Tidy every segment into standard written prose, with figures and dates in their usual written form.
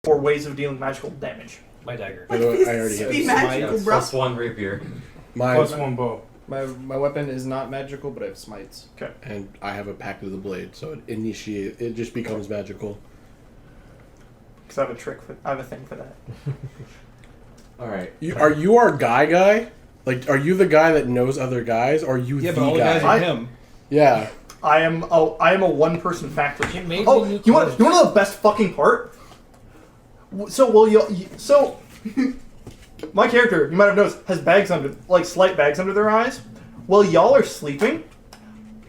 4 ways of dealing magical damage. My dagger. I already hit Be it. magical, bro. +1 rapier. +1 bow. My weapon is not magical, but I have smites. Okay. And I have a Pact of the Blade, so it just becomes magical. Because I have a thing for that. Alright. Are you our guy? Like, are you the guy that knows other guys, or are you the but all the guy? guys are him. Yeah. I am a one-person factory. He made Oh, me new you want clothes. to know the best fucking part? So my character, you might have noticed, has bags under, like slight bags under their eyes. While y'all are sleeping,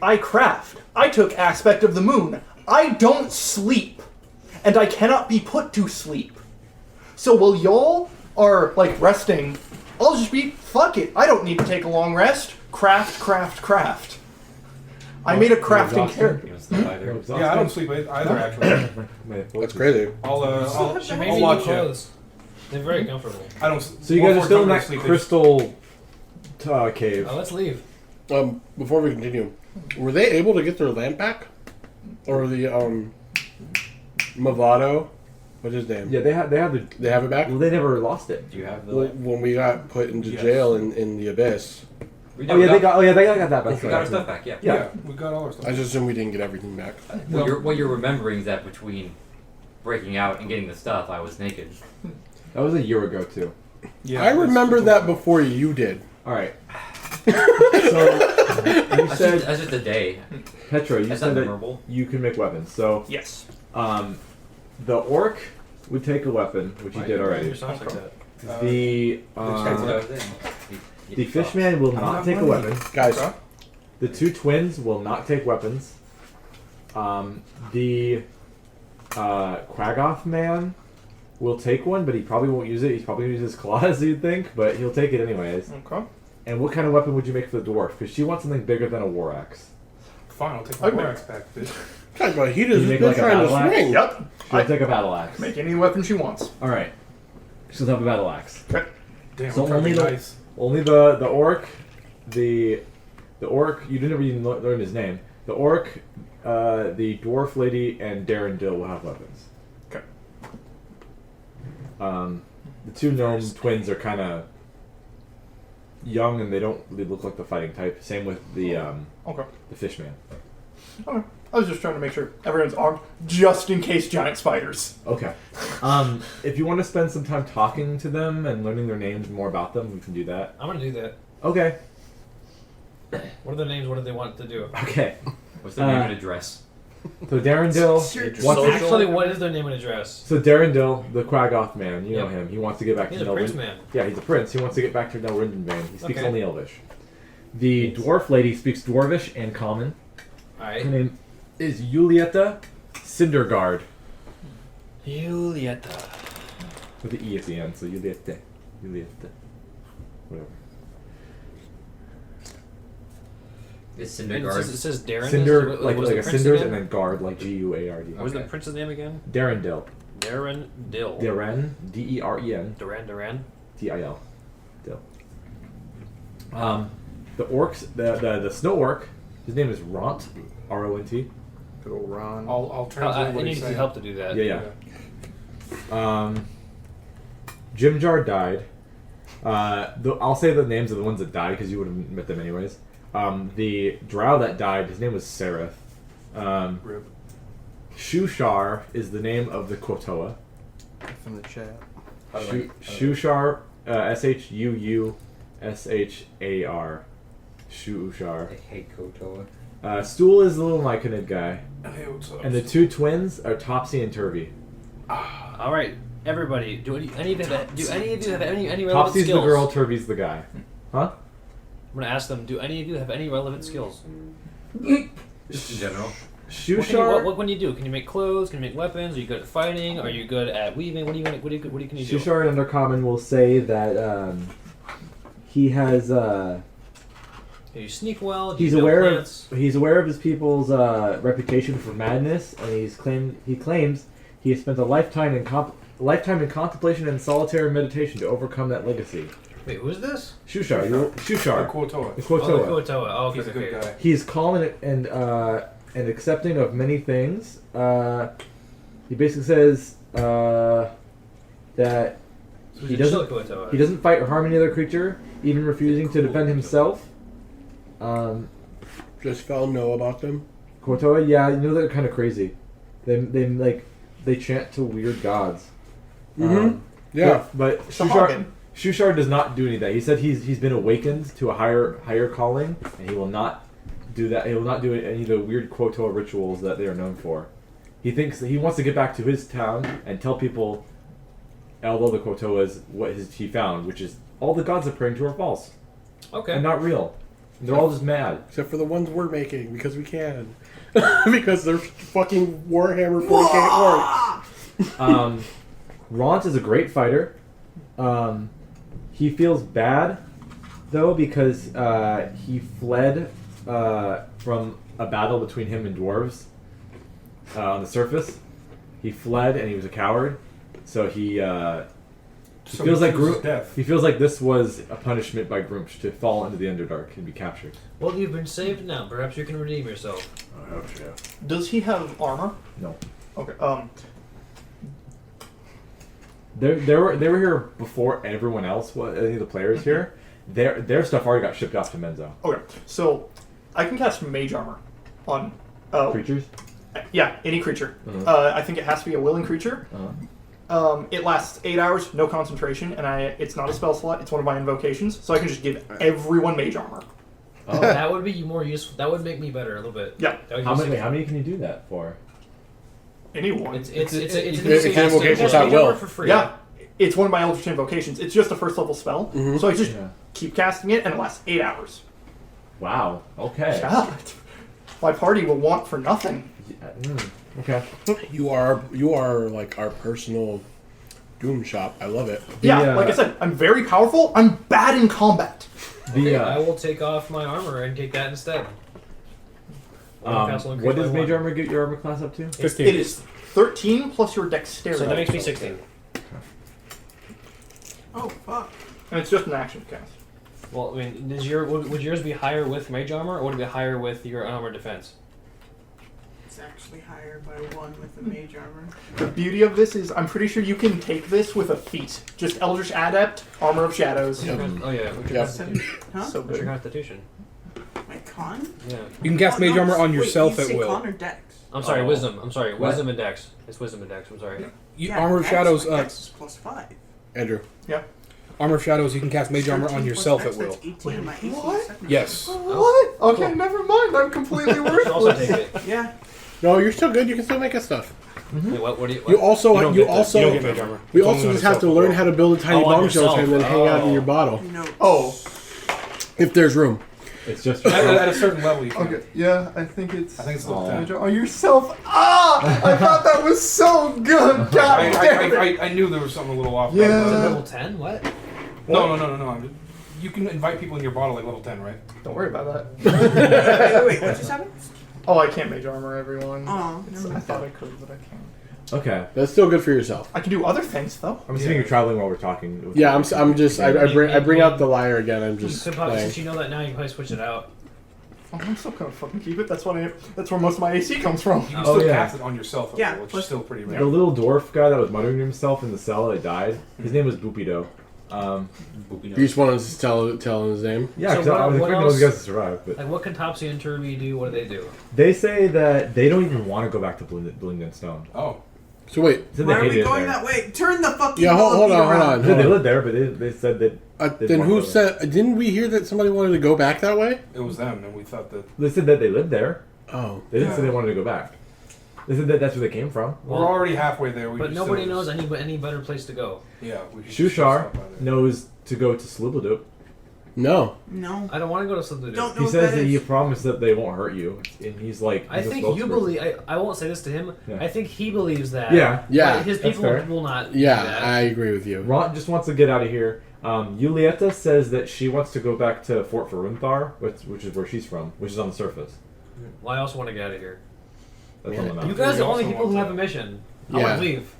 I craft. I took aspect of the moon. I don't sleep, and I cannot be put to sleep. So while y'all are like resting, I'll just be fuck it. I don't need to take a long rest. Craft. I made a crafting character. Yeah, I don't sleep either, actually. That's crazy. She made I'll me watch new it. clothes. They're very comfortable. I don't. So you guys are still in that crystal cave. Oh, let's leave. Before we continue, were they able to get their lamp back? Or the, Movado? What's his name? Yeah, they have the. They have it back? Well, they never lost it. Do you have the? Well, when we got put into jail in the Abyss, We They got that back. We got our stuff back. Yeah. Yeah, we got all our stuff. I just assumed we didn't get everything back. What you're remembering is that between breaking out and getting the stuff, I was naked. That was a year ago too. Yeah, I remember that before you did. All right. So you said, That's just a day. Petra, you That's said not that memorable. you can make weapons. So Yes. the orc would take a weapon, which he did already. Your songs like that. The That's what I was saying. the fishman will not take a weapon. Guys, The 2 twins will not take weapons. The Quaggoth man will take one, but he probably won't use it. He's probably going to use his claws, you'd think, but he'll take it anyways. Okay. And what kind of weapon would you make for the dwarf? Because she wants something bigger than a war axe. Fine, I'll take my war axe back, bitch. God, but he just You make been like a trying to battle axe? swing. Yep. She'll take a battle axe. Make any weapon she wants. Alright. She'll have a battle axe. Okay. Damn, So I'm trying to only be the- nice. Only the orc, the orc, you didn't even learn his name. The orc, the dwarf lady, and Darren Dill will have weapons. Okay. The 2 gnome twins are kind of young and they don't really look like the fighting type. Same with the Okay. fishman. Okay. I was just trying to make sure everyone's armed, just in case giant spiders. Okay. If you want to spend some time talking to them and learning their names and more about them, we can do that. I'm gonna do that. Okay. What are their names? What do they want to do? Okay. What's the name and address? So Darren Dill wants Actually, what is their name and address? So Darren Dill, the Quaggoth man, you know Yep. him. He wants to get back He's to a prince Nelwyn. man. Yeah, he's a prince. He wants to get back to Nelwyndenbane. He speaks Okay. only Elvish. The dwarf lady speaks Dwarvish and Common. Her Alright. name is Julieta Cindergaard Julieta. with the E at the end. So Julieta, whatever. It's And it Cindergaard. says Darren. Cinder, What like was the a prince's cinders, name? and then guard, like Guard. What was the Okay. prince's name again? Darren Dill. Darren Dill. Darren, Deren, Duran. Til. Dill. The orcs, the snow orc, his name is Ront, R-O-N-T. Good old Ron. I'll I translate what need he's some saying. help to do that. Yeah. Jim Jar died. I'll say the names of the ones that died because you would have met them anyways. The drow that died, his name was Sereth. Rip. Shushar is the name of the Kotoa. From the chat. Shushar, Shuushar. Shushar. I hate Kotoa. Stool is the little Myconid guy. Hey, what's up? And the 2 twins are Topsy and Turvy. All right, everybody. Do any of you have any relevant Topsy's skills? the girl, Turvy's the guy. Huh? I'm gonna ask them. Do any of you have any relevant skills? Just in general. Shushar. What can you do? Can you make clothes? Can you make weapons? Are you good at fighting? Are you good at weaving? What can you do? Shushar and Undercommon will say that he has. Do you sneak well? Do you He's build aware plants? of his people's reputation for madness, and he claims he has spent a lifetime in contemplation and solitary meditation to overcome that legacy. Wait, who's this? Shushar, The Shushar, Kotoa. the Oh, the Kotoa. Kotoa. Oh, okay, He's a good okay. guy. He is calm and accepting of many things. He basically says that So he he's a doesn't Chilikotoa. he doesn't fight or harm any other creature, even refusing to defend himself. Just fell know about them. Kotoa, yeah, you know they're kind of crazy. They chant to weird gods. Yeah. but Shahagin. Shushar does not do any of that. He said he's been awakened to a higher calling, and he will not do that. He will not do any of the weird Kotoa rituals that they are known for. He thinks that he wants to get back to his town and tell people, although the Kotoas, what he found, which is all the gods are praying to are false Okay. and not real. They're all just mad. Except for the ones we're making, because we can. Because they're fucking Warhammer 40k orcs. Ront is a great fighter. He feels bad, though, because he fled from a battle between him and dwarves on the surface. He fled, and he was a coward. So he feels like death. he feels like this was a punishment by Groomsh to fall into the Underdark and be captured. Well, you've been saved now. Perhaps you can redeem yourself. Does he have armor? No. Okay. They were here before everyone else. Any of the players here, their stuff already got shipped off to Menzo. Okay. So, I can cast mage armor on Creatures. Yeah, any creature. Uh-huh. I think it has to be a willing creature. It lasts 8 hours, no concentration, and it's not a spell slot. It's one of my invocations, so I can just give everyone mage armor. Oh. That would be more useful. That would make me better a little bit. Yeah. That would How use many? it. How many can you do that for? Anyone. It's It's an an instant invocation cast at will. for free. Yeah, it's one of my Eldritch invocations. It's just a first level spell, so I just Yeah. keep casting it, and it lasts 8 hours. Wow. Okay. God, my party will want for nothing. Okay. You are like our personal doom shop. I love it. Yeah, like I said, I'm very powerful. I'm bad in combat. Okay, I will take off my armor and take that instead. What does mage armor get your armor class up to? 15. It is 13 plus your dexterity. So that makes me 16. Oh, fuck. And it's just an action cast. Well, I mean, would yours be higher with mage armor, or would it be higher with your unarmored defense? It's actually higher by 1 with the mage armor. The beauty of this is I'm pretty sure you can take this with a feat. Just Eldritch Adept, Armor of Shadows. Yep. Oh yeah, what's your Yep. constitution? Huh? So What's your good. constitution? My con? Yeah. You can cast mage armor on wait, yourself you at say will. con or dex? I'm sorry, Oh. wisdom. I'm sorry, What? wisdom and dex. It's wisdom and dex. I'm sorry. Armor of dex, Shadows. my dex is plus 5. Andrew. Armor of Shadows. You can cast mage armor 13 on plus yourself dex, at will. that's 18, and my AC is What? 7. Yes. What? Okay, Cool. never mind. I'm completely Also take worthless. it. Yeah. No, you're still good. You can still make us stuff. Wait, what do you? You also, You don't you get that. also, You don't get mage armor. we It's also only on just have to yourself learn at how to build a tiny Oh, on bomb shelter and then yourself. hang out in Oh. your bottle No. Oh. if there's room. It's just. At a certain level, you can. Okay. Yeah, I think it's. I think it's level 10. On yourself. Ah! I thought that was so good. God damn it. I knew there was something a little off. Yeah. Is it level 10? What? No. You can invite people in your bottle like level 10, right? Don't worry about that. Wait, what just happened? Oh, I can't mage armor everyone. Oh, It's- never I mind. thought I could, but I can't. Okay. That's still good for yourself. I can do other things though. I'm assuming you're traveling while we're talking. Yeah, I'm just, I bring out the lyre again. I'm You just could probably, playing. since you know that now, you can probably switch it out. Oh, I'm still gonna fucking keep it. That's where most of my AC comes from. You can Oh, still yeah. cast it on yourself at Yeah, will, which plus- is still pretty The rare. little dwarf guy that was muttering to himself in the cell that died. His name was Boopido. You just wanted to tell his name. Yeah, So 'cause I was what expecting those else- guys to survive, but Like, what can Topsy and Turvy do? What do they do? they say that they don't even want to go back to Bloomington Stone. Oh. So wait, They said Why they are hated we it going there. that way? Turn the fucking Yeah, hold millipede on, hold around. on. They said they lived there, but they said that then who said? Didn't we hear that somebody wanted to go back that way? It was them, and we thought that they said that they lived there. Oh, They didn't say they wanted to go back. They said that that's where they came from. we're already halfway there. We But just nobody still- knows any better place to go. Yeah, we should just Shushar stop by there. knows to go to Slubladup. no. No. I don't want to go to something to do. Don't know He what says that that he is. promised that they won't hurt you, and he's like. I he's a think you spokesperson. believe. I won't say this to him. Yeah. I think he believes that. Yeah. Yeah, but his that's people fair. will not. do Yeah, that. I agree with you. Ron just wants to get out of here. Julieta says that she wants to go back to Fort Farunthar, which is where she's from, which is on the surface. Well, I also want to get out of here. That's on the map. You guys are the We only also people who want have a mission. I Yeah. want to leave.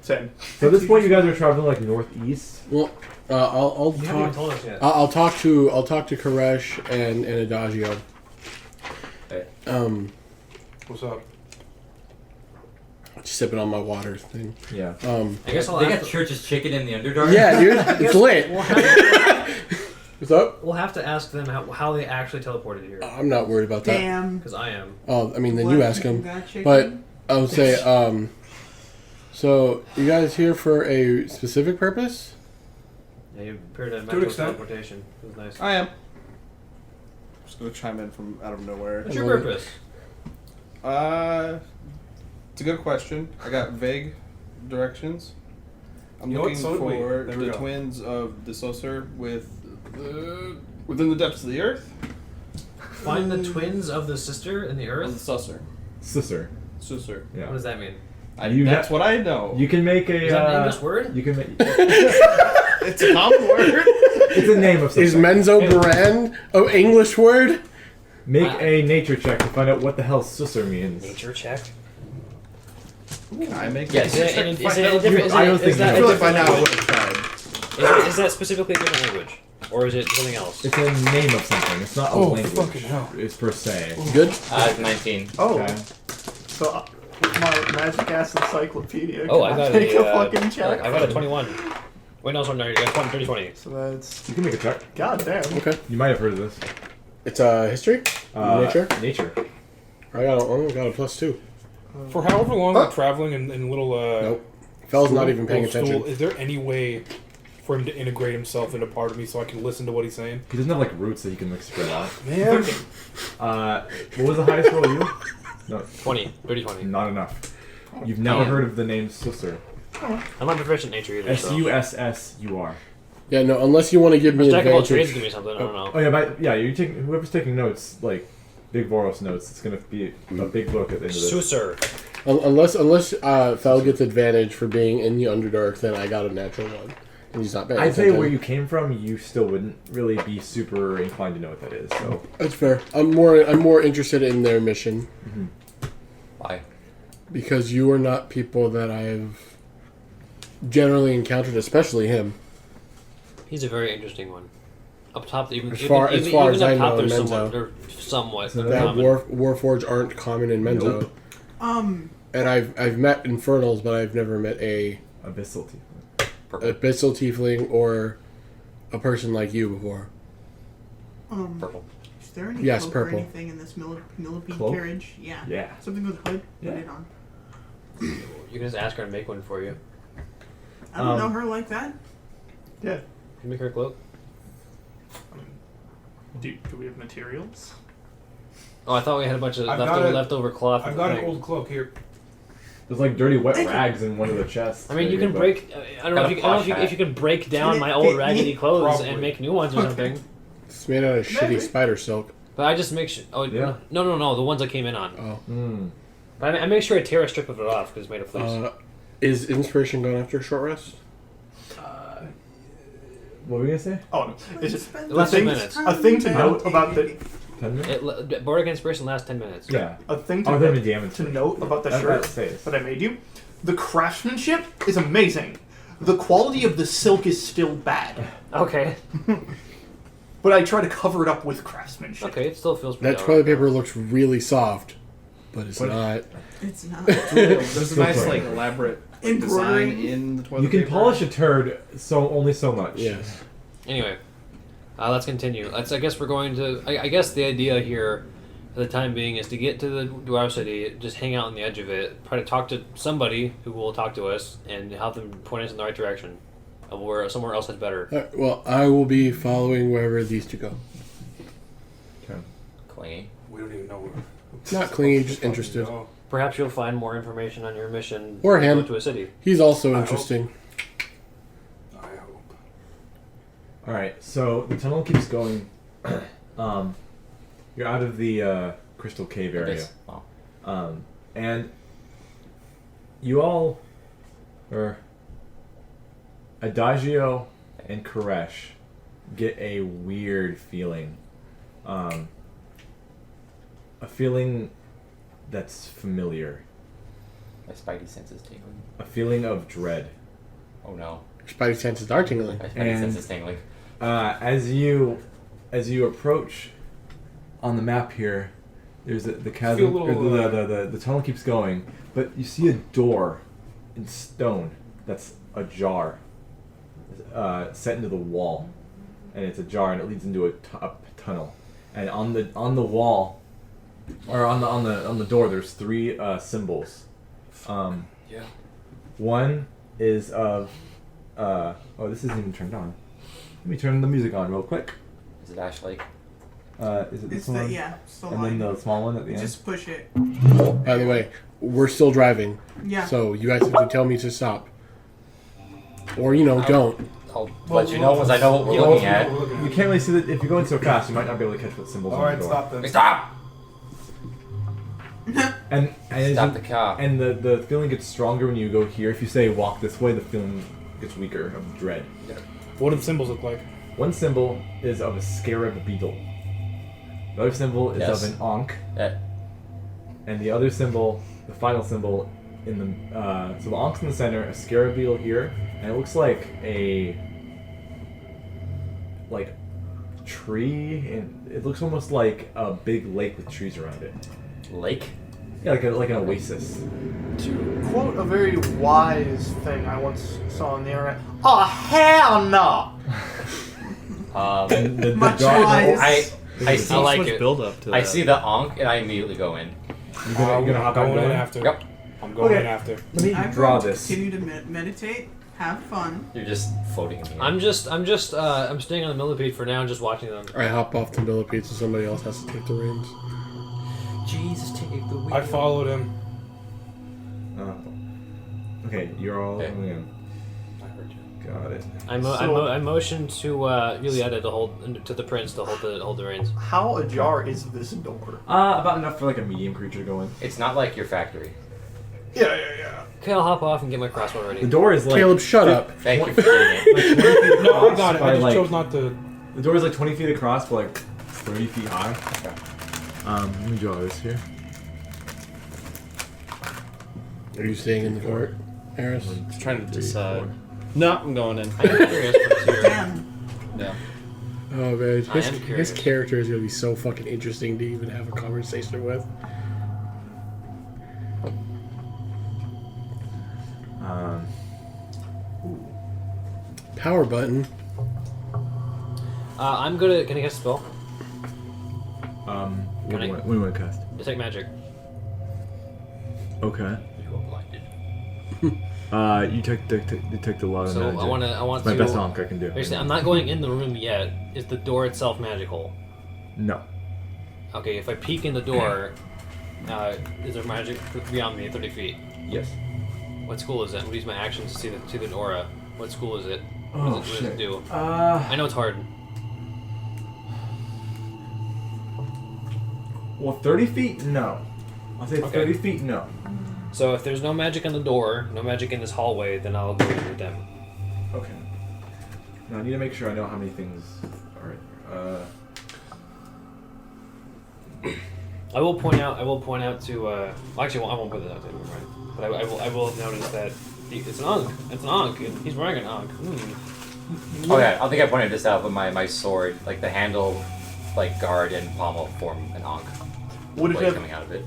Same. So at this point, you guys are traveling like northeast. Well, I'll You haven't even talk. told us yet. I'll talk to Koresh and Adagio. Hey. What's up? Just sipping on my water thing. Yeah. I guess I'll They have got to, Church's chicken in the Underdark. Yeah, dude, it's lit. we'll have, What's up? we'll have to ask them how they actually teleported here. I'm not worried about that. Damn. Because I am. Oh, I mean, then What? you ask him. Got chicken? But I would say, so you guys here for a specific purpose? Yeah, you appeared to an mental extent. teleportation. It was nice. I am. Just gonna chime in from out of nowhere. What's your purpose? It's a good question. I got vague directions. I'm You know what? looking So did we. for There we the go. twins of the saucer within the depths of the earth. Find the twins of the sister in the Of the earth? saucer. Sister. Saucer. Yeah. What does that mean? That's what I know. You can make a. Is that an English word? You can make. It's a common word. It's a name of something. Is Menzo brand an English word? Make a nature check to find out what the hell susser means. Nature check? Can I make Yes. Is it a different... I don't think that you a know. If I different now language? would have tried. Is that specifically a different language? Or is it something else? It's a name of something. It's not a Oh, language. fucking hell. It's per se. Good. 19. Oh, Okay. so with my magic ass encyclopedia, Oh, can I got make a a fucking check. I got a 21. Wait, no, sorry, no, you got 20, 20. So that's You can make a check. goddamn. Okay. You might have heard of this. It's history? Nature? Nature. I got a +2. For however long we're traveling in little Nope. Fella's not even paying little attention. stool, is there any way for him to integrate himself into part of me so I can listen to what he's saying? He doesn't have like roots that he can like spread out. Man, What was the highest roll you? No, 20. Dirty 20. not enough. You've never heard of the name susser. I'm not proficient in nature either, so... Susur. Yeah, no, unless you want to give me Jack of all trades advantage. give me something, I don't know. Oh yeah, but yeah, you take whoever's taking notes, like big Voros notes. It's gonna be a big book at the end of this. Susur. Unless Fel gets advantage for being in the Underdark, then I got a natural one. And he's not bad. I'd say where you came from, you still wouldn't really be super inclined to know what that is. So That's fair. I'm more interested in their mission Why? because you are not people that I've generally encountered, especially him. He's a very interesting one. Up top, even As far even as up I top, know, there's Menzo. somewhat So That common. Warforged aren't common in Menzo. Nope. And I've met Infernals, but I've never met a abyssal teeth. abyssal tiefling or a person like you before. Purple. Is there any Yes, cloak purple. or anything in this millipede Cloak? carriage? Yeah. Yeah. Something with a hood. Yeah. Put it on. You can just ask her to make one for you. I don't know her like that. Yeah. Can you make her a cloak? Do we have materials? Oh, I thought we had a bunch of I've got leftover cloth. I've and got an thing. old cloak here. There's like dirty wet rags in one of the chests. I mean, you maybe, can but- break. I don't know if you, I don't know if you can break down my old raggedy clothes Probably. and make new ones or something. It's made out of shitty spider silk. But I just make sure. Oh Yeah. no, the ones I came in on. Oh. Mm. But I make sure I tear a strip of it off because it's made of fleece. Is inspiration gone after a short rest? What were we gonna say? Oh, no. Is it, Spend the Less thing, than minutes. a thing to note about the 10 minutes? Bardic Inspiration lasts 10 minutes. Yeah. a thing to, Oh, then the damage. to note about the That shirt says. that I made you. The craftsmanship is amazing. The quality of the silk is still bad, Okay. but I try to cover it up with craftsmanship. Okay, it still feels pretty That alright. toilet paper looks really soft, but it's not. It's not. There's a Go nice for like it. elaborate Embroidery. design in the toilet You can paper. polish a turd only so much. Yes. Anyway, let's continue. I guess we're going to. I guess the idea here, for the time being, is to get to the Dwarf City, just hang out on the edge of it, try to talk to somebody who will talk to us, and have them point us in the right direction, of where somewhere else is better. Well, I will be following wherever these two go. Okay. Clingy. We don't even know. Not clingy, just interested. No. Perhaps you'll find more information on your mission. Or to him. go to a city. He's also I interesting. I hope. All right. So the tunnel keeps going. You're out of the crystal cave area. Oh. And you all, or Adagio and Koresh, get a weird feeling. A feeling that's familiar. My spidey sense is tingling. A feeling of dread. Oh no. Spidey senses are tingling. My spidey And- sense is tingling. As you approach on the map here, there's the chasm. Feel a little, or the tunnel keeps going, But you see a door in stone that's ajar, set into the wall, and it's ajar, and it leads into a tunnel. And on the wall, or on the door, there's 3 symbols. Yeah. One is of this isn't even turned on. Let me turn the music on real quick. Is it Ash Lake? Is it It's this the, one? yeah, it's the And line. then the small one at the end. Just push it. By the way, we're still driving. Yeah. So you guys have to tell me to stop. Or, don't. I'll let you know once I know what we're Yeah, looking at. You can't really see that if you're going so fast. You might not be able to catch what symbols on Alright, the door. stop then. Stop! And as Stop you- the car. And the feeling gets stronger when you go here. If you say walk this way, the feeling gets weaker of dread. What do the symbols look like? One symbol is of a scarab beetle. The other symbol is Yes. of an ankh. Yeah. And the other symbol, the final symbol, in the so the ankh's in the center, a scarab beetle here, and it looks like a tree, and it looks almost like a big lake with trees around it. Lake? Yeah, like an oasis. To quote a very wise thing I once saw on the internet, oh hell no! And the Much dark- wise. I see. I like much it. build up to that. I see the Ankh and I immediately go in. You're gonna hop going out in going? after. Yep. I'm going Okay. in after. Let me I'm draw going to this. continue to meditate, have fun. You're just floating in the air. I'm staying on the millipede for now and just watching them. I hop off the millipede so somebody else has to take the reins. Jesus, take the wheel. I followed him. Okay, you're all Okay. going in. I heard you. Got it. I motioned to Julieta to hold to the prince to hold the reins. How ajar is this door? About enough for like a medium creature to go in. It's not like your factory. Yeah. Okay, I'll hop off and get my crossbow ready. The door is like Caleb, shut up. Thank you for getting it. like 20 feet No, I across got it. by, I just like- chose not to. The door is like 20 feet across, but like 30 feet high. Let me draw this here. Are you staying in the cart, Harris? Just trying to decide. No, I'm going in. I'm curious what's here. Damn. Yeah. Oh man, I am his curious. character is gonna be so fucking interesting to even have a conversation with. Power button. I'm gonna. Can I cast a spell? What Can do I- you want to cast? Detect magic. Okay. You are blinded. You detect a lot of So magic. I want It's my to. best honk I can do. Basically, I'm not going in the room yet. Is the door itself magical? No. Okay, if I peek in the door, is there magic beyond me 30 feet? Yes. What school is it? I'm gonna use my action to see the aura. What school is it? Oh, What does it do? Uh, I know it's hard. well, 30 feet? No. I'll say Okay. 30 feet? No. So if there's no magic on the door, no magic in this hallway, then I'll go in with them. Okay. Now I need to make sure I know how many things are. I will point out to. Well, actually, I won't put it out there. Never mind. But I will notice that it's an Ankh. It's an Ankh. He's wearing an Ankh. Oh yeah, I think I pointed this out, but my sword, like the handle, like guard and pommel form an Ankh. Would it Blade have coming out of it.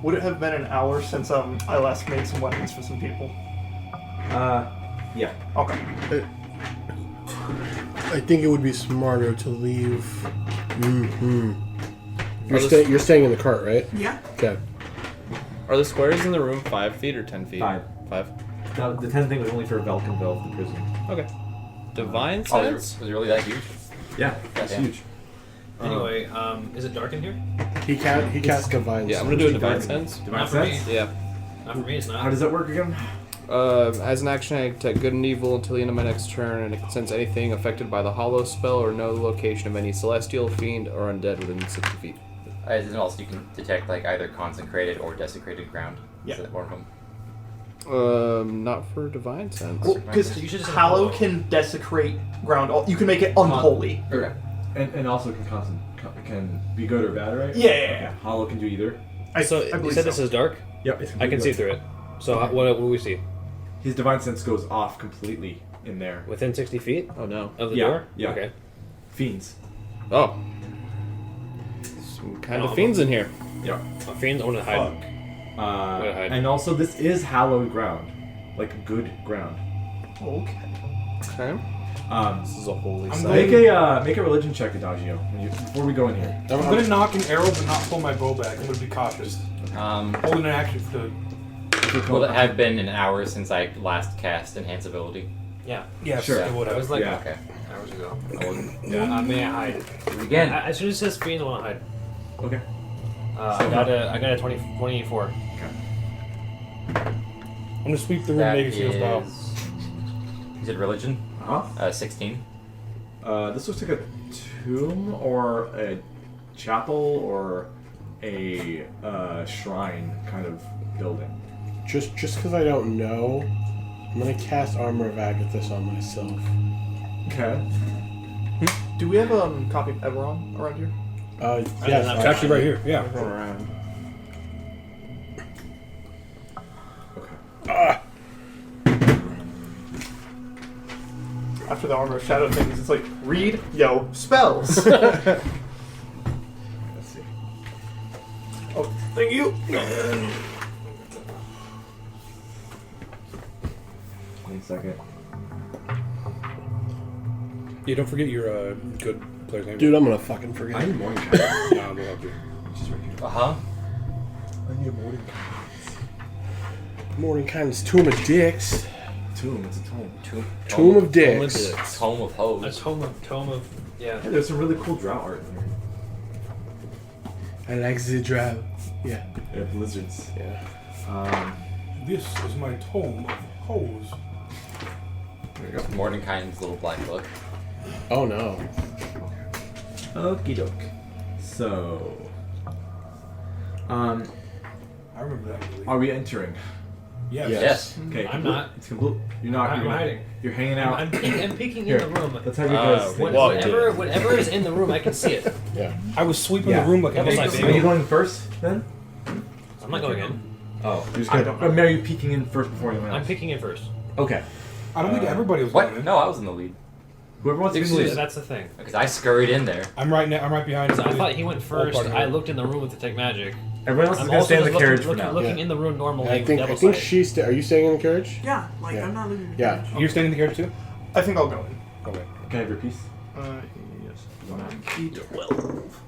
Would it have been an hour since I last made some weapons for some people? Yeah. Okay. I think it would be smarter to leave. Mm-hmm. Are the- You're staying in the cart, right? Yeah. Okay. Are the squares in the room 5 feet or 10 feet? 5. 5. Now, the 10 thing was only for Velkenveld, the prison. Okay. Divine Oh, sense? was it really that huge? Yeah, it's Goddamn. huge. Anyway, is it dark in here? He casts divine. Yeah, I'm Sense. gonna do a divine sense. Divine Not for me. sense? Yeah. Not for me. It's not. How does that work again? As an action, I detect good and evil until the end of my next turn, and it can sense anything affected by the hollow spell or know the location of any celestial, fiend, or undead within 60 feet. And also you can detect like either consecrated or desecrated ground. Yeah. Is that one of them? Not for divine sense. Well, because You should just say Hallow hollow. can desecrate ground. You can make it unholy. Okay. And also can be good or bad, right? Yeah. Okay. Hollow can do either. So I you believe said so. this is dark. Yep. It's I can see through it. So what do we see? His divine sense goes off completely in there. Within 60 feet Oh no. of the Yeah, door. yeah. Okay. Fiends. Oh. Some kind No, of fiends in here. Yep. Fiends. I want to hide. And also, this is hallowed ground, like good ground. Okay. Okay. This is a holy I'm site. Make a religion check, Adagio, before we go in here. I'm gonna knock an arrow, but not pull my bow back. I'm gonna be cautious. Holding an action for the. Will it have been an hour since I last cast Enhance Ability? Yeah. Yeah, Sure. it would I have. was like Okay. hours ago. Yeah. May I hide? Again. As soon as it says fiend, I want to hide. Okay. I got a 24. I'm gonna sweep the room, That make it feel style. Is it religion? 16. This looks like a tomb or a chapel or a shrine kind of building. Just because I don't know, I'm gonna cast Armor of Agathis on myself. Okay. Do we have a copy of Everon around here? Yes, It's actually right here. Yeah. Going around. After the Armor of Shadow things, it's like, read, yo, spells. Let's see. Oh, thank you. 1 second. Yeah, don't forget your good player's name. Dude, I'm gonna fucking I forget. need morning time. No, we'll help you. It's just right here. Uh-huh. I need a morning Morning kindness, Tomb of Dicks. tomb. It's a tomb. Tomb of Dicks. Tome of Hoes. A tome of yeah. Yeah, there's some really cool drought art in here. I like the drow. Yeah. Yeah, lizards. Yeah. This is my tome of hose. There you go. Mordenkainen's little black book. Oh no. Okie doke. So, I remember that movie. are we entering? Yes. Yes. Okay. I'm not. It's complete. You're not. I'm you're not- hiding. You're hanging out. I'm peeking Here, in the room. Let's have you guys. What- stay- whatever is in the room, I can see it. Yeah. I was sweeping Yeah. the room like a That was my big baby. Are you going first then? I'm not going in. Oh, you're just I gonna. don't know. Or are you peeking in first before anyone else? I'm peeking in first. Okay. I don't think everybody was going What? in. No, I was in the lead. Whoever wants to be Excuse- lead. That's the thing. Because I scurried in there. I'm right behind. I thought he went first. part of I it. looked in the room with detect magic. Everyone else is I'm gonna also stay in just the carriage for looking, now. looking Yeah. in the room normally. I think devil sight. she's. Are you staying in the carriage? Yeah, like Yeah. I'm not leaving. the Yeah. carriage. You're staying in the carriage too? I think I'll go in. Okay. Can I have your piece? Yes. 12.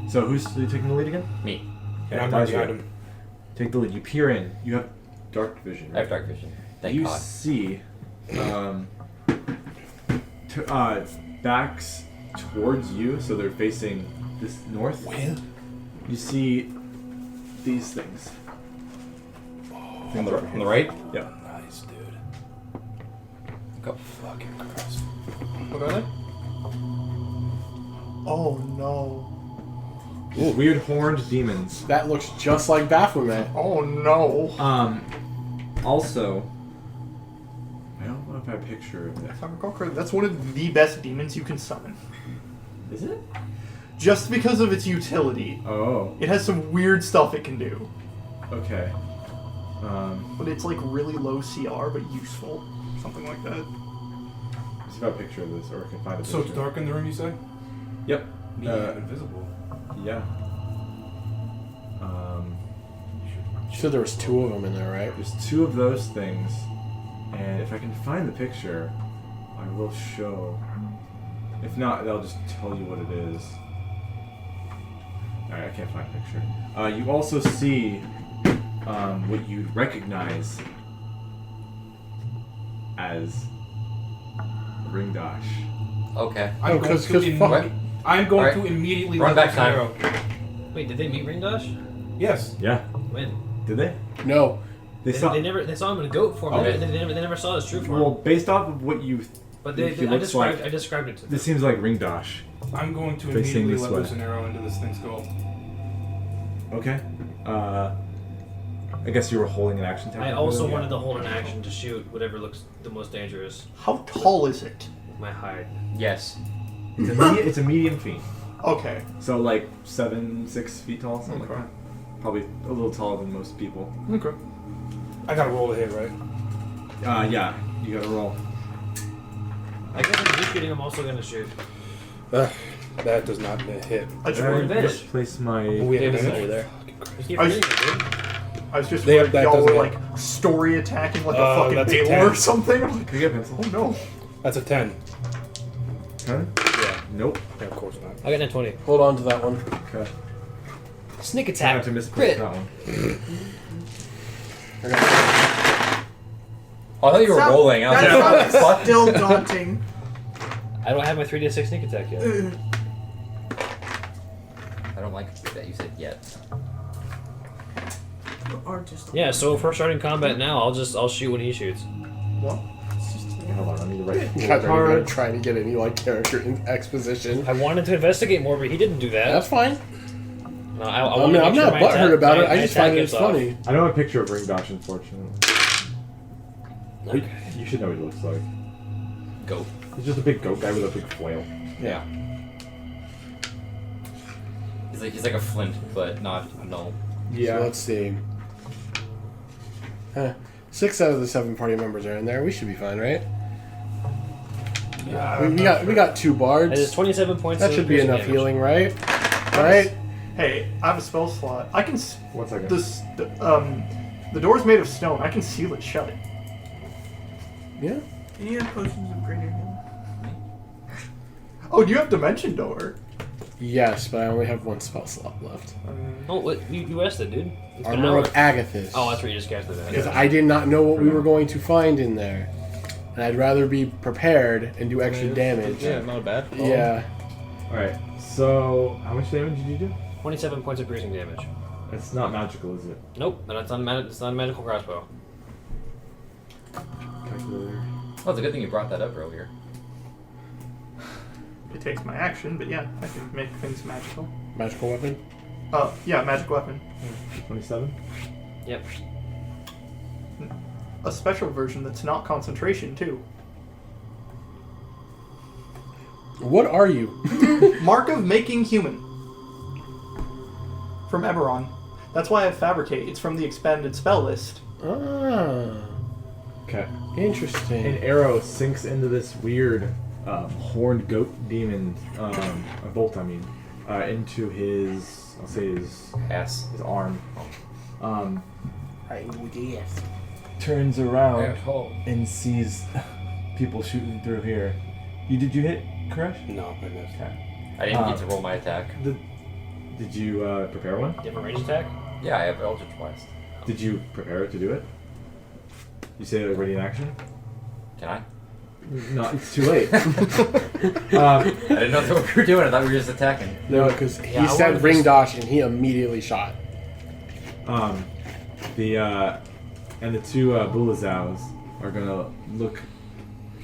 So who's taking the lead again? Me. And I'm Guys, right behind yeah. him. Take the lead. You peer in. You have dark vision. I Right? have dark vision. Thank you God. see backs towards you, so they're facing this north. Where? You see these things. On the right? Yeah. Nice, dude. Go. Fucking Christ. What are they? Oh no. Weird horned demons. That looks just like Baphomet. Oh no. Also, I don't know if I have a picture of it. If I recall correctly, that's one of the best demons you can summon. Is it? Just because of its utility. Oh, It has some weird stuff it can do. okay. But it's like really low CR, but useful. Something like that. Let's see if I have a picture of this, or I can find a picture. So it's dark in the room, you say? Yep. Me, I'm invisible. Yeah. You said there was 2 of them in there, right? There's 2 of those things, and if I can find the picture, I will show. If not, I'll just tell you what it is. Alright, I can't find a picture. You also see what you'd recognize as Ringdash. Okay. I'm Oh, going 'cause to fuck. What? I'm going Alright. to immediately Run let back this time. arrow. Wait, did they meet Ringdash? Yes. Yeah. When? Did they? No. They They, saw. they saw him in a goat form. Okay. They never saw his true form. Well, based off of what you. but he I looks like- described it to them. This seems like Ringdash. I'm going to Facing immediately this let way. loose an arrow into this thing's skull. Okay. I guess you were holding an action I technique. also Yeah. wanted to hold an action to shoot whatever looks the most dangerous How tall is it? with my hide. Yes. It's a medium feat. Okay. So like 6 feet tall, something Okay. like that. Probably a little taller than most people. Okay. I gotta roll the hit, right? Yeah, you gotta roll. I guess if you're shooting, I'm also gonna shoot. That does not hit. I just We're wanted advantage. Place my. We have David's not advantage. there. You keep I was- forgetting it, dude. I was just They have- worried that y'all doesn't were hit. like story attacking like a fucking that's a Baylor 10. or something. I'm like, Can you get a pencil? oh no. That's a 10. 10? Yeah. Nope. Yeah, of course not. I got net 20. Hold on to that one. Okay. Sneak I attack. have to misplace Crit. that one. Oh, I thought you were rolling. I was like, what the That's fuck? still daunting. I don't have my 3d6 sneak attack yet. I don't like that you said yet. Or just Yeah, so if we're starting combat now, I'll shoot when he shoots. What? Hold on, I need to write God, the they're gonna card. try to get any like character in exposition. I wanted to investigate more, but he didn't do that. That's fine. No, I wanna mean, make I'm sure not my butthurt attack- about it. my I just attack find it gets off. funny. I don't have a picture of Ringdosh, unfortunately. Okay. You should know what he looks like. Go. He's just a big goat guy with a big flail. Yeah. He's like a flint, but not a null. So let's see. 6 out of the 7 party members are in there. We should be fine, right? We got 2 bards. That is 27 points. That of should be piercing enough damage. healing, right? Right? Hey, I have a spell slot. I can. 1 second. The door's made of stone. I can seal it shut. Yeah. Do you have potions of greater healing? Oh, do you have Dimension Door? Yes, but I only have 1 spell slot left. Oh, what? You asked it, dude. It's been an Armor hour. of Agathis. Oh, that's where you just cast it. Because I did not know what we were going to find in there. And I'd rather be prepared and do extra damage. Yeah, not bad. Yeah. Alright, so how much damage did you do? 27 points of piercing damage. It's not magical, is it? Nope, and it's not a magical crossbow. Calculator. Oh, it's a good thing you brought that up earlier. It takes my action, but yeah, I can make things magical. Magical weapon? Yeah, magic weapon. 27? Yep. A special version that's not concentration too. What are you? Mark of Making Human. From Eberron. That's why I have Fabricate. It's from the expanded spell list. Ah. Okay. Interesting. An arrow sinks into this weird horned goat demon, a bolt, I mean, into his, I'll say his arm. Turns around Asshole. and sees people shooting through here. Did you hit Koresh? No, I missed. Okay. I didn't get to roll my attack. Did you prepare one? Different range attack? Yeah, I have Eldritch Blast. Did you prepare it to do it? You say ready in action? Can I? No, it's too late. I didn't know that's what we were doing. I thought we were just attacking. No, because he Yeah, I said wanted ring to- dosh and he immediately shot. And the two Bulazows are gonna look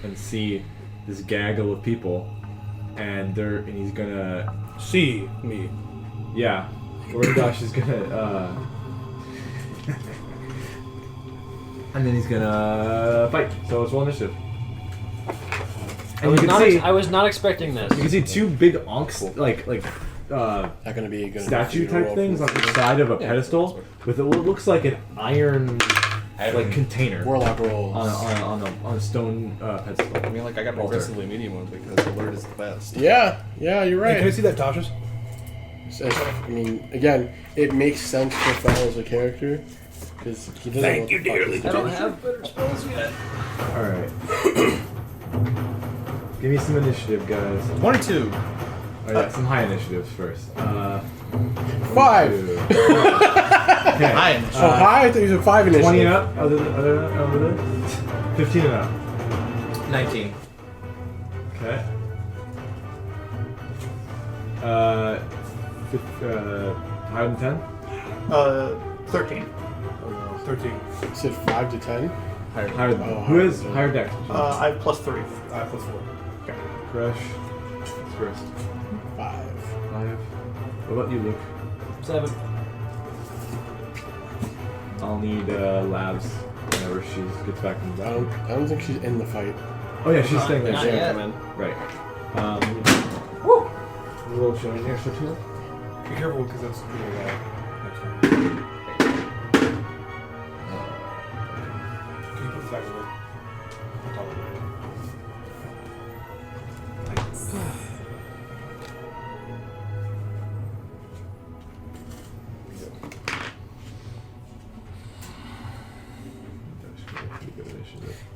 and see this gaggle of people, and he's gonna, See me. yeah, Rindosh is gonna, and then he's gonna fight. So it's one initiative. And you can see, I was not expecting this. you can see 2 big onks, like Not gonna be a good statue type things on the side of a pedestal with what looks like an iron like container Warlock rolls. on a stone pedestal. I mean, like, I got an Alter. aggressively medium one because alert is the best. Yeah, you're Hey, can I right. see that, Tasha's? I mean, again, it makes sense for Fel as a character. Because he doesn't Thank look you, dearly. I don't have better spells yet. All right. Give me some initiative, guys. 22. Oh yeah, some high initiatives first. 5! 2. Okay. High So high, I thought you said 5 initiative. 20 and up. Other than 15 and up. 19. Okay. Higher than 10. 13. 13. You said 5 to 10? Higher than. Oh, Who is higher. higher dex? I have +3. +4. Crush. First. 5. 5. What about you, Luke? 7. I'll need labs whenever she gets back from the I battle. don't think she's in the fight. Oh yeah, she's staying there. Not Yeah. yet. Right. A little showing there, so too. Be careful because that's pretty next time. Can you put this back over? On top of it.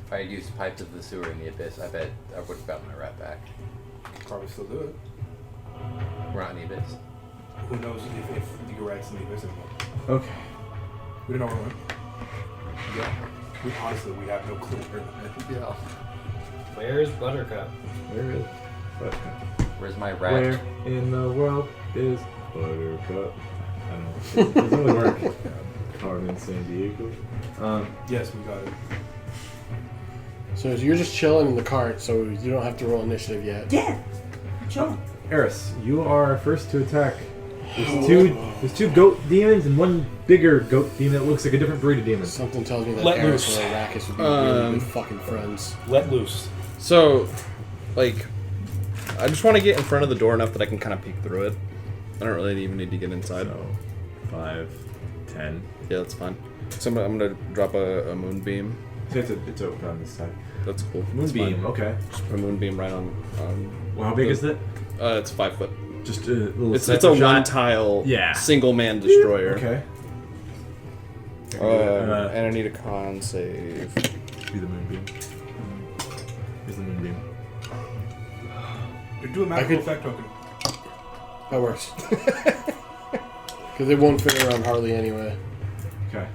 If I used Pipes of the Sewer in the Abyss, I bet I would have gotten my rat back. Probably still do it. We're not in the Abyss. Who knows if the rat's in the abyss anymore? Okay. We don't know where it went. Yeah. We honestly, we have no clue where it went. Yeah. Where's Buttercup? Where is Buttercup? Where's my rat? Where in the world is Buttercup? I don't know. It doesn't really work. Carmen San Diego. Yes, we got it. So you're just chilling in the cart, so you don't have to roll initiative yet. Yeah. Chill. Eris, you are first to attack. There's two goat demons and one bigger goat demon that looks like a different breed of demon. Something tells me that Let Eris loose. and Arrakis would be really good fucking friends. Let loose. So, like, I just want to get in front of the door enough that I can kind of peek through it. I don't really even need to get inside. So, 5, 10. Yeah, that's fine. So I'm gonna drop a moonbeam. So it's open on this side. That's cool. Moonbeam, okay. Just put a moonbeam right on. Well, how big is it? It's 5 foot. Just a little It's sniper a shot? one tile, Yeah. single man destroyer. Okay. And I need a con save. Be the moonbeam. Here's the moonbeam. Do a magical could- effect token. That works. Because it won't fit around Harley anyway. Okay.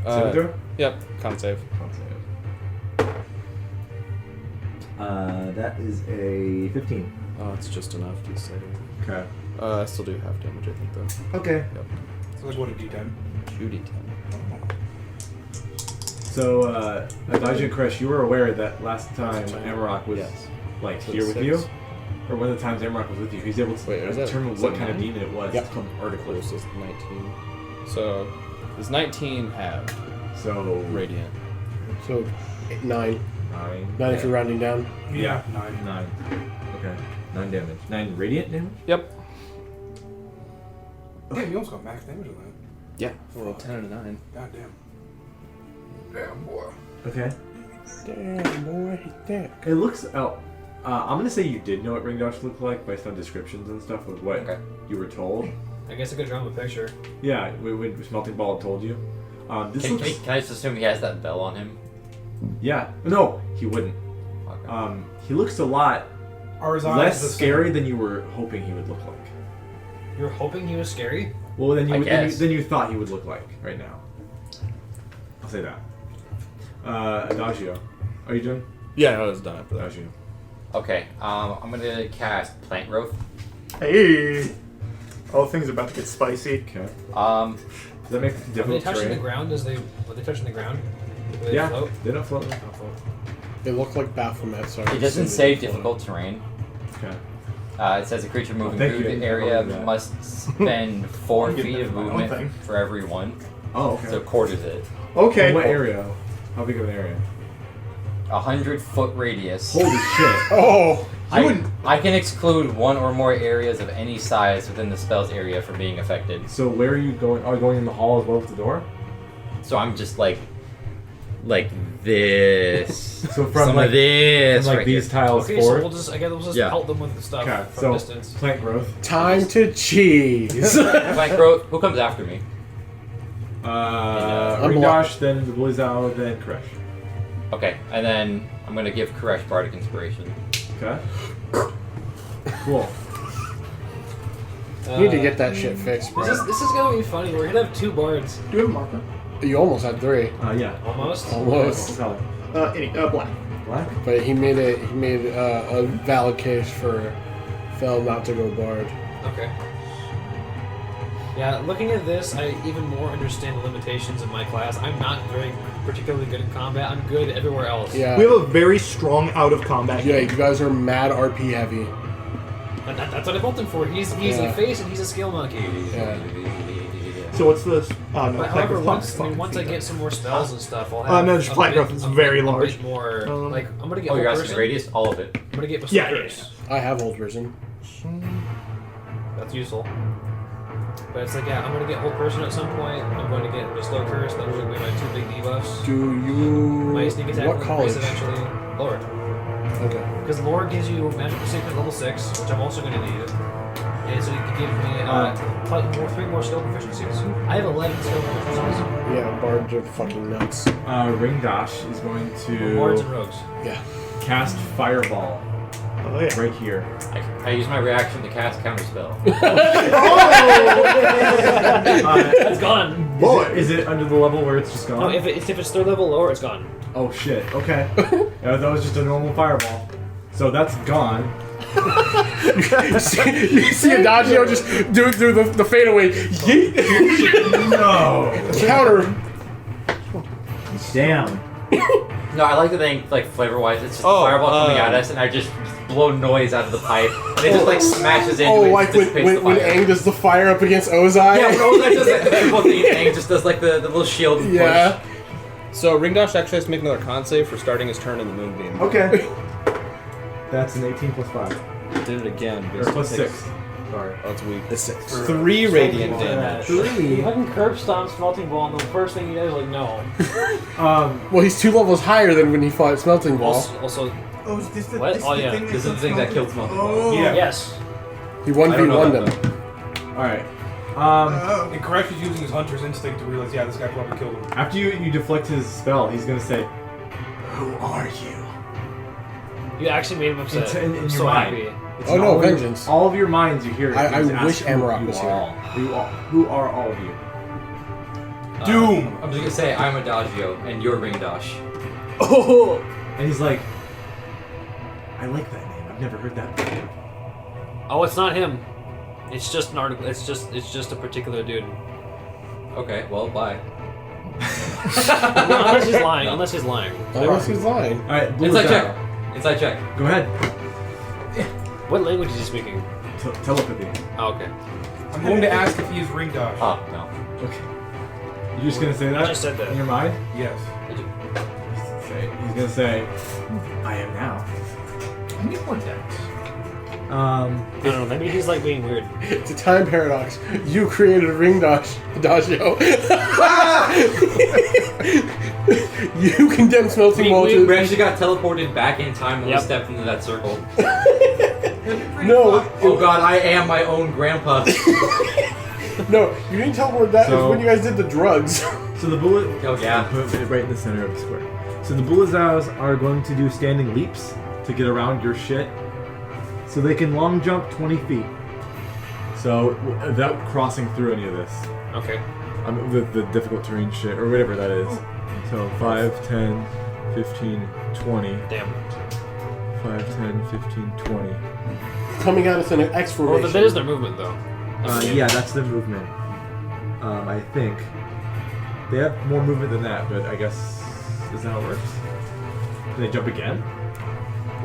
Save it to her? Yep, con save. That is a 15. Oh, it's just enough to save. Okay. I still do half damage, I think, though. Okay. So like what, a D10? 2d10. So, Elijah and Kresh, you were aware that last time Amarok was like So here it's with you, 6. or one of the times Amarok was with you, he's able to Wait, is that- determine is what that kind of 9? demon it was. Yep. It's called an article. This is 19. So, is 19 halved? So Radiant. So, 9. 9. 9 if you're rounding down. Yeah, 9. 9. Okay. 9 damage. 9 radiant damage. Yep. Damn, you almost got max damage on that. Yeah. Well, 10 out of 9. God damn. Damn, boy. Okay. Damn, boy, he's dead. It looks. Oh, I'm gonna say you did know what ring dodge looked like based on descriptions and stuff of what you were told. I guess I could draw him a picture. Yeah, when Smelting Ball had told you. This Can looks. I just assume he has that bell on him? Yeah. No, he wouldn't. Okay. He looks a lot Are his eyes less the scary same? than you were hoping he would look like. You were hoping he was scary? Well, than guess. than you thought he would look like right now. I'll say that. Adagio, are you done? Yeah, I was done after that. Adagio. Okay, I'm gonna cast Plant Growth. Hey. Oh, things are about to get spicy. Okay. Um, Does that make Are they difficult touching the terrain? ground as they... Were they touching the ground? Do they Yeah, float? they don't float. Oh, float. They look like Baphomet, so it doesn't say difficult terrain. Okay. It says a creature moving Thank through you. the area I love that. must spend 4 I'm getting feet of my own movement thing. for every one. Oh, okay. So it quarters it. Okay. In what area? How big of an area? 100-foot radius. Holy shit. Oh! I can exclude one or more areas of any size within the spell's area from being affected. So where are you going? Are you going in the hall as well as the door? So I'm just like this. So from Some like, of this from like right these here. tiles Okay, so forward? we'll just... I guess we'll just Yeah. pelt them with the stuff Okay, from so distance. plant growth. Time to cheese! Plant growth. Who comes after me? Ring Dash, then the Blizzow, then Kresh. Okay, and then I'm gonna give Koresh Bardic Inspiration. Okay. Cool. You need to get that shit fixed, bro. This is gonna be funny. We're gonna have 2 bards. Do you have a marker? You almost had 3. Yeah. Almost. Almost. Color. Black. Black? But he made a valid case for Fel not to go bard. Okay. Yeah, looking at this, I even more understand the limitations of my class. I'm not very particularly good in combat. I'm good everywhere else. Yeah. We have a very strong out of combat. Yeah, you guys are mad RP heavy. That's what I built him for. He's Yeah. a face and he's a skill monkey. Yeah. So what's this? No, But however, once I get some more spells and stuff, I'll have. no, just flat growth is very large. A bit more, like I'm gonna get. Oh, whole you're asking person. radius? All of it. I'm gonna get Yeah, berserkers. I have old risen. That's useful. But it's like, yeah, I'm gonna get whole person at some point. I'm going to get Bestow Curse. Those are my 2 big debuffs. Do you... My sneak attack What will college? increase eventually. Lord. Okay. Because Lord gives you magical secret level 6, which I'm also going to need. And so you can give me 3 more skill proficiencies. I have 11 skill proficiencies. Yeah, bards are fucking nuts. Ring Dash is going Bards and to rogues. Yeah. cast Fireball Oh yeah. right here. I use my reaction to cast counterspell. It's gone. Is it under the level where it's just gone? No, if it's 3rd level lower, it's gone. Oh shit, okay. That was just a normal fireball. So that's gone. you see Adagio just do the fadeaway. Yeet. No! Counter. Damn. No, I like to think, like, flavor-wise, it's just a fireball coming at us, and I just blow noise out of the pipe, and it just, like, smashes into it. Oh, and like dissipates the when fire. Aang does the fire up against Ozai? Yeah, when Ozai does like the triple thing, and Aang just does, like, the little shield push. Yeah. So Ringdash actually has to make another con save for starting his turn in the moonbeam. Okay. That's an 18 plus 5. Did it again. Or plus 6. Sorry. Oh, it's weak. It's 6. 3 radiant damage. 3. Fucking curb stomp Smelting Ball, and the first thing you guys are like, no. Well, he's 2 levels higher than when he fought Smelting Ball. Also, Oh, is this the, What? This Oh, the yeah. thing This is the thing that killed Smelting Ball. Oh. Yeah. yes. He I don't know 1v1'd that, him. Alright. Oh. And Koresh is using his hunter's instinct to realize, yeah, this guy probably killed him. After you deflect his spell, he's gonna say, "Who are you?" You actually made him upset. In your I'm so mind. happy. It's Oh, in no, all of your- vengeance. all of your minds, you hear it. I He's wish asking Amarok who was you here. are. Who are all of you? Doom! I'm just gonna say, I'm Adagio, and you're Ringdash. Oh! And he's like, I like that name. I've never heard that before. Oh, it's not him. It's just an article. It's just a particular dude. Okay, well, bye. Unless he's lying. Unless he's lying. Unless he's lying. Alright, Inside check. Inside check. Go ahead. What language is he speaking? Telepathy. Oh, okay. I'm going to ask if he is ring dodge. Oh, no. Okay. You're just gonna say that? I just said that. In your mind? Yes. He's gonna say, I am now. I need more decks. I don't know. Maybe he's like being weird. It's a time paradox. You created a ring dash, Adagio. You condemned Smelting Ball We to... actually got teleported back in time when Yep. we stepped into that circle. No, Oh god, I am my own grandpa. no, you didn't teleport that. It was So- when you guys did the drugs. So the bullet. Oh, yeah. Put it right in the center of the square. So the Bullazows are going to do standing leaps to get around your shit. So they can long jump 20 feet. So without crossing through any of this. Okay. The difficult terrain shit, or whatever that is. So 5, 10, 15, 20. Damn. 5, 10, 15, 20. Coming at us in an X Well, formation. that is their movement, though. Yeah, that's their movement. I think. They have more movement than that, but I guess... Is that how it works? Can they jump again?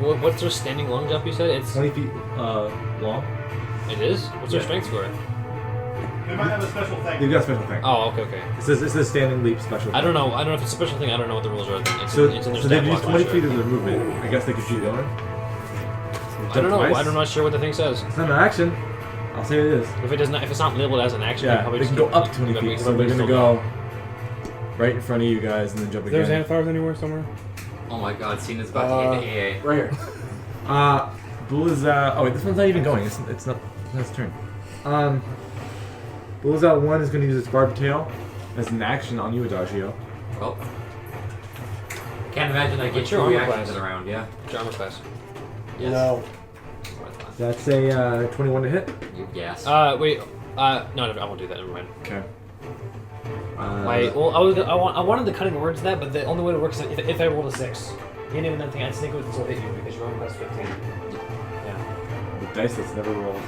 What's their standing long jump? You said it's. 20 feet long? It is. What's their Yeah. strength score? They might have a special thing. They've got a special thing. Oh, okay. It says standing leap special thing. I don't know. I don't know if it's a special thing. I don't know what the rules are. It's So, in their so stat they've block, used I'm 20 sure. feet of their movement. I guess they could keep going. I don't know. I'm not sure what the thing says. It's not an action. I'll say it is. If it does not, if it's not labeled as an action, Yeah, probably they just can go keep- up 20 feet, so they're everybody's gonna still go right in front of you guys and then jump There's again. Xanthars anywhere somewhere? Oh my god, Cena's about to get AA. Right here. Bull is oh wait, this one's not even going. It's not his turn. Bull's out 1 is gonna use its barbed tail as an action on you, Adagio. Well, can't imagine I get What's your two armor reactions class? in a round, yeah. What's your armor class? Yes. No. That's a 21 to hit. Yes. Wait. No, I won't do that. Never mind. Okay. Well, I wanted the cutting words of that, but the only way it works is if I rolled a 6. You didn't even then think I'd think it would still hit you because your armor class 15. Yeah. The dice that's never rolled.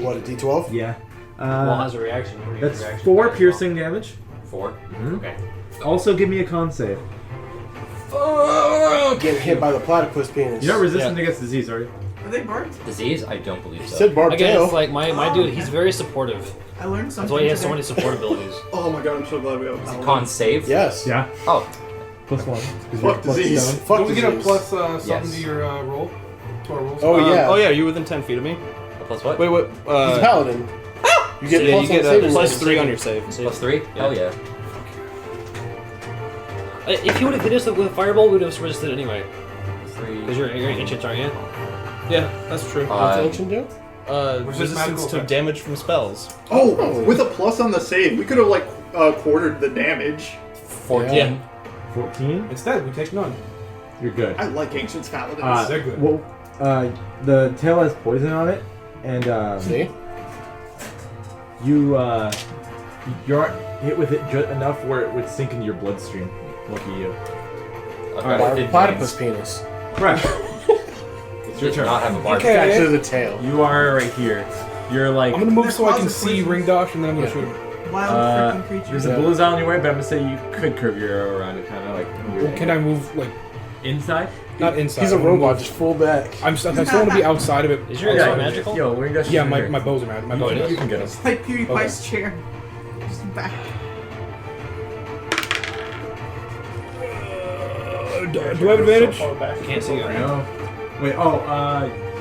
What, a D12? Yeah. Well, has a reaction. What do you That's use reaction 4 dice piercing damage. 4? Mhm. Okay. Also, give me a con save. Getting hit by the platypus penis. You're not resistant against disease, are you? Are they barbed? Disease? I don't believe so. Said barbed Again, tail. it's like my dude. He's very supportive. I learned That's something why he has so today. many support abilities. Oh my god, I'm so glad we got Is it con save? Yes. Yeah. Oh, Plus 1. Fuck disease. Fuck Don't we get a disease. plus something Yes. to your roll? To our rolls? Oh, yeah. Oh yeah, you're within 10 feet of me. a plus what? Wait, what? He's a paladin. You get yeah, plus you get on saving plus throws. 3 on your save. Plus 3? Hell yeah. If he would have hit us with a fireball, we would have resisted anyway. Plus 3. Because you're ancient, aren't you? Yeah, that's true. What's ancient do? What's this Resistance magical to effect? damage from spells. Oh, with a plus on the save, we could have like quartered the damage. 14. Yeah. 14. Instead, we take none. You're good. I like Ancient's Paladins. They're good. Well, the tail has poison on it, and See? you're hit with it just enough where it would sink into your bloodstream. Lucky you. Okay. Platypus penis. Correct. It's your Did turn. not have a bark. Okay. Back to the tail. You are right here. You're like. I'm gonna move so I can Closet see poisons. ring dash, and then I'm gonna shoot him. Wild freaking There's creatures. a bullseye on your way, but I'm gonna say you could curve your arrow around it, kind of like. Well, can I move like inside? not inside? He's a I wanna robot, move- just full back. I still want to be outside of it. Is your outside arrow of it. magical? Yo, ring dash. Yeah, is my here. bows are mad. My You bows can- are you can get him. It's like PewDiePie's chair. Just back. Do I have advantage? Can't see you. No. Wait.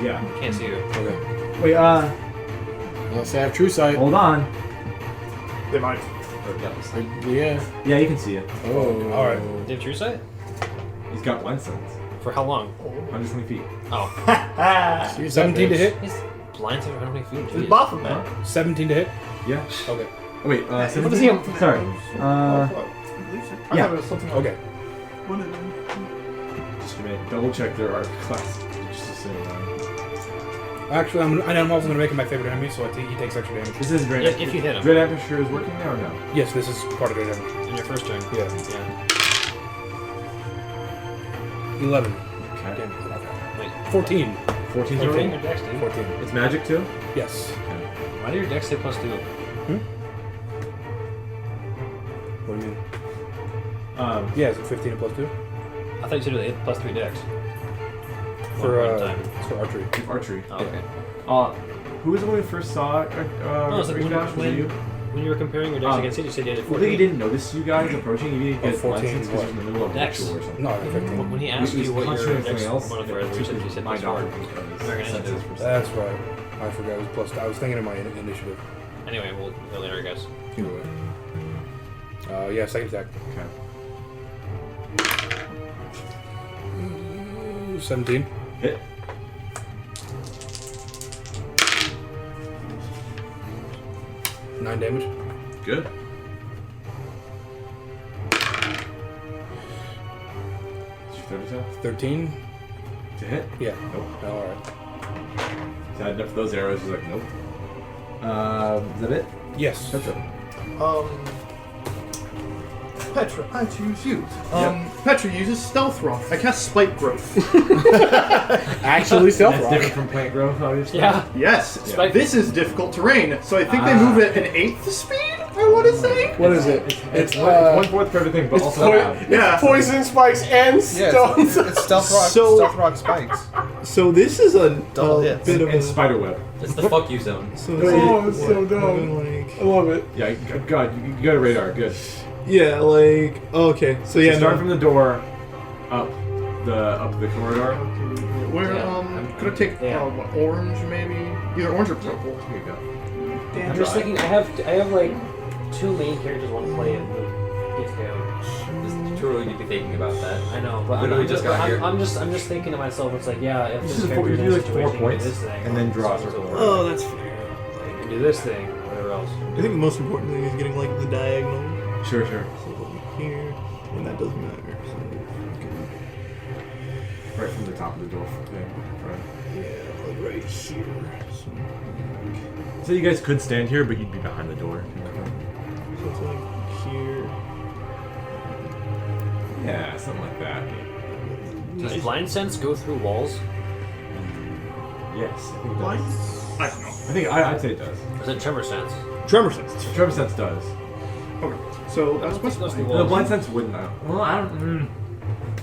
Yeah. Can't see you. Okay. Wait. Unless I have true sight. Hold on. They might. Yeah. Yeah, you can see it. Oh. All right. Do you have true sight? He's got blind sense. For how long? 120 feet. Oh. 17 to hit. He's blind to how many feet? It's Jeez. Boffin, man. 17 to hit. Yeah. Okay. Wait. What does 17? he have? Sorry. I yeah. thought it was something like Okay. One of them. Just a minute. Double check their art class. Just assume. Actually, I'm also gonna make him my favorite enemy, so he takes extra damage. This is Dread. If you hit him. Dread Aperture is working now or no? Yes, this is part of it. Damage. In your first turn. Yeah. Yeah. 11. Okay. Wait. 14. 14 Your total? dex, dude. 14. It's magic too? Yes. Why do your dex say +2? What do you mean? Yeah, is it 15 and plus 2? I thought you said it was +3 dex. For One time. it's for archery. Archery. Oh, okay. Who was the one we first saw? No, it's like Ring Dash? Was it you? when you were comparing your dex against it, you said you had I 14. think he didn't notice you guys approaching. He didn't get 14 because he's in the middle of Dex. ritual or something. No, I have 15. When he asked He was you what your concentrating on dex something else. modifier was, you said My +4. dog. That's right. I forgot it was plus. I was thinking of my initiative. Anyway, we'll go later, I guess. Either way. Yeah, second attack. Okay. 17. Hit. Nine damage. Good. It's your third attack. 13. To hit? Yeah. Nope. Oh, alright. So I had enough of those arrows. He's like, nope. Is that it? Yes. Petra. Petra, I choose you. Petra uses Stealth Rock. I cast Spike Growth. Actually, stealth That's rock. different from plant growth, obviously. Yeah. Yes, Spike- this is difficult terrain, so I think they move at an 1/8 speed, I want to say. What is it? It's 1/4 for everything, but also half. Yeah. Poison spikes and stones. It's stealth rock. So- stealth rock spikes. So this is a Double hits. bit of And a... spiderweb. It's the fuck you zone. So Oh, it's so dumb. like, I love it. Yeah, God, you got a radar. Good. yeah, like... Okay, so yeah, Start no. from the door, up the corridor. Where, Yeah. could I take, what, orange maybe? Either orange or purple. Here you go. I'm just thinking, I have like 2 main characters want to play in the PTO. It's too early to be thinking about that. I know, but Literally I'm just got here. I'm just thinking to myself, it's like, yeah, if This this is character you in do this like 4 situation, points, do this thing, and then draw a so circle. Oh, that's fair. and do this thing, whatever else. I think the most important thing is getting, like, the diagonal. Sure. So, like, here, and that doesn't matter. So, Right from the top of the door. Okay. Right. yeah, like right here. So you guys could stand here, but you'd be behind the door. So it's like here. Yeah, something like that. Does blind sense go through walls? Yes, I think it Blind? does. I don't know. I think I'd say it does. Or is it tremor sense? Tremor sense. Trevor sense does. Okay, so that's what's Goes through The walls. blind sense wouldn't. Well, I don't.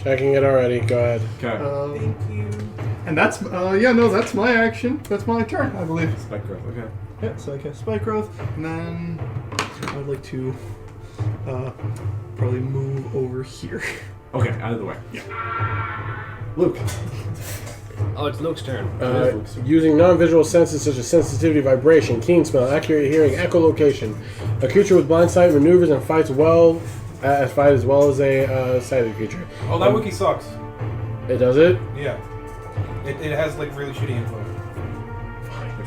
Checking it already. Go ahead. Okay. Thank you. and that's that's my action. That's my turn, I believe. Spike growth. Okay. Yeah, so I cast Spike Growth, and then I'd like to probably move over here. Okay, out of the way. Yeah. Luke. Oh, it's Luke's turn. Using non-visual senses such as sensitivity, vibration, keen smell, accurate hearing, echolocation, a creature with blind sight maneuvers and fights as well as a sighted creature. Oh, that wiki sucks. It does it? Yeah. It has like really shitty info.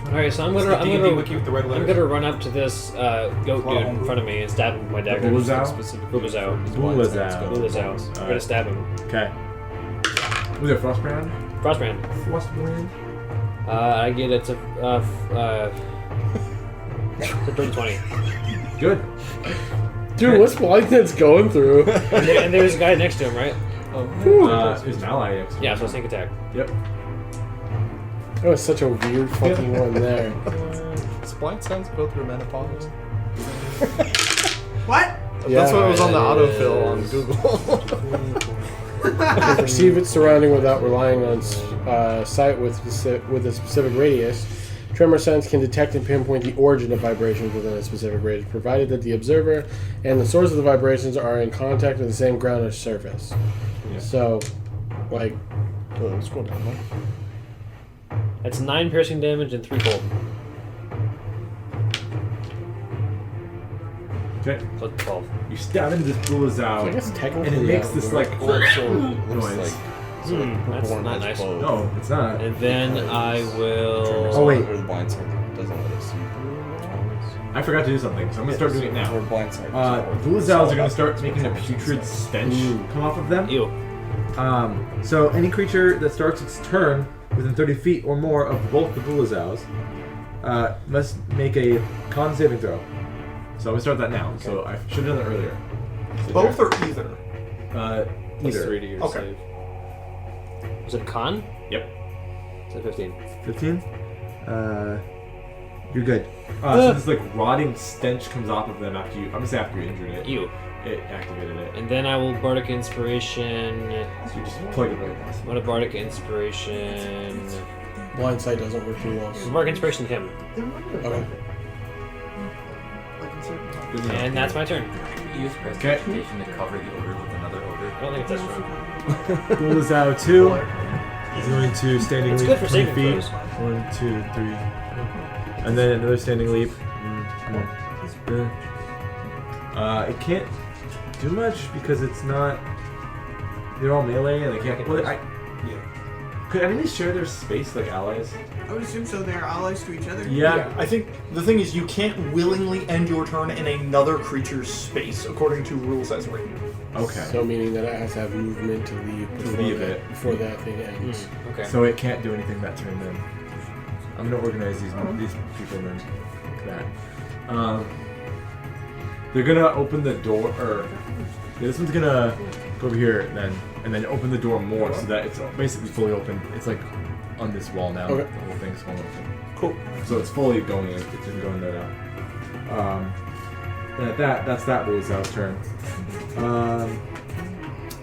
All right, so I'm It's gonna the D&D wiki with the red I'm letters. gonna run up to this goat dude in front of me and stab him with my dagger. Bulazao? Bulazao. Bulazao. I'm gonna stab him. Okay. Was it Frostbrand? Frostbrand. Frostbrand. I get it's a it's a 20. Good. Dude, what's Lightnet's going through? And there's a guy next to him, right? There's an ally next to me. Yeah, so sneak attack. Yep. That was such a weird fucking one there. Does blind sense go through menopause? What? That's what was on the It autofill on is- Google. Can perceive its surrounding without relying on sight with a specific radius. Tremor sense can detect and pinpoint the origin of vibrations within a specific radius, provided that the observer and the source of the vibrations are in contact with the same ground or surface. Yeah. So, like, let's go down there. That's 9 piercing damage and 3 cold. Okay. So it's 12. You stab into this Bulazao, I guess technically, and it makes yeah, this but- like That's noise. not nice. No, it's not. And then I will. Oh, wait. Or the blind sight doesn't let us see through. I forgot to do something, so I'm gonna start doing it now. Or blind sight. Bulazaos are gonna start making a putrid stench come off of them. Ew. So any creature that starts its turn within 30 feet or more of both the Bulazaos must make a con saving throw. So I'm gonna start that now. So I should have done that earlier. Both or either? Either. Plus 3 to your Okay. save. Was it a con? Yep. It's a 15. 15. You're good. So this like rotting stench comes off of them after you. I'm gonna say after you injured it. Ew. It activated it. And then I will Bardic Inspiration. So you just plug it right now. What a Bardic Inspiration. Blind sight doesn't work too well. Bardic Inspiration him. Okay. Good enough. And that's my turn. Use prestidigitation to cover the odor with another odor. I don't think it's that strong. Bulazao 2 is going to standing It's leap good for 20 saving feet. throws. 1, 2, 3. And then another standing leap. It can't do much because it's not. They're all melee and they can't. Well, could enemies share their space like allies? I would assume so. They're allies to each other. Yeah. I think the thing is you can't willingly end your turn in another creature's space according to rules as written. Okay. So meaning that it has to have movement to leave before that thing ends. Okay. So it can't do anything that turn then. I'm gonna organize these people then like that. They're gonna open the door, or this one's gonna go over here then, and then open the door more so that it's basically fully open. It's like on this wall now. Okay. The whole thing's falling open. Cool. So it's fully going in. It's been going there now. And at that's that Bulizao's turn.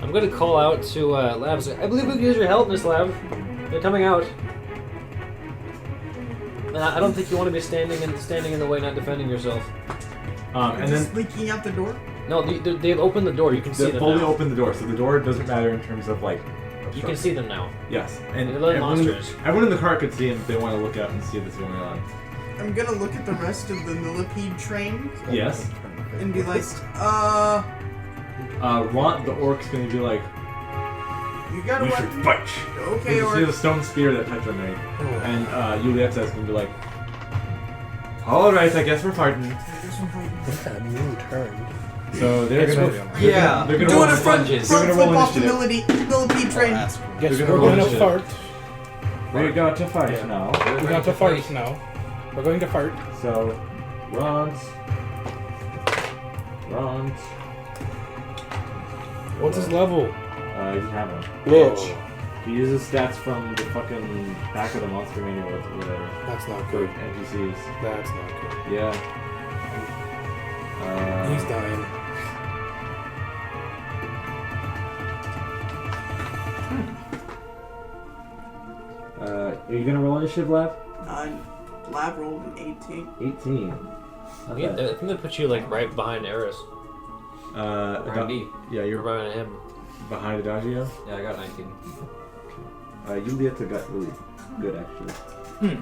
I'm going to call out to Labs. I believe we can use your help, Miss Lab. They're coming out. And I don't think you want to be standing in the way, not defending yourself. And Just then leaking out the door. No, they've opened the door. You can see they them fully now. open the door, so the door doesn't matter in terms of like. You can see them now. Yes, and They're little monsters. everyone in the car could see them if they want to look out and see what's going on. I'm gonna look at the rest of the millipede train Yes. and be like, Ront the orc's gonna be like, you got a we should weapon? fight. Okay, You can see or the stone spear that Tetra made, and Yuliet's gonna be like, all right, I guess we're fighting. What's that moon turned? So they're gonna, Yeah. they're gonna doing roll a front sponges. They're flip gonna roll off the initiative. millipede train. Guess They're we're gonna roll gonna initiative. fart. We got to fight now. We got to fart now. We're going to fart. So, Ront. What's his level? He doesn't have one. Mitch. He uses stats from the fucking back of the monster manual or whatever. That's not For good. NPCs. That's not good. Yeah. He's dying. Are you gonna roll initiative, Lab? Lab rolled an 18. 18. I think they put you like right behind Eris. Behind me. Yeah, You're you're behind him. behind Adagio. Yeah, I got 19. Yulietta got really good, actually.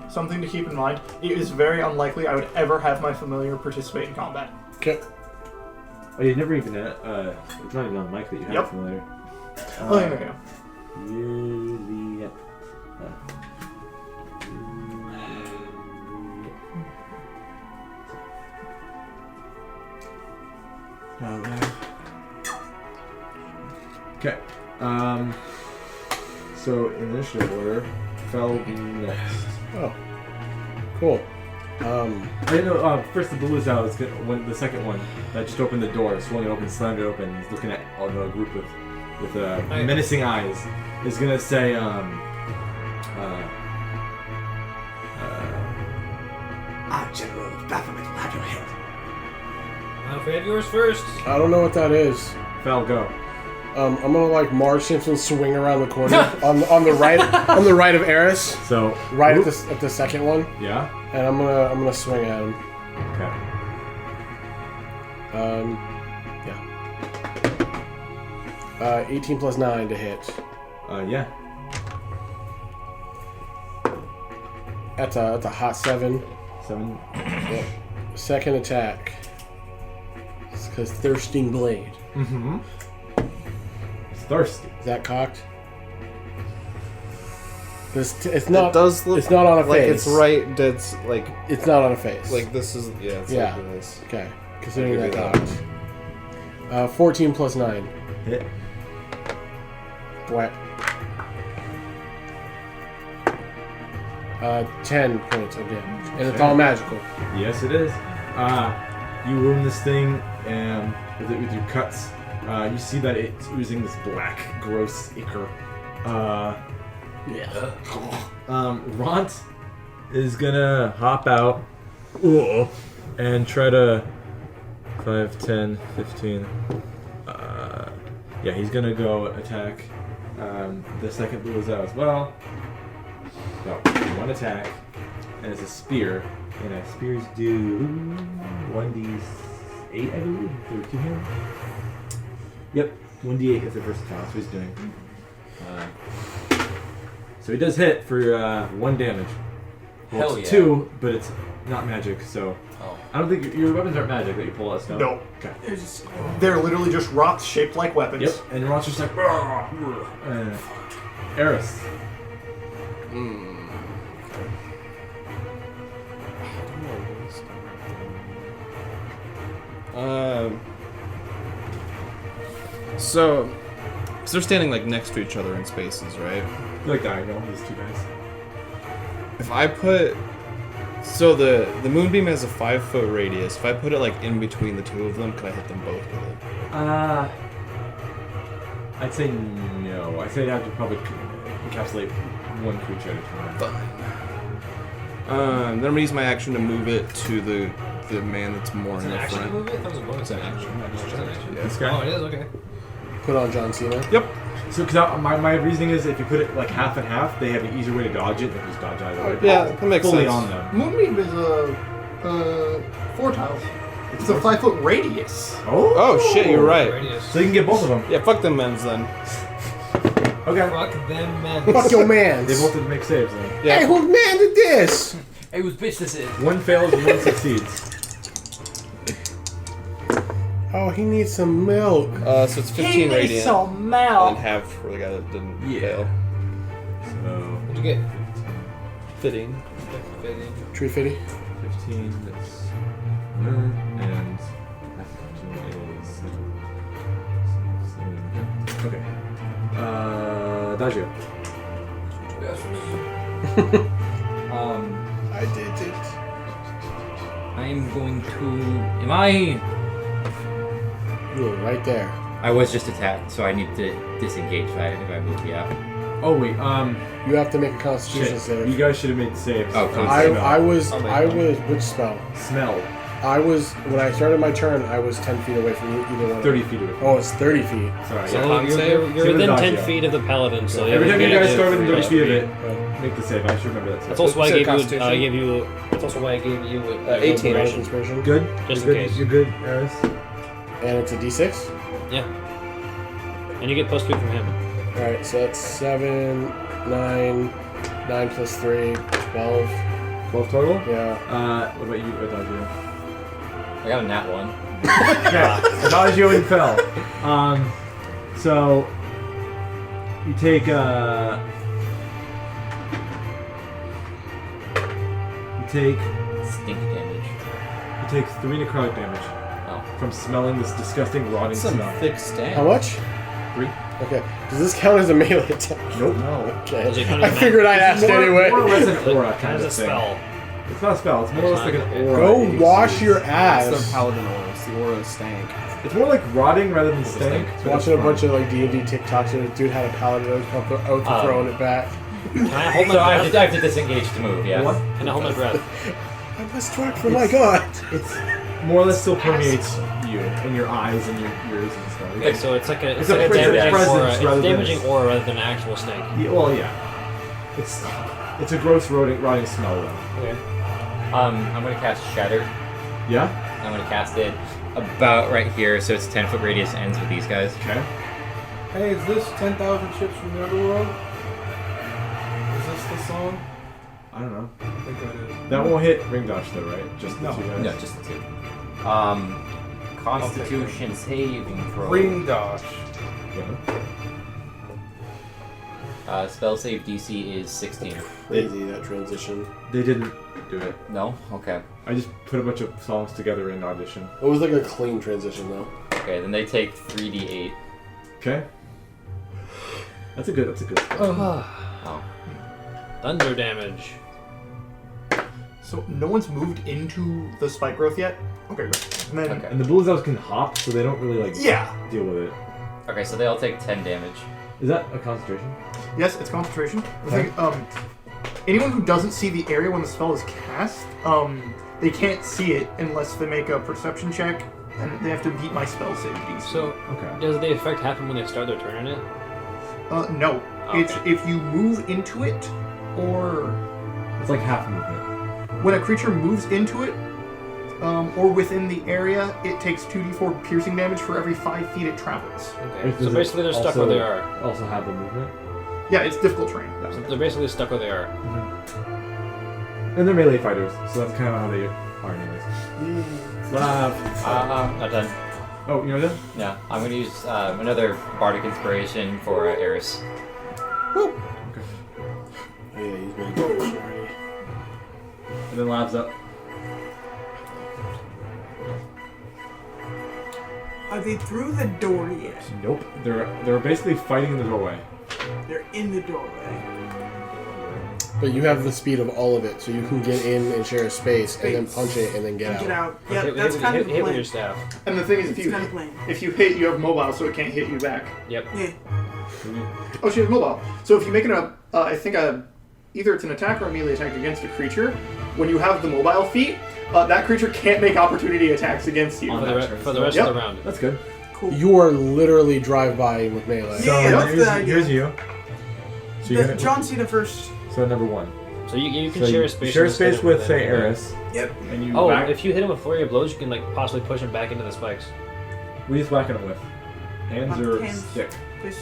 Something to keep in mind, it is very unlikely I would ever have my familiar participate in combat. Okay. Oh, you never even, it's not even on mic that you have Yep. familiar. Oh, there we go. Yulietta. So in initiative order, fell next. Oh, cool. I know. First, the blue out is good. When the second one that just opened the door, swung it open, slammed it open. He's looking at the group with menacing eyes. Is gonna say, General Baphomet will have your head. If we have yours first. I don't know what that is. Fell, go. I'm gonna like Marge Simpson swing around the corner on the right of Eris. So right at the second one. Yeah. And I'm gonna swing at him. Okay. Yeah. 18 plus 9 to hit. Yeah. That's a hot 7. 7. Yeah. Second attack. It's because thirsting blade. Mm-hmm. It's thirsty. Is that cocked? It's not. It does look it's not on a like face. it's right. That's like it's not on a face. like this is yeah. It's Yeah. like this. Okay. Considering I'll that give you cocked. 14 plus 9. Hit. What? 10 points of damage, and it's all magical. Yes, it is. You wound this thing, and with your cuts, you see that it's oozing this black, gross ichor. Yeah. Ront is gonna hop out and try to 5, 10, 15. Yeah, he's gonna go attack the second blue is out as well. So, one attack, and it's a spear, and spears do 1d8, I believe, to him. Yep, 1d8 is the first attack, that's what he's doing. So he does hit for 1 damage. Well, Hell it's yeah. 2, but it's not magic, so... Oh. I don't think your weapons aren't magic that you pull out stuff. No. Okay. They're literally just rocks shaped like weapons. Yep, and Ron's just like... Eris. So they're standing like next to each other in spaces, right? Like diagonal, these two guys. If I put the moonbeam has a 5-foot radius. If I put it like in between the two of them, can I hit them both with it? I'd say no. I'd say I'd have to probably encapsulate one creature at a time. Fine. Then I'm gonna use my action to move it to the man that's more It's in an the action front. move? I thought it was a bonus It's an action. action. I just checked. Yeah. This guy? Oh, it is? Okay. Put on John Cena. Yep. So, because my reasoning is if you put it like half and half, they have an easier way to dodge it. They can just dodge out of the way. Yeah, that makes fully sense. on them. Moonbeam is a 4 tiles. It's a 5-foot radius. Oh shit, you're right. Radius. So you can get both of them. Yeah, fuck them men's then. Okay. Fuck them men. Fuck your man. They both have to make saves then. Yeah. Hey, who man did this? Hey, whose bitch this is? One fails and one succeeds. Oh, he needs some milk. So it's 15 radiant. some And half for the guy that didn't fail. So What'd you get? Fitting. 350. 15. That's and half is 7. Okay. Dagio. I did it. I'm going to. Am I? You were right there. I was just attacked, so I need to disengage that if I move you out. Oh wait. You have to make a Constitution Shit. save. You guys should have made saves. Oh, for the I smell. was I'll make I one. was which spell? Smell. I was when I started my turn. I was 10 feet away from either one. 30 feet away. Oh, it's 30 feet. Sorry. So con you're save? within Save the 10 dodge, feet of the paladin, so Every time you guys start within 30 feet of it, Yeah. make the save. I should remember that. That's also why I Is it gave you. Constitution? That's also why I gave you 18. Inspiration. Good. Just you're in good. case. You're good, Eris. And it's a D6. Yeah. And you get +2 from him. All right, so that's 7, 9, 9 plus 3, 12. 12 total. Yeah. What about you, Adagio? I got a nat 1. Yeah, Adagio and fell. So you take Stink damage. 3 necrotic damage Oh. from smelling this disgusting rotting Some smell. thick stab. How much? 3. Okay. Does this count as a melee attack? Nope. Okay. Does it count I as a figured I'd ask More anyway. or less an aura Kind kind of of a thing. spell. It's not a spell. It's more or less like an aura. Go AC. wash your It's the ass. paladin aura. It's the aura of stank. It's more like rotting rather than stank. I was watching a bunch of like D&D TikToks and this dude had a paladin out to throwing it back. Can I hold my So I breath? have to disengage to move. Yeah. What? Can I hold my breath? I must strike for my god. It's more or less still permeates you in your eyes and your ears and stuff. Okay, So it's like a It's a damaging presence aura. rather It's than damaging aura rather than an actual snake. Yeah, well, yeah. It's a gross rotting smell though. Okay. I'm gonna cast Shatter. Yeah. I'm gonna cast it about right here, so it's a 10-foot radius. Ends with these guys. Okay. Hey, is this 10,000 Ships from the Underworld? Is this the song? I don't know. I think that is. That won't hit ring dodge though, right? Just the No. two guys. No, just the two. Constitution saving throw. Ring Dosh. Yeah. Spell save DC is 16. Crazy that transition. They didn't do it. No? Okay. I just put a bunch of songs together in audition. It was like a clean transition though. Okay, then they take 3d8. Okay. That's a good spell. Oh. Thunder damage. So no one's moved into the spike growth yet? Okay, great. And then, Okay. And the bullet elves can hop, so they don't really like yeah. deal with it. Okay, so they all take 10 damage. Is that a concentration? Yes, it's concentration. I think, anyone who doesn't see the area when the spell is cast, they can't see it unless they make a perception check, and they have to beat my spell save DC. So, Okay. does the effect happen when they start their turn in it? No. Okay. It's if you move into it, or It's like half movement. when a creature moves into it, or within the area, it takes 2d4 piercing damage for every 5 feet it travels. Okay. Does So it basically they're stuck also- where they are. Also have the movement. Yeah, it's difficult terrain. So they're basically stuck where they are. And they're melee fighters, so that's kind of how they are anyways. Not done. Oh, you know that? Yeah, I'm gonna use another Bardic Inspiration for Eris. Oh yeah, he's made damage already. And then labs up. Are they through the door yet? Nope. They're basically fighting in the doorway. They're in the doorway. But you have the speed of all of it, so you can get in and share a space, and then punch it, and then get Get out. out. Yeah, hit, that's hit, kind hit, of the hit with plan. your staff. And the thing is, It's kind of plain. if you hit, you have mobile, so it can't hit you back. Yep. Yeah. Oh, she has mobile. So if you make it either it's an attack or a melee attack against a creature, when you have the mobile feat, that creature can't make opportunity attacks against you. For the rest Yep. of the round. That's good. Cool. You are literally drive-by with melee. So Yeah, that's the idea. here's you. So you're gonna, John Cena first. So number one. So you can So share you a space. share and just hit space him with it, say and then- Eris. Yep. And you Oh, whack. if you hit him with Flurry of Blows, you can like possibly push him back into the spikes. What are you whacking him with? Hands or Hands. stick? This,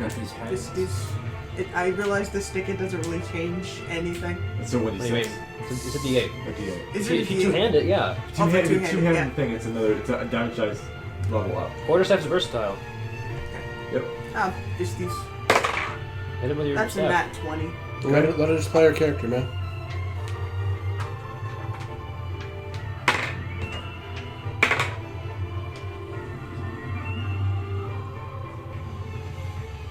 Okay. I realized the stick, it doesn't really change anything. So what do What you do you say? mean? It's a D8. A D8. Is If it you two-hand it, yeah. Two-handed, Two-handed yeah. thing. It's a damage dice level up. Quarterstaff's versatile. Yep. Ah, just these. Hit him with your That's a staff. nat 20. Let her just play her character, man.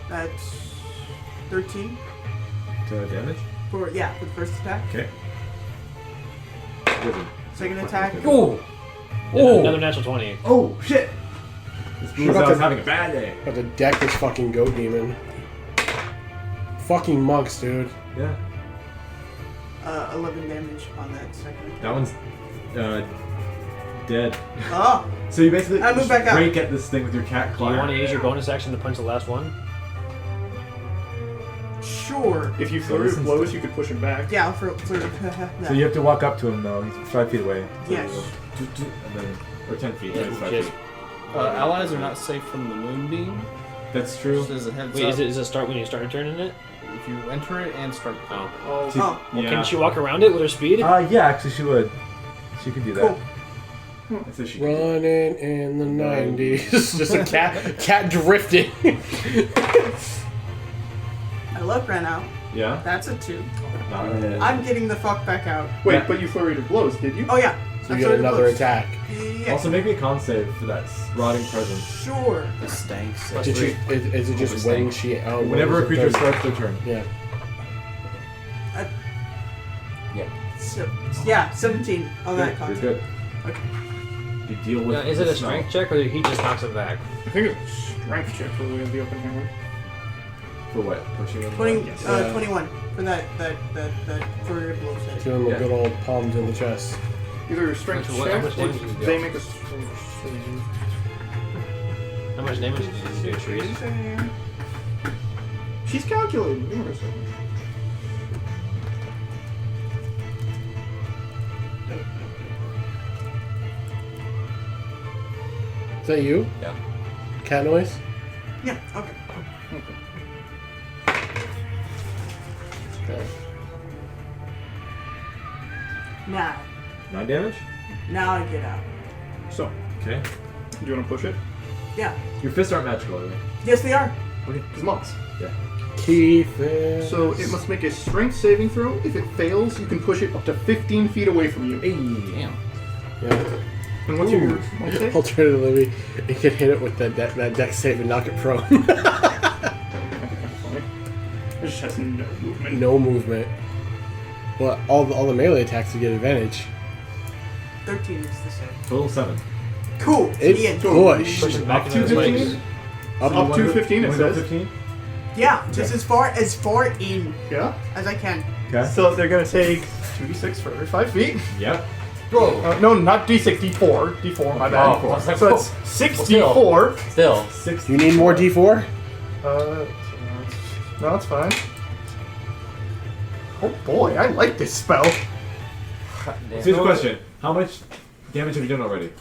That's 13 To damage. for the first attack. Okay. Second attack. Oh. Another natural 20. Oh shit! This She's blue about is to- having a bad day. About to deck this fucking goat demon. Fucking monks, dude. Yeah. 11 damage on that second attack. That one's dead. Oh! So you basically I move just back out. break at this thing with your cat Do claw. you want to use your bonus action to punch the last one? Sure. If you flurry of blows, you could push him back. Yeah, for So you have to walk up to him though. He's 5 feet away. So Yes. you go, and then, or 10 feet. Yeah, Right, it's 5 just- feet. Allies are not safe from the moonbeam. That's true. Just as a heads Wait, up. is it start when you start turning it? If you enter it and start. Oh. Oh, See, Oh. Well, yeah. can she walk around it with her speed? Yeah, actually she would. She could do that. Cool. I said she could. Running in the 90s. Just a cat drifting. My luck ran out. Yeah. That's a 2. Not a hit. I'm getting the fuck back out. Wait, Yeah. but you flurried of blows, did you? Oh yeah. So you get another attack. Yeah. Also, make me a con save for that rotting presence. Sure. The stanks. Did she? Is it just when she? Oh, Whenever a when creature was it starts their turn. Yeah. So, yeah, 17 on that You're concept. good. Okay. You deal with. Now, is it a strength check or he just knocks him back? I think it's a strength check for the open hammer. For what? Pushing him? 21 for that for your blow save. Give him a good old palm to the chest. Either a strength How check much or damage does he they deal? make a strength save. How much damage did you do, Sharese? She's calculating. Give her a second. Is that you? Yeah. Cat noise? Yeah, okay. Okay. Now 9 damage? I get out. So, Okay. do you want to push it? Yeah. Your fists aren't magical, are they? Yes, they are. Because monks. Keith is... So it must make a strength saving throw. If it fails, you can push it up to 15 feet away from you. Damn. Yeah. And what's your monk save? Alternatively, you can hit it with that dex save and knock it prone. It just has no movement. No movement. Well, all the melee attacks you get advantage. 13 is the same. Total 7. Cool. It's Ian. push. Push him back Up into to his legs. 15? Up Up to 15 it Wanna go says. 15? Yeah, just as far in Yeah. as I can. Okay. So they're going to take 2d6 for every 5 feet. Yep. Whoa. No, not d6, d4. D4, my bad. Oh, I was like, So that's whoa. 64. Still. 6. You need more D4? No, that's fine. Oh boy, I like this spell. Damn. So here's a question. How much damage have you done already?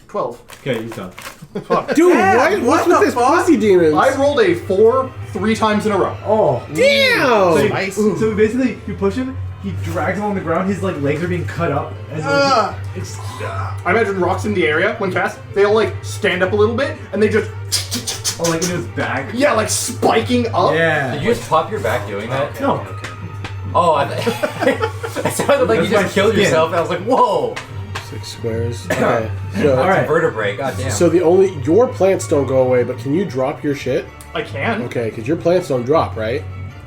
12. Okay, he's done. Fuck. Dude, Yeah, what's what with the this fuck? pussy demons? I rolled a 4 3 times in a row. Oh. Damn! So basically, you push him, he drags him on the ground, his like legs are being cut up. And Ugh. it's I imagine rocks in the area when cast, they all like stand up a little bit and they just oh, like in his bag. yeah, like spiking up. Yeah. Did you just pop your back doing that? No. Oh, it sounded like you That's my just killed skin. yourself. I was like, whoa. 6 squares. Okay. So, All right. Vertebrae, goddamn. so your plants don't go away, but can you drop your shit? I can. Okay, because your plants don't drop, right?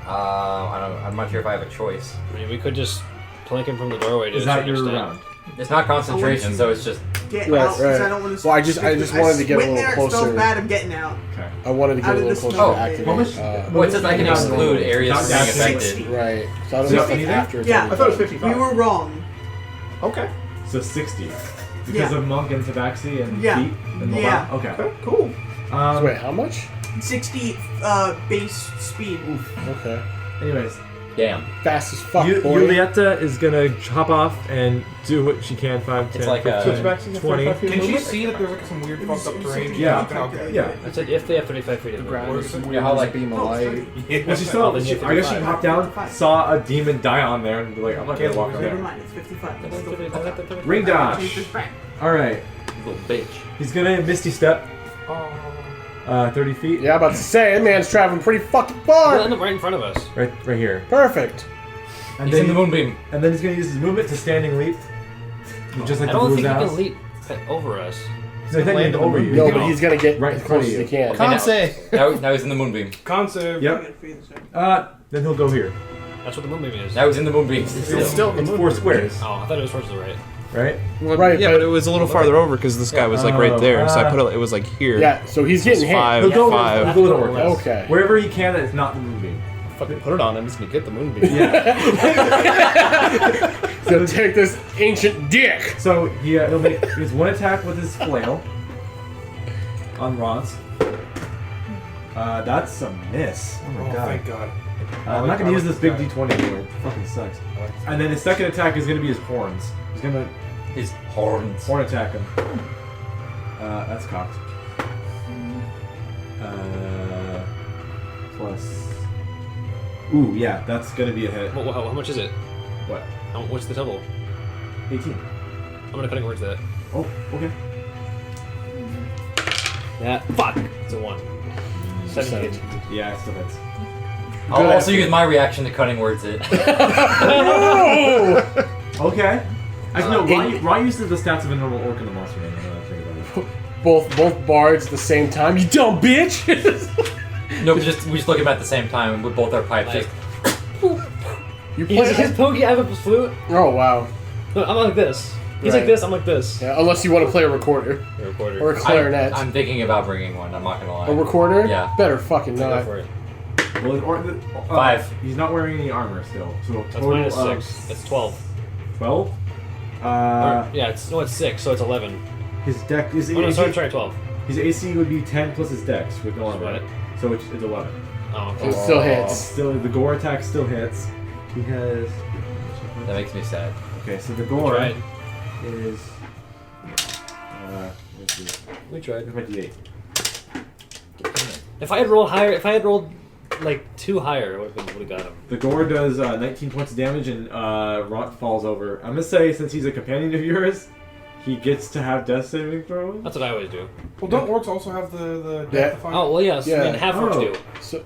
I'm not sure if I have a choice. I mean, we could just plank him from the doorway to Is a that certain your extent. round? It's not concentration, so it's just. Get Right, out because right. I don't want to. Well, I just wanted to get a little there, It closer. smells bad. I'm getting out. Okay. I wanted to get Out a of little the closer smoke. to activate. How much- Well, it says I can exclude areas Not being that affected. Right. So I don't So know if anything? after it's Yeah. I thought it was done. 55. We were wrong. Okay. So 60. Because Yeah. of monk and tabaxi and Yeah. feet and Yeah. Okay. Okay, cool. So wait, how much? 60 base speed. Okay. Anyways, Damn. Fast as fuck, boy. Julieta is gonna hop off and do what she can. 5, 10, It's like 15, Switch back to 20. 45 feet Can she movement? see that there's like some weird fucked up terrain? Yeah. Okay. Yeah. I said if they have 35 feet of Ground movement. is some Yeah, weird how, like- beam of light. Well, she Oh, saw. then you have I guess she 35. hopped down, saw a demon die on there, and be like, I'm not gonna walk Never there. mind, it's 55. That's still Ring Change dodge. this back. All right. Little bitch. He's gonna misty step. 30 feet. Yeah, I'm about to say, that man's traveling pretty fucking He'll far. end up right in front of us. Right here. Perfect. And He's in the moonbeam. And then he's gonna use his movement to standing leap. Just like I the don't blues think he house. can leap over us. So I think Land he's on the over you. No, but he's gonna get Right in as front close of as he you. can. Okay, now- say. Now he's in the moonbeam. Concept. Yep. Then he'll go here. That's what the moonbeam is. Now he's in the moonbeam. It's still the It's moon. 4 squares, Oh, I thought it was towards the right. right? Well, Right, yeah, but- but it was a little farther over because this guy was like right there. So I put it was like here. Yeah, so he's getting hit. Five. He'll go, Five. he'll go with the orcas. Okay. Wherever he can, that is not the moonbeam. Fucking put it on him. He's gonna get the moonbeam. So take this ancient dick. So he'll make his one attack with his flail on Ron's. That's a miss. Oh my Oh, god. thank God. I'm not gonna use this big D20 anymore. It fucking sucks. And then his second attack is gonna be his horns. He's gonna His horns. horn attack him. That's cocked. Plus. Ooh, yeah, that's gonna be a hit. How much is it? What? What's the total? 18. I'm gonna cutting words that. Oh, okay. That fuck. It's a 1. 17. Yeah, it still hits. I'll also use my reaction to cutting words it. Okay. Why uses the stats of a normal orc in the monster game? Both bards at the same time. You dumb bitch! No, we just look at him at the same time with both our pipes. Like- You He's play pokey. I have a flute. Oh wow. Look, I'm like this. He's like Right. this. I'm like this. Yeah, unless you want to play a recorder A recorder. or a clarinet. I'm thinking about bringing one. I'm not gonna lie. A recorder? Yeah. Better fucking Go not. for it. Well, 5. He's not wearing any armor still. So That's total minus of 6. It's 12. 12. Yeah, it's 6, so it's 11. His deck is Oh no, AC, sorry, 12. his AC would be 10 plus his dex with no armor. Right. So it's 11. Oh, So it still hits. Still, the gore attack still hits. He has. That makes me sad. Okay, so the gore tried. is. Let's see. We tried. Here's my D8. If I had rolled higher, if I had rolled like 2 higher, I would have got him. The gore does 19 points of damage and Rot falls over. I'm gonna say since he's a companion of yours, he gets to have death saving throws. That's what I always do. Well, don't orcs also have the Yeah. death defy? Oh well, yes. Yeah. I mean, half orcs do. So,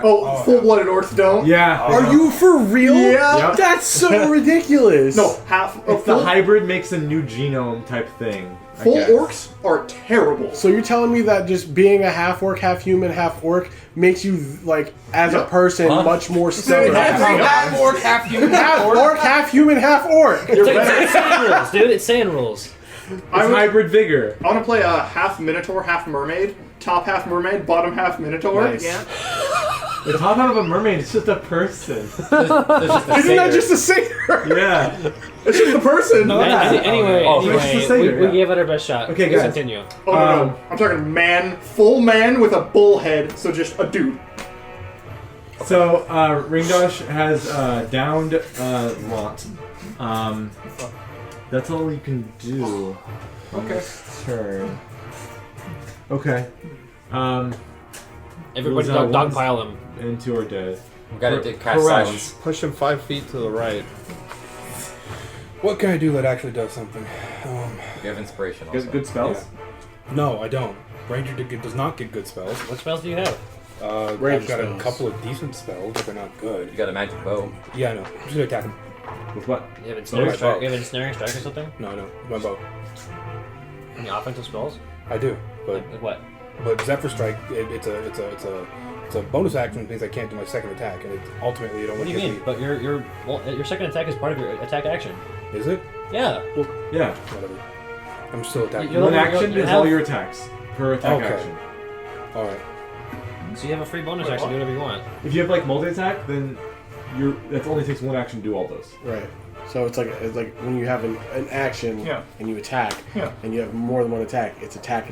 Oh, full-blooded orcs don't? Yeah. are you for real? Yeah. Yep. That's so ridiculous. No, half. It's the full, hybrid makes a new genome type thing. I full guess. orcs are terrible. So you're telling me that just being a half orc, half human, half orc makes you like as a person much more stubborn? Half orc, half human, Half orc, half human, half orc. It's sand rules, dude. It's sand rules. It's hybrid vigor. I want to play a half minotaur, half mermaid. Top half mermaid, bottom half minotaur. Nice. Yeah. The top half of a mermaid is just a person. Isn't that just a singer? Yeah. It's just a person. Anyway, Oh, it's just a satyr, we yeah. gave it our best shot. Okay, Let's guys. continue. Oh no, I'm talking man, full man with a bull head, so just a dude. So, Ringdosh has downed Lot. That's all you can do on this turn. Okay. Everybody Those, dogpile him. And 2 are dead. We gotta cast Correct. silence. Push him 5 feet to the right. What can I do that actually does something? We have inspiration You also. guys good spells? No, I don't. Ranger does not get good spells. What spells do you have? I've Ranger got spells. a couple of decent spells, but they're not good. You got a magic bow. Yeah, I know. I'm just gonna attack him. With what? You have ensnaring my strike. bow. You have ensnaring strike or something? No, my bow. Any offensive spells? I do, but Like what? Zephyr Strike, it's a bonus action. Things I can't do my second attack, and ultimately it only What do you gives mean? But your second attack is part of your attack action. me. Is it? Yeah. Yeah. Whatever. I'm still attacking. You're One looking- action you is have- all your attacks. Per attack Okay. action. All right. So you have a free bonus action. Do whatever you want. If you have like multi-attack, then that only takes 1 action to do all those. Right. So it's like when you have an action Yeah. and you attack, Yeah. and you have more than one attack. It's attack.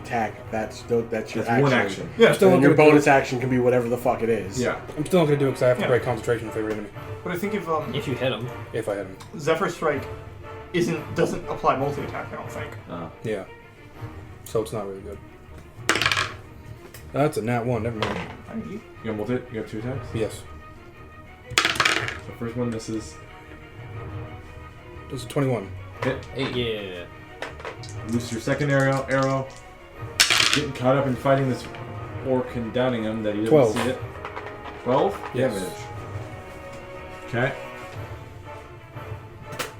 That's your That's action. 1 action. Yeah, I'm still And not your gonna do bonus it. action can be whatever the fuck it is. Yeah. I'm still not gonna do it because I have to Yeah. break concentration if they enemy. But I think if If you hit him. If I hit him. Zephyr Strike doesn't apply multi-attack, I don't think. Yeah. So it's not really good. That's a nat 1. Never mind. You got multi. You have 2 attacks. Yes. So first one misses. This is 21. Hit. Yeah. Loose your second arrow. Getting caught up in fighting this orc and downing him that he doesn't 12. see it. 12 Yes. damage. Okay.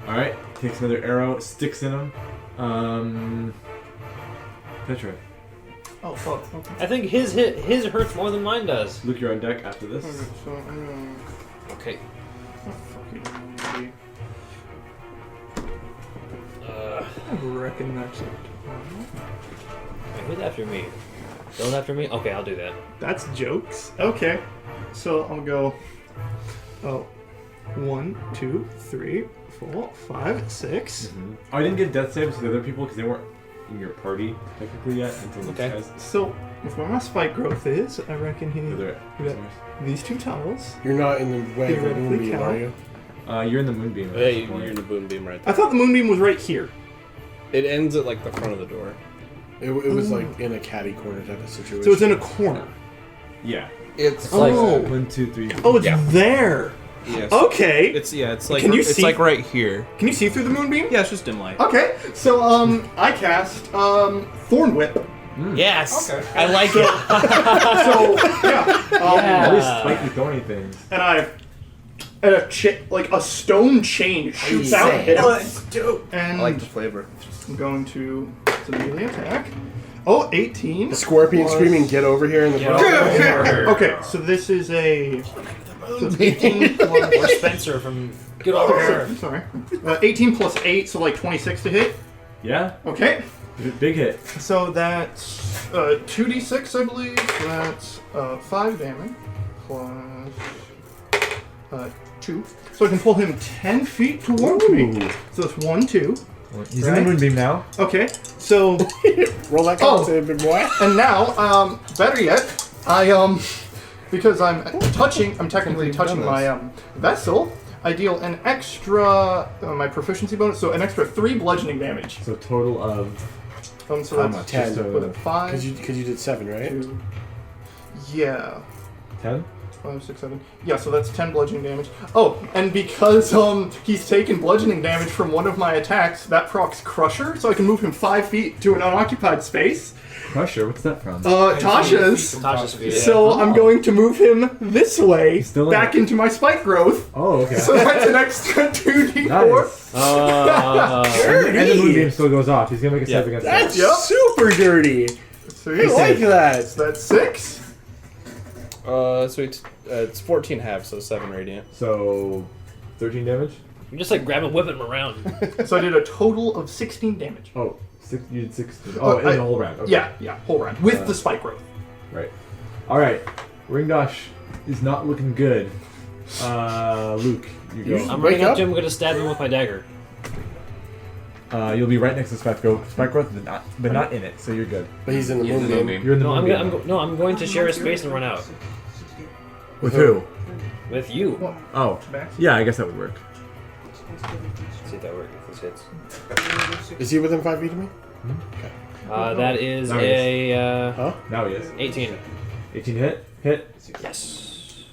All right. Takes another arrow. Sticks in him. Petra. Oh fuck. I think his hurts more than mine does. Luke, you're on deck after this. So I'm Okay. gonna I reckon that's it. who's after me? Going after me? Okay, I'll do that. That's jokes. Okay. So I'm gonna go. Oh, 1, 2, 3, 4, 5, 6. Oh, I didn't get death saves to the other people because they weren't in your party technically yet until these Okay. guys. So if my spike growth is, I reckon The he other these 2 tunnels. You're not in the way of the Theoretically moonbeam, count. are you? You're in the moonbeam. Yeah, you're in the moonbeam right I there. thought the moonbeam was right here. It ends at like the front of the door. It was like in a catty corner type of situation. So it's in a corner. Yeah. It's Oh. like 1, 2, 3. Oh, it's Yeah. there. yes. Okay. It's like Can you it's see- like right here. Can you see through the moonbeam? Yeah, it's just dim light. Okay. So I cast Thorn Whip. Yes. Okay. I like So, it. so yeah. All these Yeah. spiky thorny things. And I and a stone chain shoots out and hits him. Let's do. And I like the flavor. I'm going to melee attack. Oh, 18. The scorpion plus- screaming, "Get over here!" in the front. Okay, so this is a. So it's 18 plus. Or Spencer from Get Over Here. Sorry. 18 plus 8, so like 26 to hit. Yeah. Okay. Big hit. So that's 2d6, I believe. So that's 5 damage plus 2. So I can pull him 10 feet towards me. So it's 1, 2. He's in the moonbeam now. Okay. So Roll that con save, big boy. and now, better yet, because I'm technically touching my vessel. I deal an extra my proficiency bonus, so an extra 3 bludgeoning damage. So total of So that's 10. Put it 5. Because you did 7, right? 2. Yeah. 10. 5, 6, 7. Yeah, so that's 10 bludgeoning damage. Oh, and because he's taken bludgeoning damage from one of my attacks, that procs Crusher, so I can move him 5 feet to an unoccupied space. Crusher, what's that from? Tasha's. Tasha's feet. So I'm going to move him this way, Still in back it. into my spike growth. Oh, okay. So that's an extra 2d4. Nice. And the moonbeam Dirty. still goes off. He's gonna make a save against That's that. Yep. super dirty. So I like that. that's 6. So it's 14 half, so 7 radiant. So 13 damage. You just like grab him, whip him around. So I did a total of 16 damage. Oh, you did 16. Oh, in the whole round. Okay. Yeah, whole round. With the spike growth. Right. All right. Ringdosh is not looking good. Luke, you go. I'm Wake running up up. to him. I'm gonna stab him with my dagger. You'll be right next to Spike Growth, but not in it, so you're good. But he's in the He's in the moonbeam. moonbeam. You're in the No, moonbeam. I'm going to share a space and run out With who? with you. Oh, yeah, I guess that would work. Let's see if that works. If this hits. Is he within 5 feet of me? That is Nice. a Huh? Now he is. 18. 18 hit. Hit. Yes.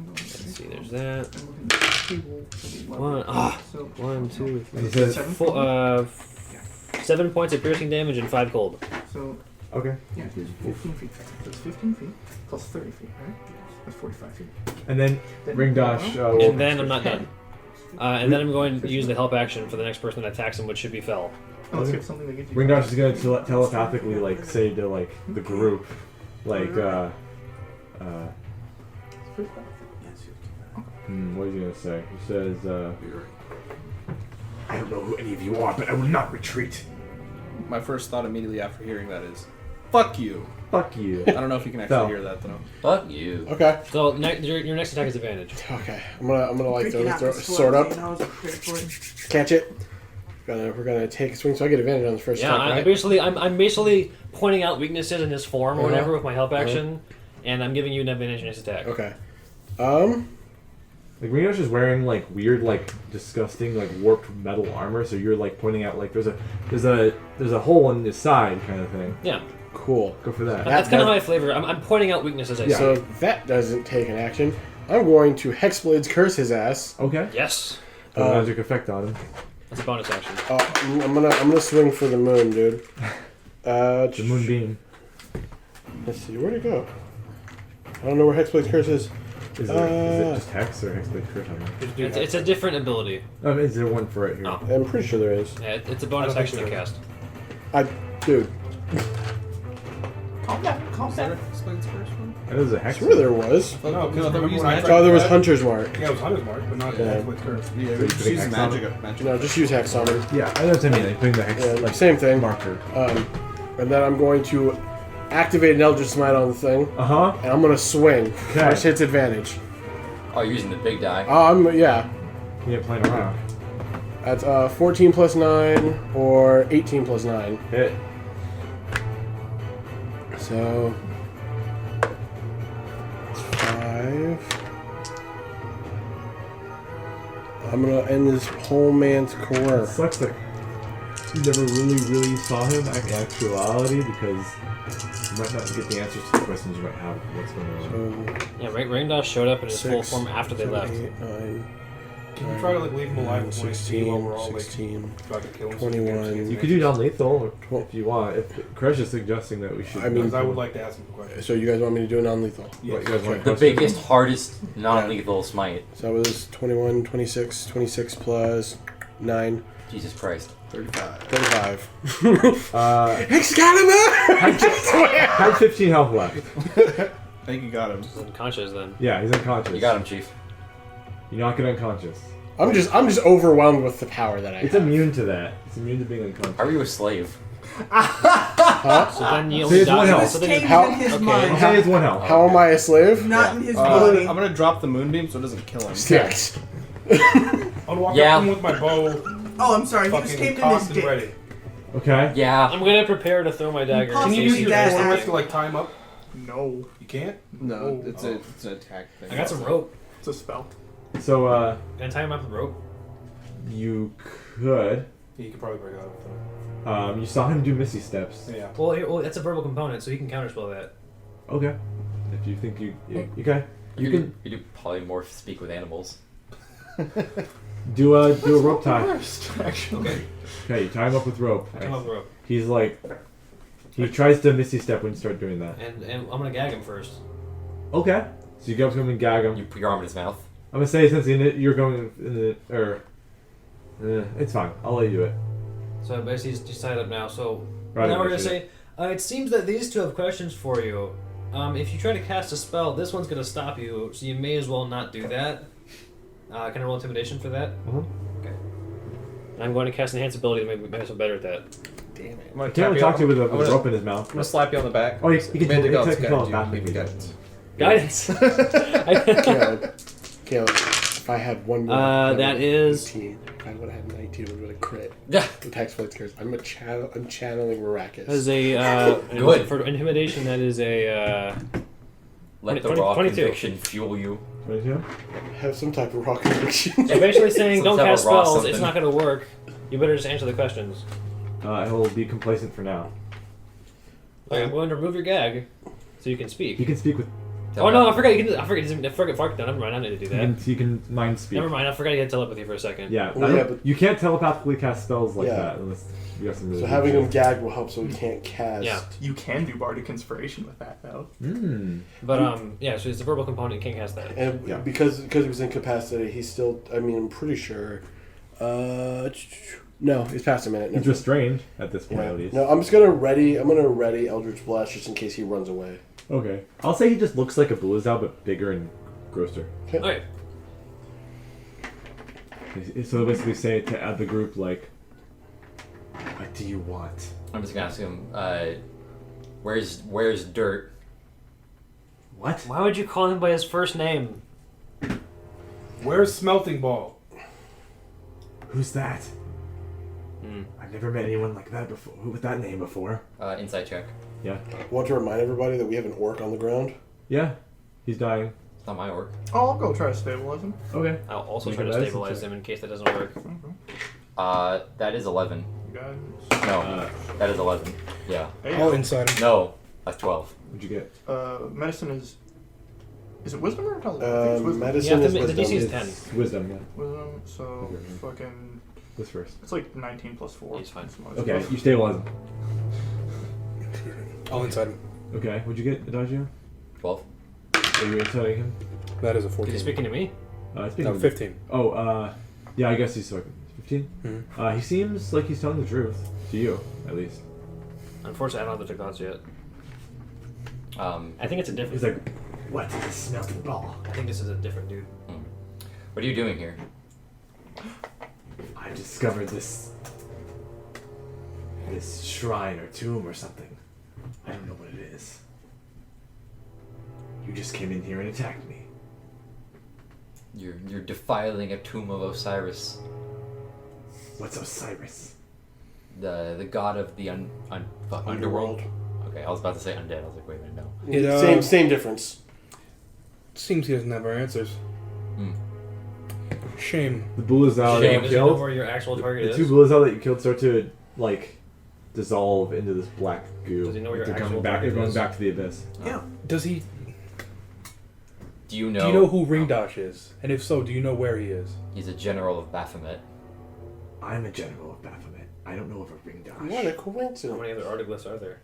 Let's see. There's that. 1, 2, 3. He says, 7 points of piercing damage and 5 cold. So, okay. yeah, 15 feet. That's 15 feet plus 30 feet, right? That's 45 feet. And then Ringdosh. And then I'm not done. And then I'm going to use the help action for the next person that attacks him, which should be Fel. Oh, let's get something that gives you. Ringdosh is going to telepathically like say to like the group, like what is he going to say? He says, I don't know who any of you are, but I will not retreat. My first thought immediately after hearing that is, fuck you. "Fuck you." I don't know if you can actually No. hear that though. Fuck you. Okay. So your next attack is advantage. Okay. I'm gonna like Freaking out throw the sword up, slow, you know, it's catch it. We're gonna take a swing, so I get advantage on the first Yeah, attack, right? I'm basically pointing out weaknesses in his form or Uh-huh. whatever with my help action, and I'm giving you an advantage in his attack. Okay. Like Ringdosh is wearing like weird, like disgusting, like warped metal armor. So you're like pointing out like there's a hole in his side kind of thing. Yeah, Cool. Go for that. that's kind of my flavor. I'm pointing out weaknesses. I see. So that doesn't take an action. I'm going to Hexblades curse his ass. Okay. Yes, Put a magic effect on him. that's a bonus action. I'm gonna swing for the moon, dude. The moonbeam. Let's see, where'd it go? I don't know where Hexblades curse is. Is it just Hex or Hexblade Curse on it? It's a different ability. Is there one for it here? Oh. I'm pretty sure there is. Yeah, it's a bonus action to cast. Dude, Calm down. Explains first one. I know there's a I Hex. swear there was. No, because they were using magic. Oh, there was Hunter's Mark. Yeah, it was Hunter's Mark, but not Yeah. Hexblade Curse. Yeah, So we you just putting use Hex on magic. No, just use Hex on him. Yeah, I know what I mean. Like putting the Hex Yeah, like same thing. marker. And then I'm going to activate an Eldritch Smite on the thing, Uh huh. and I'm gonna swing. Okay. First hit's advantage. Oh, you're using the big die. Yeah. You ain't playing around. That's 14 plus 9 or 18 plus 9. Hit. So it's 5. I'm gonna end this whole man's It career. sucks that you never really saw him in actuality because you might not get the answers to the questions you might have. What's going on? So Yeah, Ringdosh showed up in his full 6, form after they 7, left. 8, 9, Can you try to like leave him alive with 16, while we're all 16, like try to kill him? 21. You could do non-lethal if you want. If Crash is suggesting that we should. I mean- Because I would like to ask him a question. So you guys want me to do a non-lethal? Yes. What, you guys want? The biggest, hardest, non-lethal smite. So it was 21, 26, 26 plus 9. Jesus Christ. 35. Excalibur! Had 15 health left. I think you got him. He's unconscious then. Yeah, he's unconscious. You got him, Chief. You knock it unconscious. I'm just overwhelmed with the power that I It's have. immune to that. It's immune to being unconscious. Are you a slave? So then you So only it's one die. health. So It's then you, How- tamed in his okay. I'll mind, say it's 1 health. How am I a slave? not in his I'm body. gonna drop the moonbeam so it doesn't kill him. Yes. I'll walk Yeah. up to him with my bow, Oh, I'm sorry. He was fucking tamed in his cocked and dick. ready. Okay. Yeah. I'm gonna prepare to throw my dagger. Can Can you Yes, use your that's force accurate. to like tie him up? No, You can't? No, it's an attack thing. I got some rope. it's a spell. So, Can I tie him up with rope? you could. You could probably break out of You saw him do Missy Steps. it. Yeah. Well, that's a verbal component, so he can counterspell that. Okay. If you think you okay. You can You do polymorph speak with animals. do a rope tie. Worst, actually. Okay. Okay, you tie him up with rope. I come up with rope, He's like, he tries to Missy Step when you start doing that. and I'm gonna gag him first. Okay. So you go up to him and gag him. You put your arm in his mouth. I'm gonna say since you're going in the it's fine. I'll let you do it. So basically, he's tied up now. So Right, now we're gonna appreciate say, it seems that these two have questions for you. If you try to cast a spell, this one's gonna stop you, so you may as well not do that. Can I roll intimidation for that? Mhm. Okay. And I'm going to cast enhance ability to make myself better at that. Damn it. I'm gonna I can't really talk to you with a I'm gonna- rope in his mouth. I'm gonna slap you on the back. Oh, he can Made the tell gods it guide back you. if he does. Guidance. Caleb, if I had one more. That is 18. If I would have had 19, it would have been a crit. Yeah. Attack flight scares. I'm channeling Maracas. That is a Good. for intimidation. That is a Let 20 the raw 22. conviction fuel you. 22? Have some type of rock conviction. so basically saying don't Some type cast of raw spells. It's something. not going to work. You better just answer the questions. I will be complacent for now. Okay, I'm going to remove your gag, so you can speak. You can speak with. Oh no, I forgot. You can. I forget. Fuck. No, never mind. I don't need to do that. You can mind speak. Never mind. I forgot you had telepathy for a second. Yeah, Well, yeah, but- you can't telepathically cast spells like Yeah. that unless you have some really. So having him gagged will help so he can't cast. Yeah. You can do bardic inspiration with that though. But yeah. So it's a verbal component. You can't cast that. And Yeah. because he was incapacitated, he's still. I mean, I'm pretty sure. No, it's past a minute. He's Never- restrained at this point Yeah. at least. No, I'm gonna ready Eldritch Blast just in case he runs away. Okay. I'll say he just looks like a Bulazal but bigger and grosser. Okay. So basically say to add the group like, what do you want? I'm just gonna ask him, where's Dirt? What? Why would you call him by his first name? Where's Smelting Ball? Who's that? I've never met anyone like that before. With that name before. Insight check. Yeah. Want to remind everybody that we have an orc on the ground. Yeah. He's dying. It's not my orc. Oh, I'll go try to stabilize him. Okay. I'll also Make try a to medicine stabilize check. him in case that doesn't work. That is 11. You guys. No, that is 11. Yeah. Hey, All inside him. No, that's 12. What'd you get? medicine is. Is it wisdom or intelligence? I think it's wisdom. Medicine Yeah, is the wisdom. DC is 10. It's wisdom, yeah. Wisdom. So Okay. fucking. This first. It's like 19 plus 4. He's fine. Okay, you stabilize him. All inside him. Okay, what'd you get, Adagio? 12. Are you telling him? That is a Is 14. he speaking to me? Speaking No, of- 15. Oh, yeah, I guess he's talking. 15? Mhm. He seems like he's telling the truth. To you, at least. Unfortunately, I don't have the technology yet. I think it's a different. He's like, what is a smelting ball? I think this is a different dude. What are you doing here? I discovered this shrine or tomb or something. I don't know what it is. You just came in here and attacked me. You're defiling a tomb of Osiris, What's Osiris? the god of the underworld. Okay, I was about to say undead. I was like, wait a minute, no. Same difference. Seems he doesn't have our answers. Shame. The Bulazal that Shame. you Does he know killed, where your actual target the two is? Bulazal that you killed start to, like, dissolve into this black goo. Does he know where Like your they're actual coming back, they're target going is? back to the abyss. Does he? Do you Do you know who Ringdash is? And if so, do you know where he is? He's a general of Baphomet. I'm a general of Baphomet. I don't know of a ring dash. What a How coincidence. many other artiglyphs are there?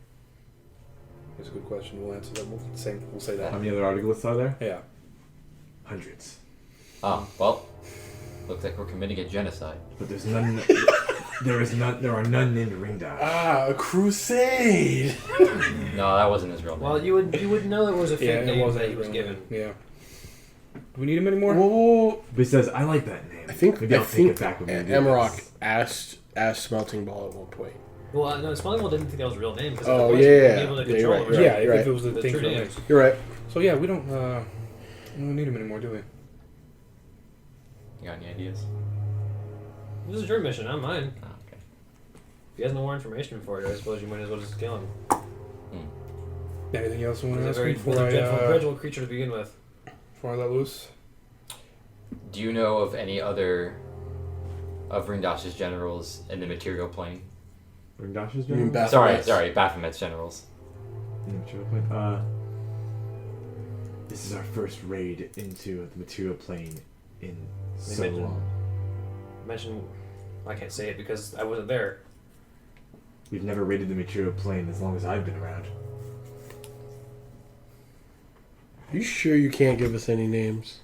That's a good question. We'll answer that. We'll say How that. many other articles are there? Yeah. Hundreds. Oh, well. Looks like we're committing a genocide. But there's none. There are none named ring dash. Ah, a crusade. No, that wasn't his real name. Well, you would know there was a fake Yeah, it name wasn't that he was his given. name. Yeah. Do we need him anymore? Whoa. But he says, I like that name. I think Maybe I'll take it back when we do Amarok this. asked Smelting Ball at one point. Well, no, Smelling didn't think that was a real name because Oh, the boys yeah, were yeah. able to Yeah, control you're them. right, Yeah, you're if it was the The thing true for names. names. You're right. So yeah, we don't need him anymore, do we? You got any ideas? This is your mission, not mine. Oh, okay. If he has no more information for you, I suppose you might as well just kill him. Anything else you want to He's a ask very me before dreadful creature to begin with. I let loose? Do you know of any other of Ringdash's generals in the material plane? Ring dash's You mean general? Sorry, Baphomet's generals. In the material plane? This is our first raid into the material plane in so mentioned- long. Mention, I can't say it because I wasn't there. We've never raided the material plane as long as I've been around. You sure you can't give us any names?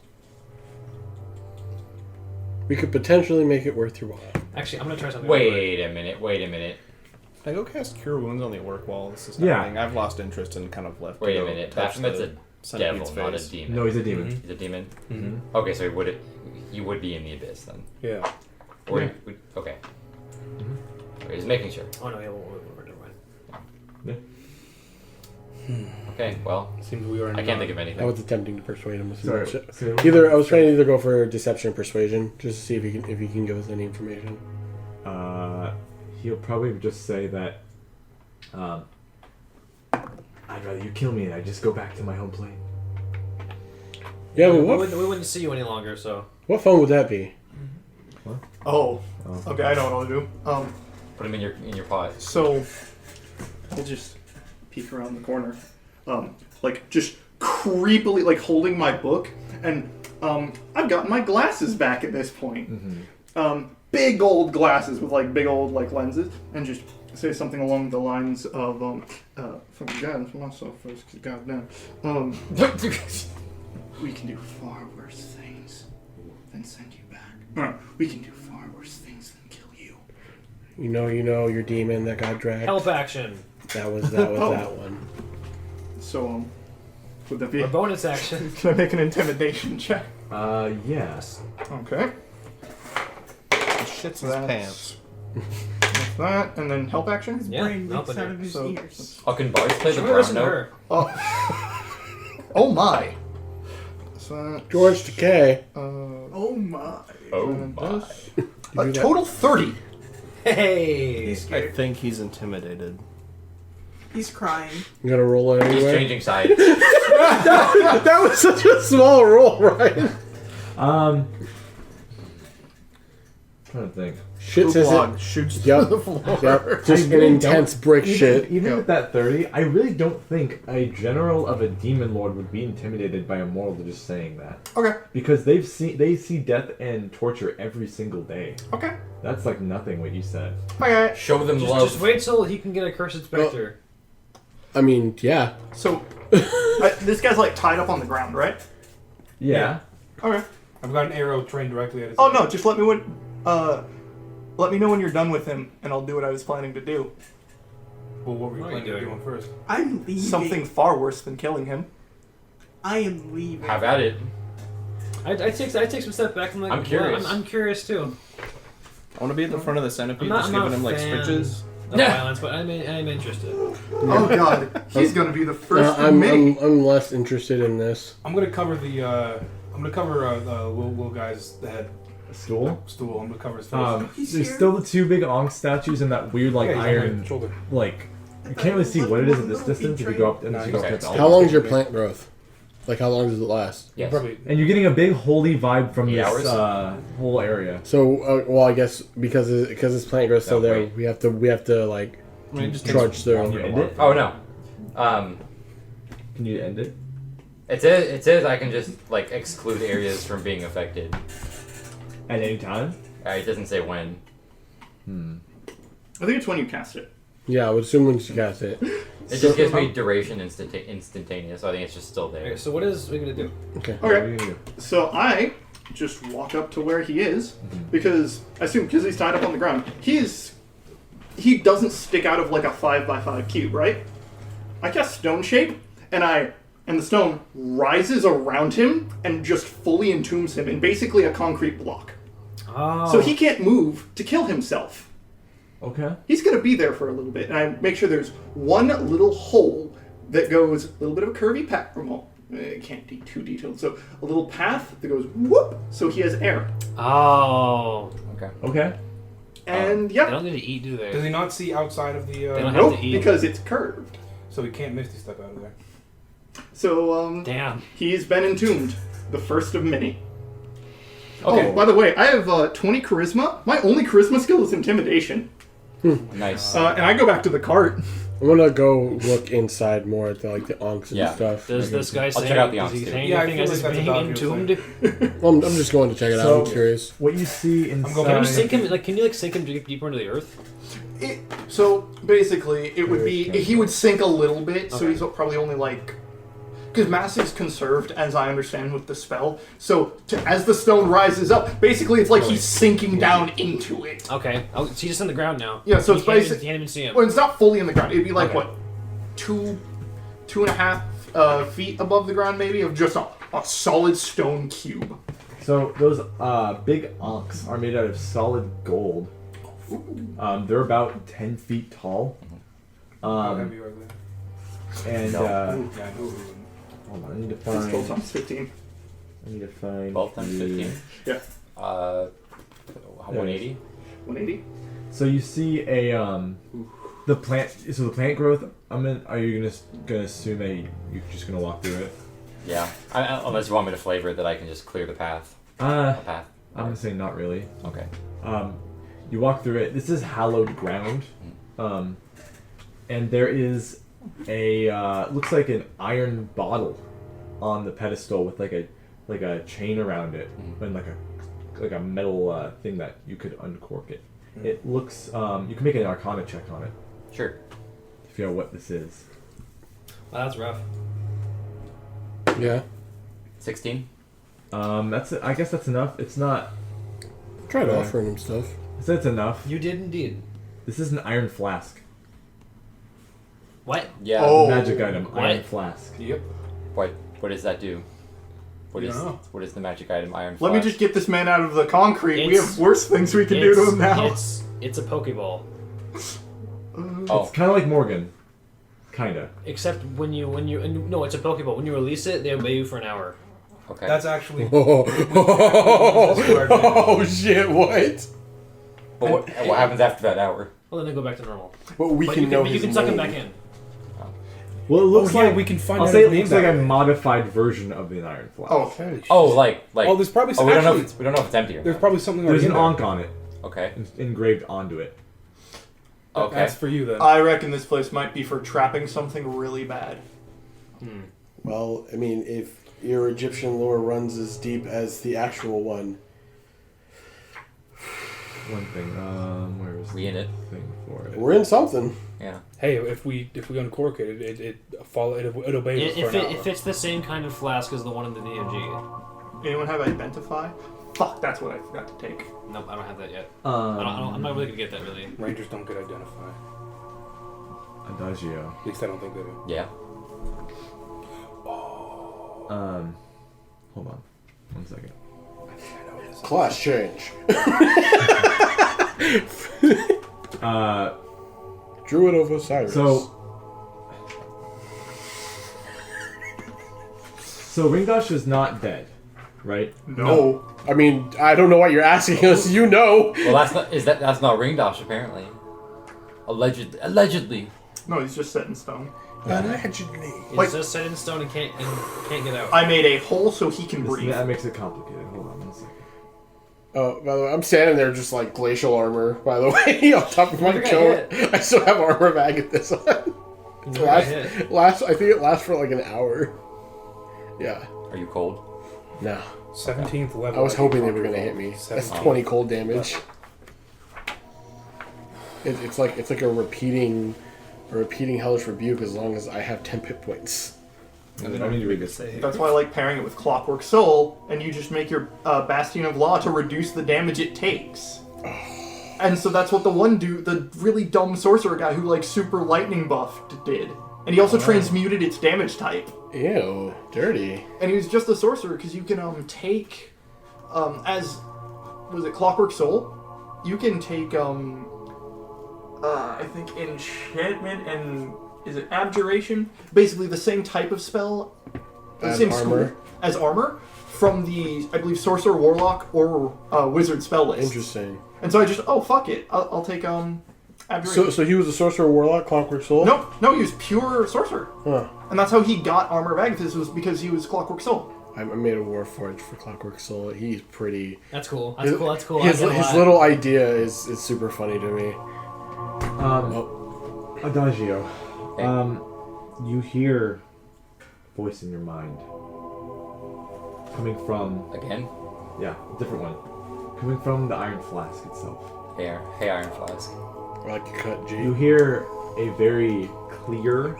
We could potentially make it worth your while. Actually, I'm gonna try something. Wait a minute. Can I go cast Cure Wounds on the orc while this is Yeah. happening? I've lost interest and kind of left. Wait to a go minute. touch Baphomet's the a centipede's devil, not a face. demon. No, he's a demon. He's a demon? Mm-hmm. Okay, so he would be in the abyss then. Yeah. Or Yeah. okay. Okay, he's making sure. Oh no, yeah, never mind. Okay, well, Seems we are. I can't think of I anything. was attempting to persuade him with some Sorry. bullshit. So- Either I was trying to either go for deception or persuasion, just to see if he can give us any information. He'll probably just say that, I'd rather you kill me and I just go back to my home plane. Yeah, we, but we wouldn't see you any longer, so. what fun would that be? Oh, Oh. okay. I know what I'll do. Put him in your pot. So we'll just peek around the corner, like just creepily, like holding my book, and I've got my glasses back at this point. Big old glasses with like big old like lenses, and just say something along the lines of fucking God, myself first, cause goddamn, we can do far worse things than send you back. No, we can do far worse things than kill you. You know, your demon that got dragged. Help action. That was that one. So would that be? Or bonus action. Can I make an intimidation check? Yes. Okay. Shits his That's- pants. With that, and then help action. His Yeah, brain help leaks in out there. of his So- ears. Oh, can bards play the Should we brown listen to note? her? Oh my. So George Takei. Oh my. Oh and my. this. A total 30. Hey! He's I scared. think he's intimidated. He's crying. You gonna roll it He's anyway? changing sides. That was such a small roll, right? Trying to think. Shit says Blog it. shoots Yep. through the floor. Yep. Just I an really intense brick shit. Even with that 30, I really don't think a general of a demon lord would be intimidated by a mortal to just saying that. Okay. Because they see death and torture every single day. Okay. That's like nothing what you said. Okay. Show them love. Just wait till he can get a cursed specter. I mean, yeah. So this guy's like tied up on the ground, right? Yeah. Okay. I've got an arrow trained directly at his Oh head. no, just let me know when you're done with him, and I'll do what I was planning to do. Well, what were you What are you planning on doing? doing first? I'm leaving. Something far worse than killing him. I am leaving. Have at it. I take some step back and like, I'm curious. I'm curious too. I want to be at the front of the centipede, I'm just not giving him like a fan stitches. Of violence, but I'm interested. Oh god, he's gonna be the first I'm less interested in this. I'm gonna cover the Will guy's head. A stool? Stool. I'm gonna cover his face. He's There's here. still the two big Ankh statues and that weird like Yeah, he's on iron my shoulder. like you can't really see what it is at this distance if you go up and No, you go up okay. to the How long is your plant growth? Like, how long does it last? Yes. Probably. And you're getting a big holy vibe from 8 this hours? whole area. So, well, I guess because his plant growth's still No, there, wait. we have to like I mean, it just trudge takes through. longer You to end walk. it? Oh no. Can you end it? It says I can just like exclude areas from being affected. At any time? It doesn't say when. I think it's when you cast it. Yeah, I would assume when you cast it. It just gives me duration instantaneous, so I think it's just still there. Okay, so what is we gonna do? Okay. What are Okay. you gonna do? So I just walk up to where he is because I assume because he's tied up on the ground, he doesn't stick out of like a 5x5 cube, right? I cast Stone Shape, and the stone rises around him and just fully entombs him in basically a concrete block. Oh. So he can't move to kill himself. Okay. He's going to be there for a little bit, and I make sure there's one little hole that goes a little bit of a curvy path. Well, it can't be too detailed. So a little path that goes whoop, so he has air. Oh. Okay. And They yeah, don't need to eat, do they? Does he not see outside of the? They don't have nope, to eat. because it's curved. So he can't misty step out of there. So Damn. he's been entombed, the first of many. Okay. Oh, by the way, I have 20 charisma. My only charisma skill is intimidation, Nice. and I go back to the cart. I'm gonna go look inside more at the onks and Yeah. stuff. Does this guy say? check out the Does he Onks, too. say Yeah, I anything feel as like he's that's a being dog entombed? Well, I'm just going to check it So- out. I'm curious. What you see inside... going Can you back. sink him? Like, can you sink him deeper into the earth? So basically, it would be he would sink a little bit. So Okay. he's probably only like because mass is conserved, as I understand with the spell. So as the stone rises up, basically it's like he's sinking down into it. Okay. Oh, so he's just on the ground now. Yeah, so You it's can't even- basic- You can't even see him. Well, it's not fully in the ground. It'd be like Okay. what, two and a half feet above the ground, maybe, of just a solid stone cube. So those big onks are made out of solid gold. They're about 10 feet tall. How heavy are they? And No. Yeah, I know. hold on, I need to It's 12 find. times 15. I need to find. 12 times the- 15. Yeah, 180. 180. So you see a the plant. So the plant growth. Are you gonna assume that you're just gonna walk through it? Yeah. Unless you want me to flavor it, that I can just clear the path. Uh, A path. I'm gonna say not really. Okay. You walk through it. This is hallowed ground, and there is a looks like an iron bottle on the pedestal with like a chain around it and like a metal thing that you could uncork it. It looks. You can make an Arcana check on it Sure. to figure out what this is. Wow, that's rough. Yeah. 16. I guess that's enough. It's not. Tried offering him stuff. I said it's enough. You did indeed. This is an iron flask. What? Yeah. Oh. Magic item. What? Iron flask. Yep. What does that do? What You is don't know. what is the magic item? Iron. Let me Flask? just get this man out of the concrete. We It's- have worse things we can do to him now. It's a Pokeball. Oh. It's kind of like Morgan. Kinda. Except when you no, it's a Pokeball. When you release it, they obey you for an hour. Okay. That's actually. Oh shit! What? But what happens after that hour? Well, then they go back to normal. But we But can you know can, you his can suck name. him back in. Well, it looks yeah, like we can find I'll out say his it name looks like that a way. modified version of the iron flask. Oh, Holy shit. Oh, like. Oh, there's probably Oh, we don't know. actually- We don't know if it's empty or There's not. probably something There's already an in onk on it, Okay. engraved onto it. there. Okay. That's for you then. I reckon this place might be for trapping something really bad. Well, I mean, if your Egyptian lore runs as deep as the actual one, One thing. Where is We in the it? thing for it? we're in something. Yeah. Hey, if we uncork it, it obeys us for If an hour. if it's the same kind of flask as the one in the DMG. Anyone have identify? Fuck, that's what I forgot to take. Nope, I don't have that yet. I'm not really gonna get that really. Rangers don't get identify. Adagio. At least I don't think they do. Yeah. Hold on. 1 second. Class change. Druid of Osiris. So Ringdash is not dead, right? No. I mean, I don't know what you're asking us. You know. Well, that's not Ringdosh apparently. Allegedly. No, he's just set in stone. Allegedly. It's Like- just set in stone and can't get out. I made a hole so he can breathe. That makes it complicated. Hold on 1 second. Oh, by the way, I'm standing there just like glacial armor, by the way, on top of my Never got coat. I still have armor bag at this one. Never got hit. I think it lasts for like an hour. Yeah. Are you cold? No. 17th level. I was hoping they were gonna hit me. That's 20 cold damage. It's like a repeating hellish rebuke as long as I have 10 hit points. I mean, you read this. That's why I like pairing it with Clockwork Soul, and you just make your Bastion of Law to reduce the damage it takes. And so that's what the really dumb sorcerer guy who like super lightning buffed did. And he also transmuted its damage type. Ew, dirty. And he was just a sorcerer because you can take was it Clockwork Soul? You can take I think enchantment and is it abjuration? Basically the same type of spell, the As same armor? school as armor from the I believe sorcerer, warlock, or wizard spell list. Interesting. And so I just fuck it, I'll take abjuration. So he was a sorcerer, warlock, Clockwork Soul. No, he was pure sorcerer, Huh. and that's how he got armor of Agathis was because he was Clockwork Soul. I made a Warforged for Clockwork Soul. He's pretty. That's cool. That's cool. His I get a lot. little idea is super funny to me. Adagio. You hear voice in your mind coming from Again? a different one, coming from the Iron Flask itself. Hey, Iron Flask. I like to cut G. You hear a very clear,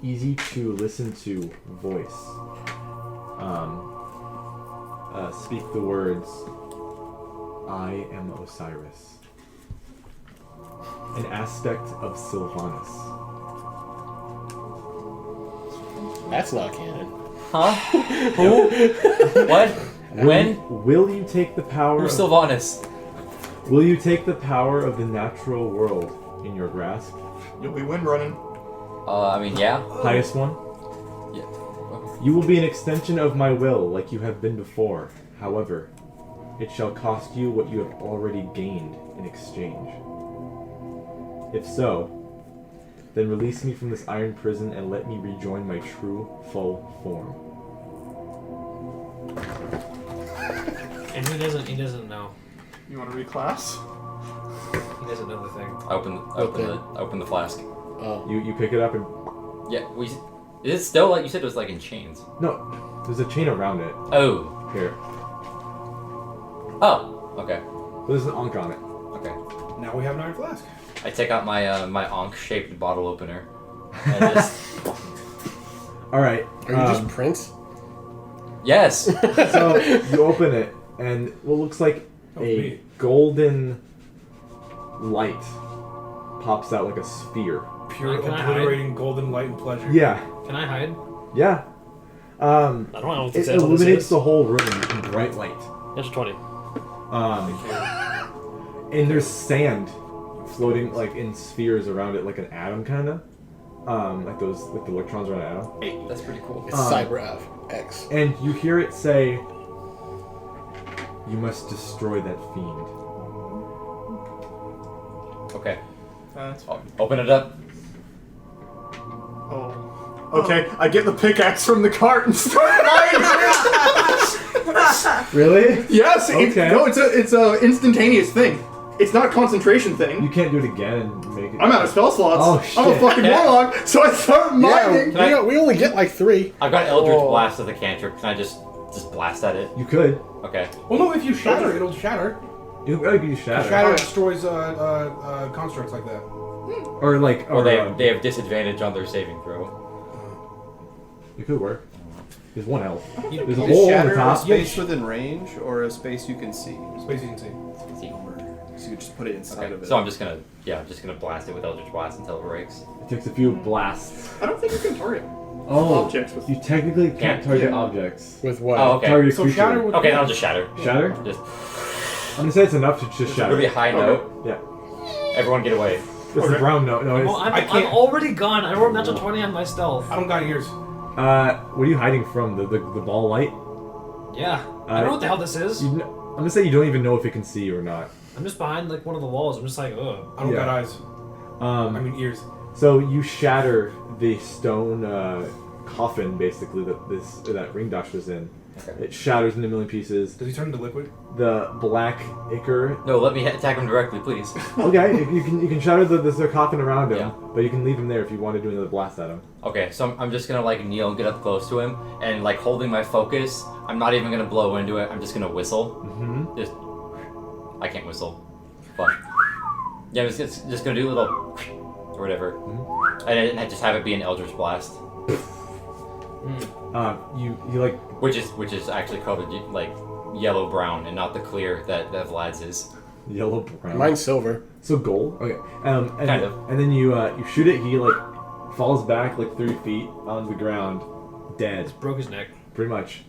easy to listen to voice. Speak the words, I am Osiris. An aspect of Sylvanas. That's not canon. Huh? Who? What? When? Will you take the power Who's of, Sylvanas? Will you take the power of the natural world in your grasp? You'll be wind running. I mean, yeah. Highest one? Yeah. You will be an extension of my will, like you have been before. However, it shall cost you what you have already gained in exchange. If so, then release me from this iron prison and let me rejoin my true, full form. And he doesn't know. You want to reclass? He doesn't know the thing. Open the flask. Oh. You pick it up and... Yeah, is it still like you said it was like in chains? No, there's a chain around it. Oh. Here. Oh, okay. There's an Ankh on it. Okay. Now we have an iron flask. I take out my my Ankh-shaped bottle opener. And just... Alright. Are you just Prince? Yes! So, you open it, and what looks like a golden light pops out like a sphere. Pure Can I obliterating golden light and pleasure. Yeah. Can I hide? Yeah. I don't know what It this is. illuminates the whole room in bright light. That's a 20. And there's sand floating like in spheres around it, like an atom kind of, like the electrons around an atom. Hey, that's pretty cool. It's Cyber X. And you hear it say, "You must destroy that fiend." Okay. That's fine. Open it up. Oh. Okay, I get the pickaxe from the cart and start mining. Really? Yes. Okay. It's a instantaneous thing. It's not a concentration thing. You can't do it again and make it. I'm out of spell slots. Oh, shit. I'm a fucking warlock, so I start mining. We only get like 3. I've got Eldritch Blast of the cantrip. Can I just blast at it? You could. Okay. Well, no, if you shatter, it'll shatter. You shatter. Shatter destroys constructs like that. Or like. Or they have disadvantage on their saving throw. It could work. There's one elf. There's a Is hole on shatter the a top. space within range or a space you can see? Space you can see. See. So you just put it inside Okay. of it. So I'm just gonna blast it with Eldritch Blast until it breaks. It takes a few blasts. I don't think you can target objects with. You technically can't target Yeah. objects. With what? Oh, okay. Target a So creature. shatter would Okay, then I'll just shatter. Shatter? Just I'm gonna say it's enough to just shatter. really high note. Yeah. Everyone get away. It's a brown note. No, it's. I'm already gone. I rolled natural 20 on my stealth. I don't got ears. What are you hiding from? The ball light? Yeah. I don't know what the hell this is. I'm gonna say you don't even know if it can see or not. I'm just behind like one of the walls. I'm just like, ugh. I don't Yeah. got eyes. I mean ears. So you shatter the stone coffin, basically that Ringdash was in. Okay. It shatters into a million pieces. Does he turn into liquid? The black ichor. No, let me attack him directly, please. Okay, you can shatter the coffin around him, Yeah. but you can leave him there if you want to do another blast at him. Okay, so I'm just gonna like kneel and get up close to him, and like holding my focus. I'm not even gonna blow into it. I'm just gonna whistle. Mm-hmm. I can't whistle, but yeah, I'm just gonna do a little or whatever, and just have it be an Eldritch Blast. You like Which is actually colored like yellow brown and not the clear that Vlad's is. yellow brown. Mine's silver. So gold. Okay. And, Kind of. And then you shoot it. He like falls back like 3 feet on the ground, dead. Broke his neck. Pretty much.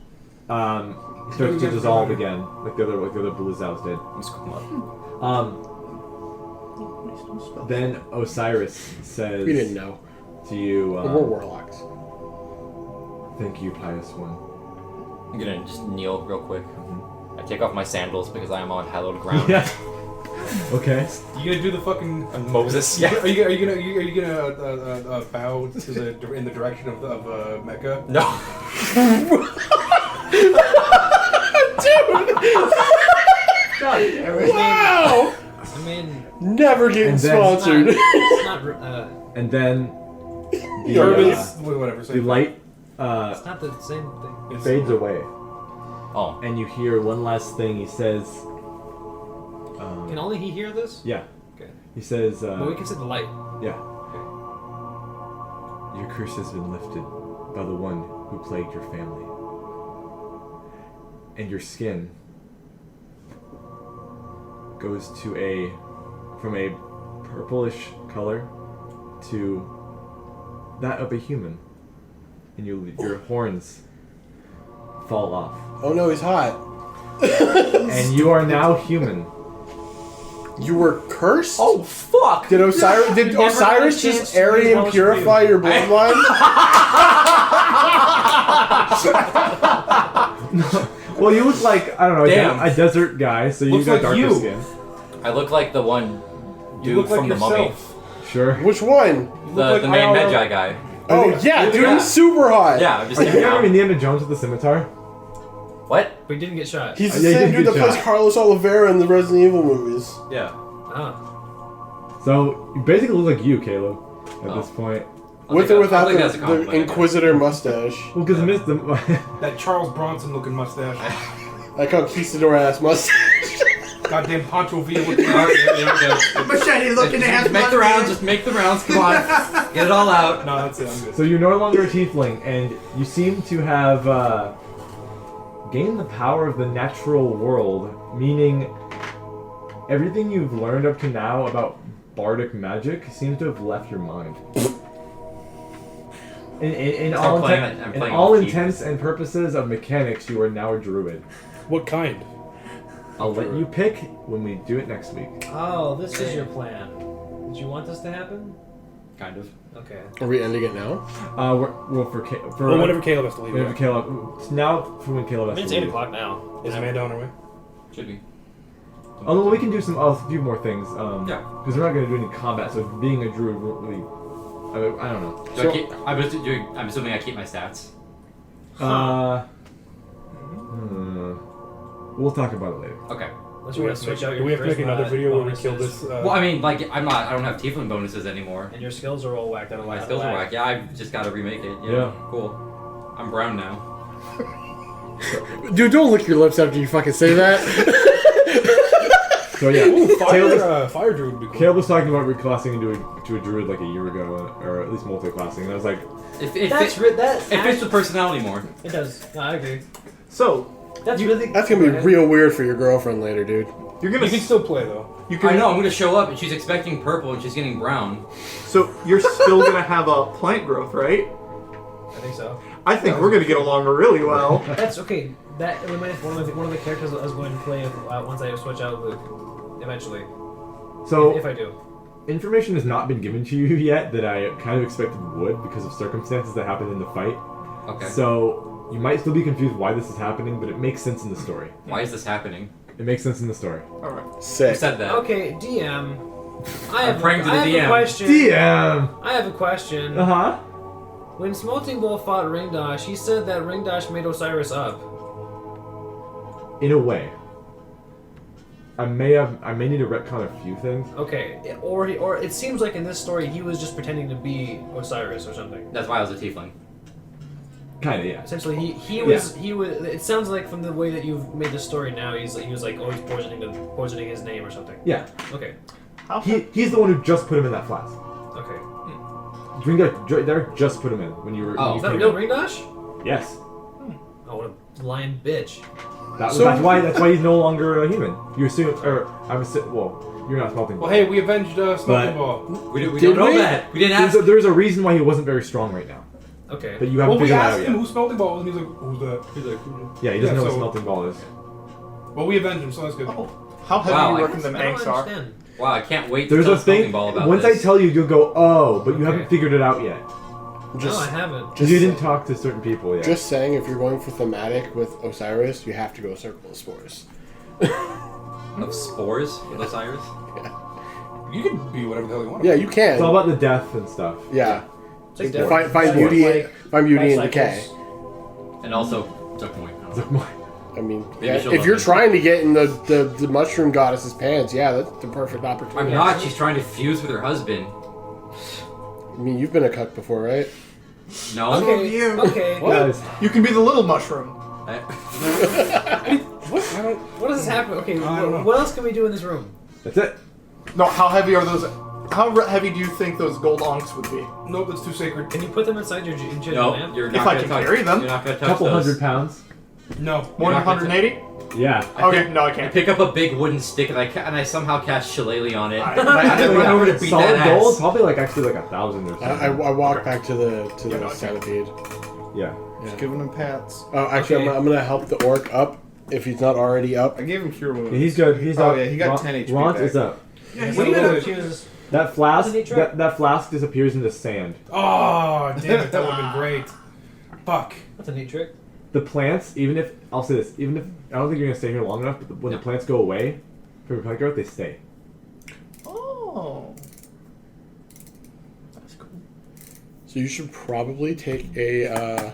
He starts to dissolve again, like the other Blizzouts did. Let me scoop him up. Then Osiris says We didn't know. to you, We're warlocks. thank you, pious one. I'm gonna just kneel real quick. I take off my sandals because I am on hallowed ground. Yeah. Okay. You gonna do the fucking Moses? Yeah. Are you gonna bow to in the direction of Mecca? No. Wow! I mean, Never getting And then- sponsored. it's not. And then Whatever. the light It's not the same thing. fades away, Oh. and you hear one last thing. He says, Can only he hear this? "Yeah." Okay. He says, But we can see the light. "Yeah." Your curse has been lifted by the one who plagued your family, and your skin goes to from a purplish color to that of a human, and your horns fall off, Oh no, he's hot. and you are now human. You were cursed? Oh fuck! Did Osiris just Aryan purify your bloodline? Well, you look like, I don't know, Damn. a desert guy, so you Looks got like darker you. skin. I look like the one You dude look like from the Mummy, yourself. Sure. Which one? You look the like main IRL. Magi guy. Oh yeah, dude, he's super hot. Yeah, I'm just Are you hanging remember out. Indiana Jones with the scimitar? What? We didn't get shot. He's the Yeah, he same did dude that good plays job. Carlos Oliveira in the Resident Evil movies. Yeah. Ah. So, you basically look like you, Caleb, at Oh. this point. With or without think that's a the compliment, I guess. Inquisitor mustache. Well, because I missed them. That Charles Bronson looking mustache. Like how Conquistador ass mustache. Goddamn Pancho Villa with the Machete looking ass. Just make the rounds. Just make the rounds. Come on. Get it all out. No, that's it. I'm good. So you're no longer a tiefling, and you seem to have gained the power of the natural world, meaning everything you've learned up to now about bardic magic seems to have left your mind. In I'm all, playing it- I'm in playing all with intents and purposes of mechanics, you are now a druid. What kind? I'll let you pick when we do it next week. Oh, this is your plan. Did you want this to happen? Kind of. Okay. Are we ending it now? For whenever Caleb has to leave. whenever Right? Caleb, now for when Caleb I has mean, it's to 8 leave. o'clock now. Is Amanda on her way? Should be. Although we can do a few more things. Yeah. Because we're not going to do any combat, so being a druid won't really. I don't know. Do I keep, I'm assuming I keep my stats. We'll talk about it later. Okay. Unless Do you we want have to to switch out make, your do we have to make another charisma video where we kill bonuses, this? Well, I mean, like, I don't have tiefling bonuses anymore. And your skills are all whacked out of My whack. skills are whack. Yeah, I've just got to remake it. Yeah. Cool. I'm brown now. Dude, don't lick your lips after you fucking say that. So yeah, Fire druid would be cool. Caleb was talking about reclassing into a druid like a year ago, or at least multi-classing, and I was like, It That's it fits with personality more. It does. No, I agree. So That's really. That's gonna be real weird for your girlfriend later, dude. you're gonna You can still play though. you I can know. I'm gonna show up and she's expecting purple and she's getting brown. so you're still gonna have a plant growth, right? I think so. I think we're gonna get along really well. That's okay. That reminds me of one of the characters I was going to play once I switch out Luke. Eventually. so If I do. information has not been given to you yet that I kind of expected would because of circumstances that happened in the fight. Okay. So you might still be confused why this is happening, but it makes sense in the story. Why is this happening? It makes sense in the story. All right. Who Sick. said that? Okay, DM. I have, praying to the I have DM. a question. DM. I have a question. Uh-huh. When Smoting Bull fought Ringdash, he said that Ringdash made Osiris up. In a way. I may need to retcon a few things. Okay, or it seems like in this story he was just pretending to be Osiris or something. That's why I was a tiefling. Kinda, yeah. Essentially, he was. It sounds like from the way that you've made the story now, he was like always poisoning his name or something. Yeah. Okay. He's the one who just put him in that flask. Okay. Derrick just put him in when you were. Oh. you Is that a came real in. ring dash? Yes. Oh, what a lying bitch. That's why he's no longer a human. You assume, well, you're not smelting. Well, hey, we avenged Smelting But- Ball. We Did don't know we? that. We didn't ask. There's a reason why he wasn't very strong right now. Okay. But you haven't Well, we figured that asked out him yet. who Smelting Ball was, and he's like, who's that? He's like, who's that? Yeah, he doesn't know what so- smelting ball is. Well, we avenged him, so that's good. How heavy Wow, do you I reckon the I don't Manx are? understand. Wow, I can't wait There's to a tell Smelting thing. Ball about Once this. I tell you, you'll go, oh, but you Okay. haven't figured it out yet. No, I haven't. Because you didn't talk to certain people yet. Just saying, if you're going for thematic with Osiris, you have to go Circle of Spores. Of spores with Osiris? You can be whatever the hell you want. Yeah, you can. It's all about the death and stuff. Yeah. It's like Spores. different. Find Spores. beauty, Like, find beauty in life decay. cycles. And also, Zuckmoy. I mean, Maybe yeah, she'll if love you're it. trying to get in the mushroom goddess's pants, yeah, that's the perfect opportunity. I'm not. She's trying to fuse with her husband. I mean, you've been a cuck before, right? No. Okay. you. Okay. Guys, You can be the little mushroom. What does this happen? Okay. I don't know. What else can we do in this room? that's it. No, how heavy are those? How heavy do you think those gold onks would be? Nope, that's too sacred. Can you put them inside your lamp? No, you're If not I gonna can touch. carry them. You're not gonna A touch couple those. 100 pounds. No. More You're than not gonna 180? Yeah. Okay, no, I I can't. pick up a big wooden stick and I somehow cast Shillelagh on it. Alright. And I just run over to beat Solid that gold, ass. probably actually 1,000 or something. I walk back to the Yeah, no, I can't. centipede. Yeah. Just giving him pats. Oh, actually, Okay. I'm gonna help the orc up if he's not already up. I gave him cure wounds. Yeah, he's good. He's Oh, up. yeah, he got Ron- 10 HP Ron back. is up. Yeah, What he do you did do? it. Choose- That flask, That's a neat trick. that flask disappears into sand. Oh, damn it, that would have been great. Fuck. That's a neat trick. The plants, even if I'll say this, even if I don't think you're gonna stay here long enough, but when No. the plants go away from your plant growth, they stay. Oh. That's cool. So you should probably take a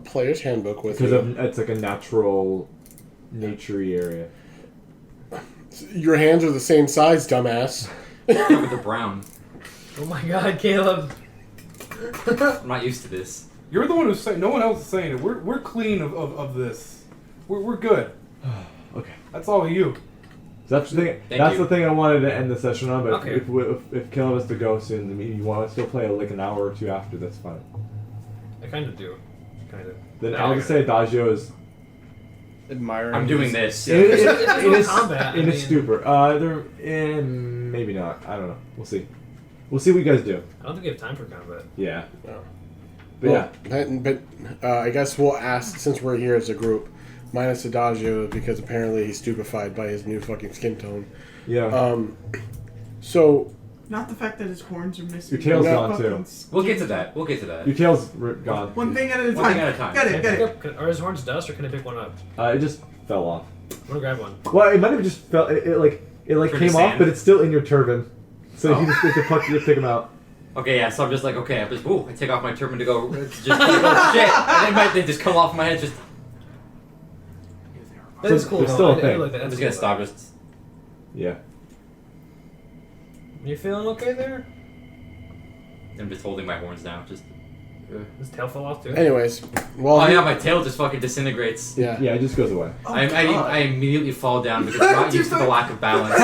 player's handbook with Because you. it's like a natural, naturey area. Your hands are the same size, dumbass. Yeah, but they're brown. Oh my God, Caleb. I'm not used to this. You're the one who's saying. No one else is saying it. We're clean of this. We're good. Okay. That's all you. So that's the thing. Thank That's you. the thing I wanted to end the session on. But Okay. if Caleb has to go soon, I mean, you want to still play like an hour or two after, that's fine. I kind of do. Kind of. Then Yeah, I'll I just got it. say Adagio is Admiring. I'm doing his- this. in It's no his combat, I in his mean- stupor. Maybe not. I don't know. We'll see. We'll see what you guys do. I don't think we have time for combat. Yeah. No. But yeah. But I guess we'll ask, since we're here as a group, minus Adagio, because apparently he's stupefied by his new fucking skin tone. Yeah. So, Not the fact that his horns are missing. Your tail's No. gone too. We'll get to that. We'll get to that. Your tail's gone. One thing at a time. One thing at a time. Got Can I it, got pick it. up, are his horns dust or can I pick one up? It just fell off. I'm gonna grab one. Well, it might have just fell. It Turned came to off, sand. but it's still in your turban. So Oh. you just pick them out. Okay, yeah. So I'm just like, okay. I just, ooh, I take off my turban to go. Just oh, shit, and then they just come off my head. Just. That So is cool. there's though. still a I thing. like that. I'm That's just gonna cool, stop. Just. Yeah. though. You feeling okay there? I'm just holding my horns now. Just. His tail fell off too. anyways, well, Oh yeah, my tail just fucking disintegrates. yeah. Yeah, it just goes away. I immediately fall down because I'm not used to the lack of balance.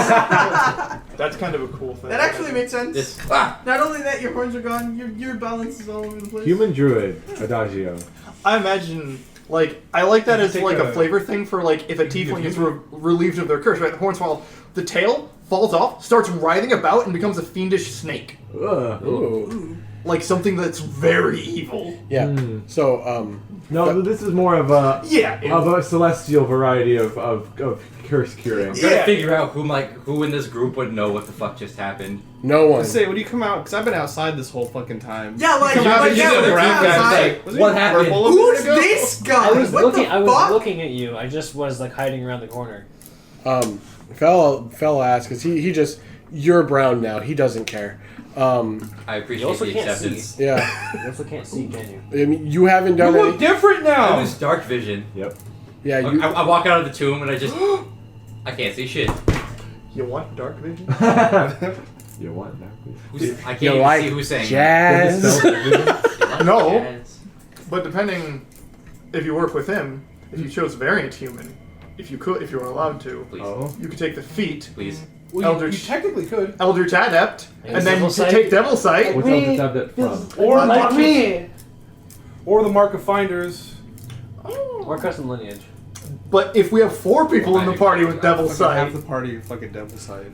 That's kind of a cool thing. That actually makes sense. Just Not only that, your horns are gone, your balance is all over the place. Human druid, Adagio. I imagine, like, I like that as Take like a a- flavor thing for like if a tiefling is relieved of their curse, right? The horns fall, the tail falls off, starts writhing about, and becomes a fiendish snake, Ugh. Ooh. like something that's very evil. Yeah. Hmm. So, No, this is more of a Yeah. celestial variety of curse curing. I'm trying Yeah. to figure out who in this group would know what the fuck just happened. no one. I say, when you come out, because I've been outside this whole fucking time. Yeah, like, Come out, like you yeah, know, we're brown guy, outside. it's like, what happened? Who's this guy? I was what looking. the I was fuck? looking at you. I just was like hiding around the corner. Fella asked, because he just, you're brown now. He doesn't care. I appreciate also the can't acceptance. Yeah. You also can't see, can you? I mean, you haven't You done look any. different I now. lose dark vision. Yep. Yeah, you. I walk out of the tomb and I just. I can't see shit. You want dark vision? You want dark vision? I can't You even like see who's saying jazz? that. You like No. jazz? But depending if you work with him, if you chose variant human, if you were allowed to, Please. Oh. you could take the feat, Please. Well, you Eldritch- technically could. Eldritch Adept, And and then you Devil could Sight? take Devil Sight. What's Me. up that from? Or Like me. Or the Mark of Finders. Or custom lineage. But if we have 4 people in the party with Devil Fucking Sight, half the party fucking devil side.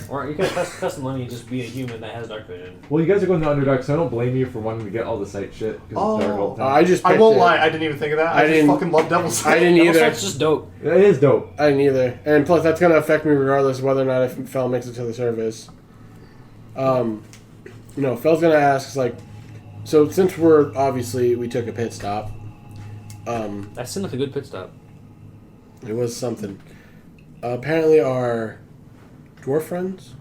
Or you could custom lineage just be a human that has dark vision. Well, you guys are going to Underdark, so I don't blame you for wanting to get all the sight shit because it's dark all the time. I just I picked won't it. lie, I didn't even think of that. I just didn't- fucking love Devil Sight. I didn't Devil either. Sight's just dope. It is dope. I didn't either. And plus, that's going to affect me regardless of whether or not if Fel makes it to the service. Fel's going to ask, like, so since we took a pit stop, That seemed like a good pit stop. it was something. Apparently our dwarf friends,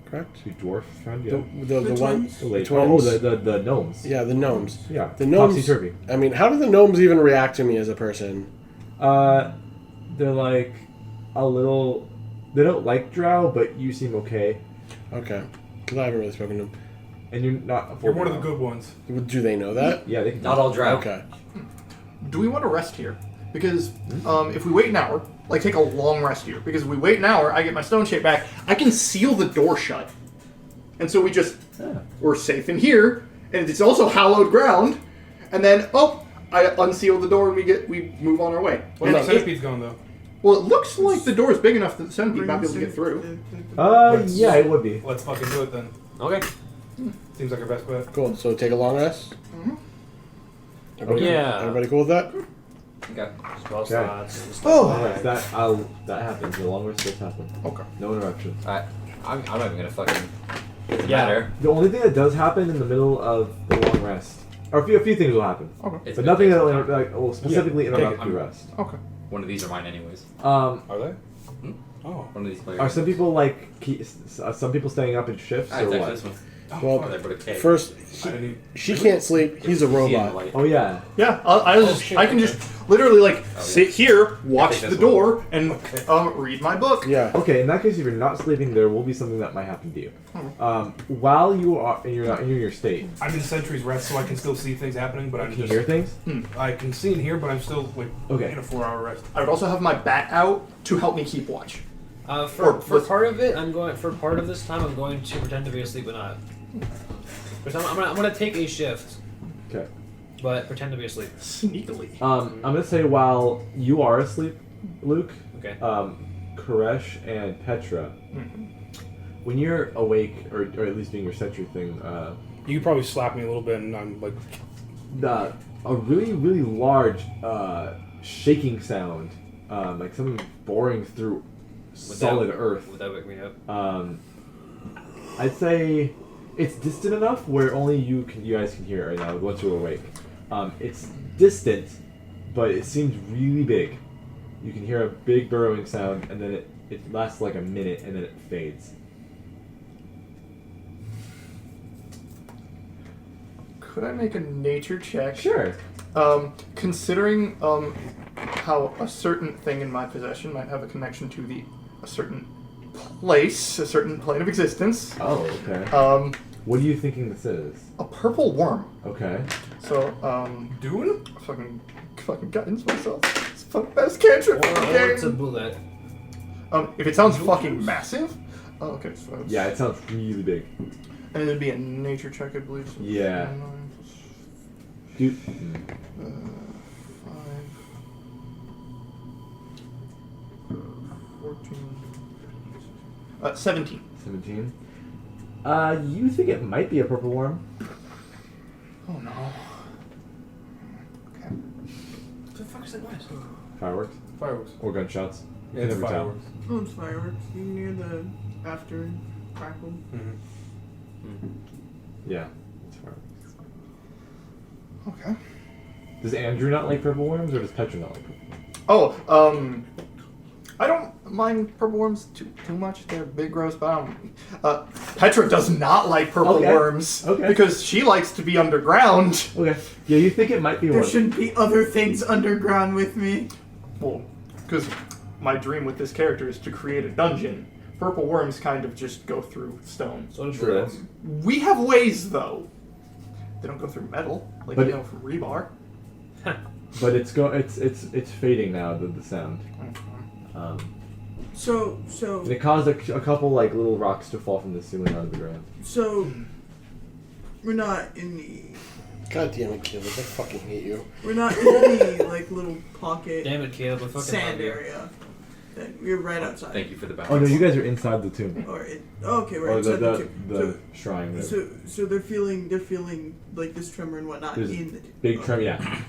correct? Two dwarf friend, The, yeah. the, The one, twins? The the late- twins. the gnomes. Yeah, the gnomes. Yeah. The gnomes. Topsy-turvy. I mean, how do the gnomes even react to me as a person? They're like a little. They don't like Drow, but you seem okay, Okay, because I haven't really spoken to and you're not. A full You're one of the Drow. good ones. them. Do they know that? Yeah, they can. Not all drow. Okay. Do we want to rest here? Because if we wait an hour, like take a long rest here, because if we wait an hour, I get my stone shape back, I can seal the door shut. And so we're safe in here, and it's also hallowed ground, and then, I unseal the door and we move on our way. What And if the centipede's gone, though? well, it looks like the door is big enough that the centipede might be able to get through. Yeah, it would be. Let's fucking do it then. Okay. Seems like our best bet. Cool. So take a long rest. Everybody, Yeah. Everybody cool with that? Okay. Spell Okay. slots. Alright, that happens. The long rest does happen. Okay. No interruptions. I'm not even gonna fucking. Doesn't Yeah. matter. The only thing that does happen in the middle of the long rest, or a few things will happen, It's but good nothing things. that will specifically interrupt I'm- your rest. Okay. One of these are mine, anyways. Are they? Oh. One of these players. Are some people like some people staying up in shifts Ah, or it's what? actually this one. Well, Oh, they put a K. First, I didn't even... she can't sleep. He's a See in the robot. light. Oh yeah. Yeah, I can just literally sit here, watch take the this door, and read my book. Yeah. Okay, in that case, if you're not sleeping, there will be something that might happen to you. While you are in your state, I'm in Sentry's Rest, so I can still see things happening, but I'm can you just... hear things? I can see and hear, but I'm still, like, Okay. in a 4-hour rest. I would also have my bat out to help me keep watch. For Or- part of it, for part of this time, I'm going to pretend to be asleep, but not. Because I'm gonna take a shift, Okay. but pretend to be asleep. Sneakily. I'm gonna say while you are asleep, Luke, Okay. Koresh and Petra, when you're awake, or at least doing your sentry thing, You could probably slap me a little bit, and I'm, like... a really, really large shaking sound, like something boring through solid earth. Would that wake me up? I'd say it's distant enough where only you guys can hear it right now once you're awake. It's distant, but it seems really big. You can hear a big burrowing sound, and then it lasts like a minute, and then it fades. Could I make a nature check? Sure. Considering how a certain thing in my possession might have a connection to a certain place, a certain plane of existence. Oh, okay. What are you thinking this is? A purple worm. Okay. So, Dune? fucking guidance myself. It's the fucking best cantrip in the Or it's a game. bullet. If it sounds fucking massive. Oh, okay, so it's, Yeah, it sounds really big. and it'd be a nature check, I believe. So Yeah. 9 Dude. plus, 5, 14, 17. 17. You think it might be a purple worm? Oh no. Okay. What the fuck is that noise? Fireworks? Fireworks. Or gunshots? Yeah, it's Never tell. fireworks. Oh, it's fireworks. You can hear the after crackle. Mm-hmm. Yeah, it's fireworks. Okay. Does Andrew not like purple worms, or does Petra not like purple worms? Oh, I don't mind purple worms too much. They're big, gross, but I don't. Petra does not like purple Okay. worms Okay. because she likes to be underground. Okay. Yeah, you think it might be There one. shouldn't be other things underground with me. Well, because my dream with this character is to create a dungeon. Purple worms kind of just go through stone. So does True. Voros. We have ways, though. They don't go through metal, like But- you know from rebar. But it's fading now, the sound. So And it caused a couple like little rocks to fall from the ceiling onto the ground. we're not in the God damn it, Caleb! I fucking hate you. we're not in the like little pocket Damn it, Caleb. I fucking sand love you. area. We're right outside. Thank you for the balance. Oh no, you guys are inside the tomb. Okay, we're Or inside the the tomb. shrine. So they're feeling like this tremor and whatnot There's in the tomb. big tremor. Yeah.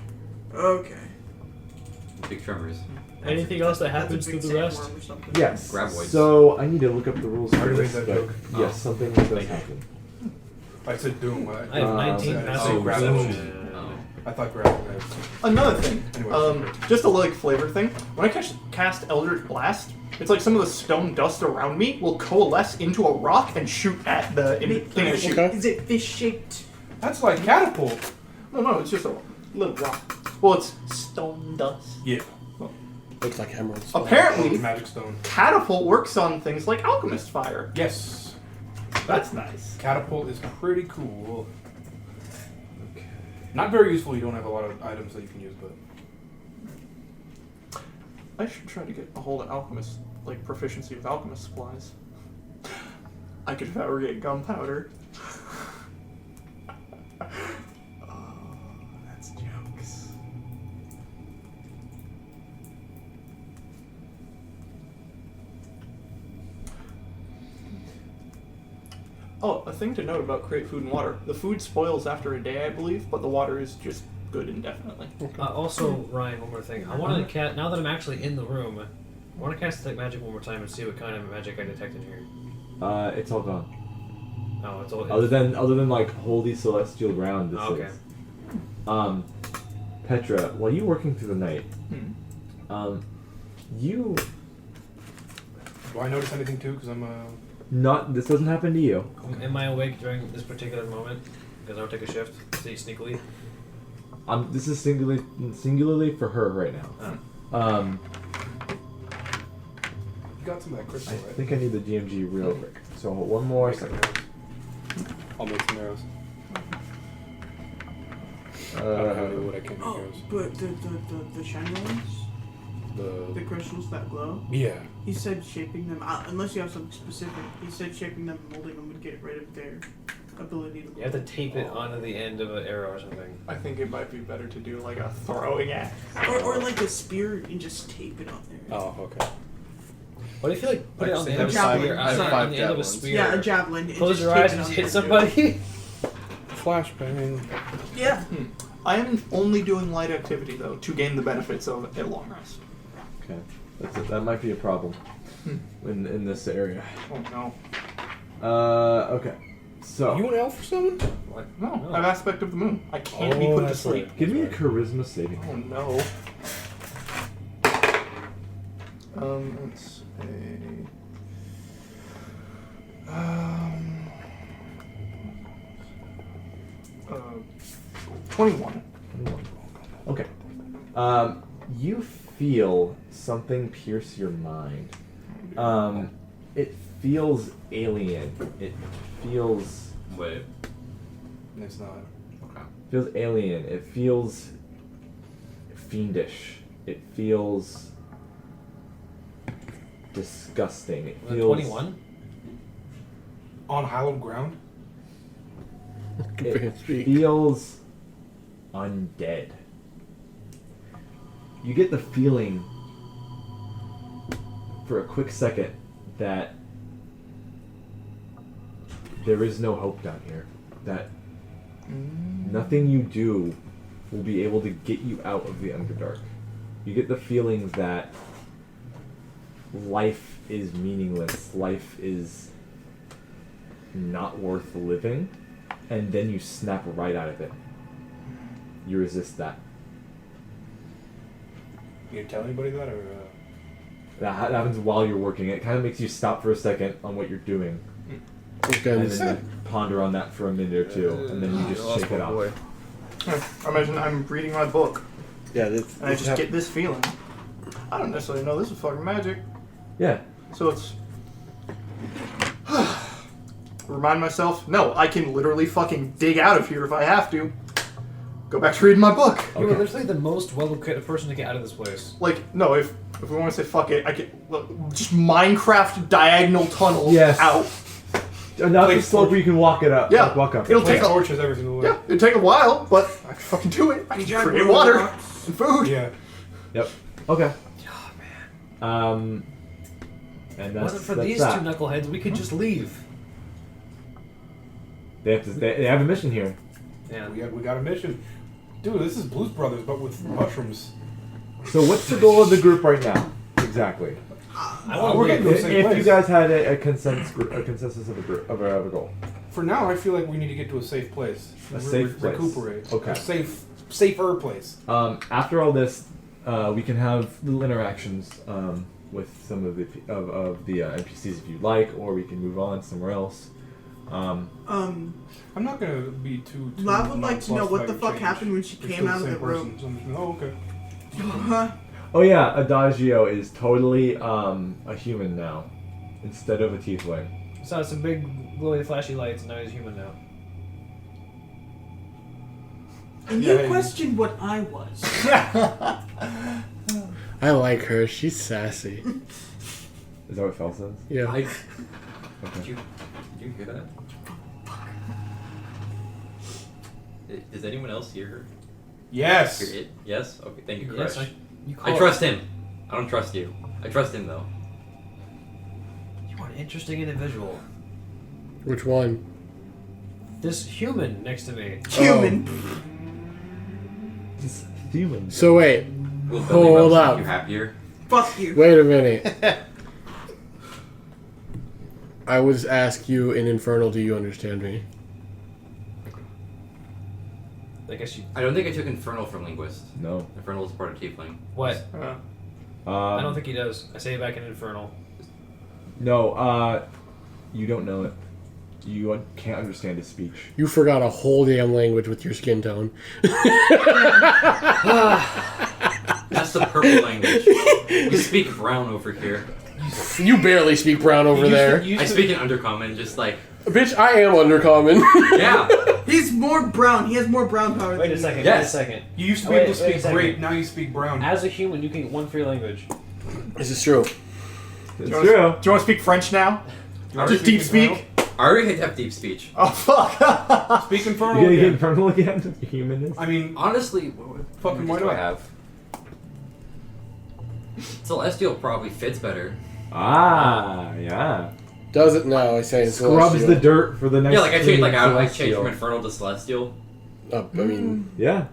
Okay. Big tremors. Anything else that That's a happens to big the rest? sandworm or something. Yes. Graboids. So I need to look up the rules I for already this. made that But joke. yes, something does Thank you. happen. I said Doom. I have 19 I passive said perception. I thought Graboid. Another thing, Anyway. just a like flavor thing. When I cast Eldritch Blast, it's like some of the stone dust around me will coalesce into a rock and shoot at the thing I shoot. Okay. Is it fish shaped? That's like catapult. No, it's just a little rock. Well, it's stone dust. Yeah. Looks like emeralds. Apparently, Magic stone. catapult works on things like alchemist fire. Yes. That's nice. Catapult is pretty cool. Not very useful. You don't have a lot of items that you can use, but I should try to get a hold of alchemist, like proficiency with alchemist supplies. I could fabricate gunpowder. Oh, that's jokes. Oh, a thing to note about create food and water. The food spoils after a day, I believe, but the water is just good indefinitely. Also, Ryan, one more thing. I want to cast, now that I'm actually in the room, I want to cast Detect Magic one more time and see what kind of magic I detect in here. It's all gone. Oh, it's all. Other than like holy celestial ground. This Okay. is. Petra, while you working through the night, you do I notice anything too? Because I'm not. This doesn't happen to you. Am I awake during this particular moment? Because I don't take a shift. See sneakily. This is singularly for her right now. Oh. You got some of that crystal, I right? think I need the GMG real quick. So one more Make some second. arrows. I'll make some arrows. I don't have any wood. I can't make Oh, arrows. but the shiny ones, the crystals that glow. Yeah. He said shaping them, unless you have something specific. He said shaping them and molding them would get rid of their ability to. You have to tape it onto the end of an arrow or something. I think it might be better to do like a throwing axe. Or like a spear and just tape it on there. Oh, okay. What if you like put it on the Like, end of a javelin. spear? I have on five the end of a javelins. spear. Yeah, a javelin. and Close just your tape eyes it and on hit there. somebody. Flashbang. Yeah. I am only doing light activity though to gain the benefits of a long rest. Okay, that might be a problem in this area. Oh no. Okay. So You an elf or something? What? No, I have aspect of the moon. I can't be put to that's sleep. right. give me a charisma saving. Oh no. Let's say. 21. Okay. You feel something pierce your mind. It feels alien. It feels Wait. It's not. Okay. feels alien. It feels fiendish. It feels disgusting. It feels 21. On hallowed ground? It feels undead. You get the feeling for a quick second that there is no hope down here. That nothing you do will be able to get you out of the Underdark. You get the feeling that life is meaningless. Life is not worth living. And then you snap right out of it. You resist that. You tell anybody that, or That happens while you're working. It kind of makes you stop for a second on what you're doing. Okay, And then ponder on that for a minute or two. And then you just shake it off. I imagine I'm reading my book yeah, and I just get this feeling. I don't necessarily know this is fucking magic. Yeah. So it's... Remind myself, no, I can literally fucking dig out of here if I have to. Go back to reading my book. You are literally the most well-located person to get out of this place. Like, no, if we want to say fuck it, I can just Minecraft diagonal tunnel out. Enough to slope where you can walk it up. Yeah, like, walk up. it'll take torches every single way. Yeah, it'll take a while, but I can fucking do it. I can create water and food. Yeah. Yep. Okay. Oh man. And that's, wasn't for that's these that. two knuckleheads, we could just leave. They have a mission here. Yeah. We got a mission. Dude, this is Blues Brothers, but with mushrooms. So what's the goal of the group right now? Exactly. We're getting to the same If place. you guys had a consensus of a group of a goal. For now, I feel like we need to get to a safe place. A safe place. Recuperate. Okay. A safer place. After all this, we can have little interactions with some of the NPCs if you'd like, or we can move on somewhere else. I'm not gonna be too. I would like to know what the nonplussed by fuck change. happened when she We're came still out of the the same room. person, so I'm just, oh, okay. Oh yeah, Adagio is totally a human now, instead of a tiefling. So it's some big, glowy, flashy lights, and now he's human now. And Yeah, you hey. questioned what I was. I like her. She's sassy. Is that what Fel says? Yeah. Okay. Did you hear that? Does anyone else hear her? Yes. Hear it? Yes? Okay, thank you, Yes, Crush. you I trust him. I don't trust you. I trust him, though. You are an interesting individual. Which one? This human next to me. Human. Just human. So wait. Will Hold make up. you happier? Fuck you. Wait a minute. I would ask you in Infernal, do you understand me? I guess you. I don't think I took Infernal from Linguist. No. Infernal is part of Tiefling. What? I don't Um, think he does. I say it back in Infernal. No. You don't know it. You can't understand his speech. You forgot a whole damn language with your skin tone. That's the purple language. We speak brown over here. You barely speak brown over there. I speak in Undercommon, just like... Bitch, I am undercommon. Yeah. He's more brown. He has more brown power. Wait a than second. Yes. Wait a second. You used to be Wait, able to wait a speak second. great, now you speak brown. As a human, you can get one free language. This is true. It's Do true. you want to speak French now? Just deep speak? I already have deep speech. Oh, fuck. Speak You Infernal gonna get again. Infernal again? Human. I mean, Honestly, Fucking what why do I not? have? Celestial probably fits better. Ah, yeah. Does it now? I say it's Scrubs celestial. the dirt for the next. Yeah, like I changed, clean like I changed celestial. from Infernal to Celestial. I mean, Yeah.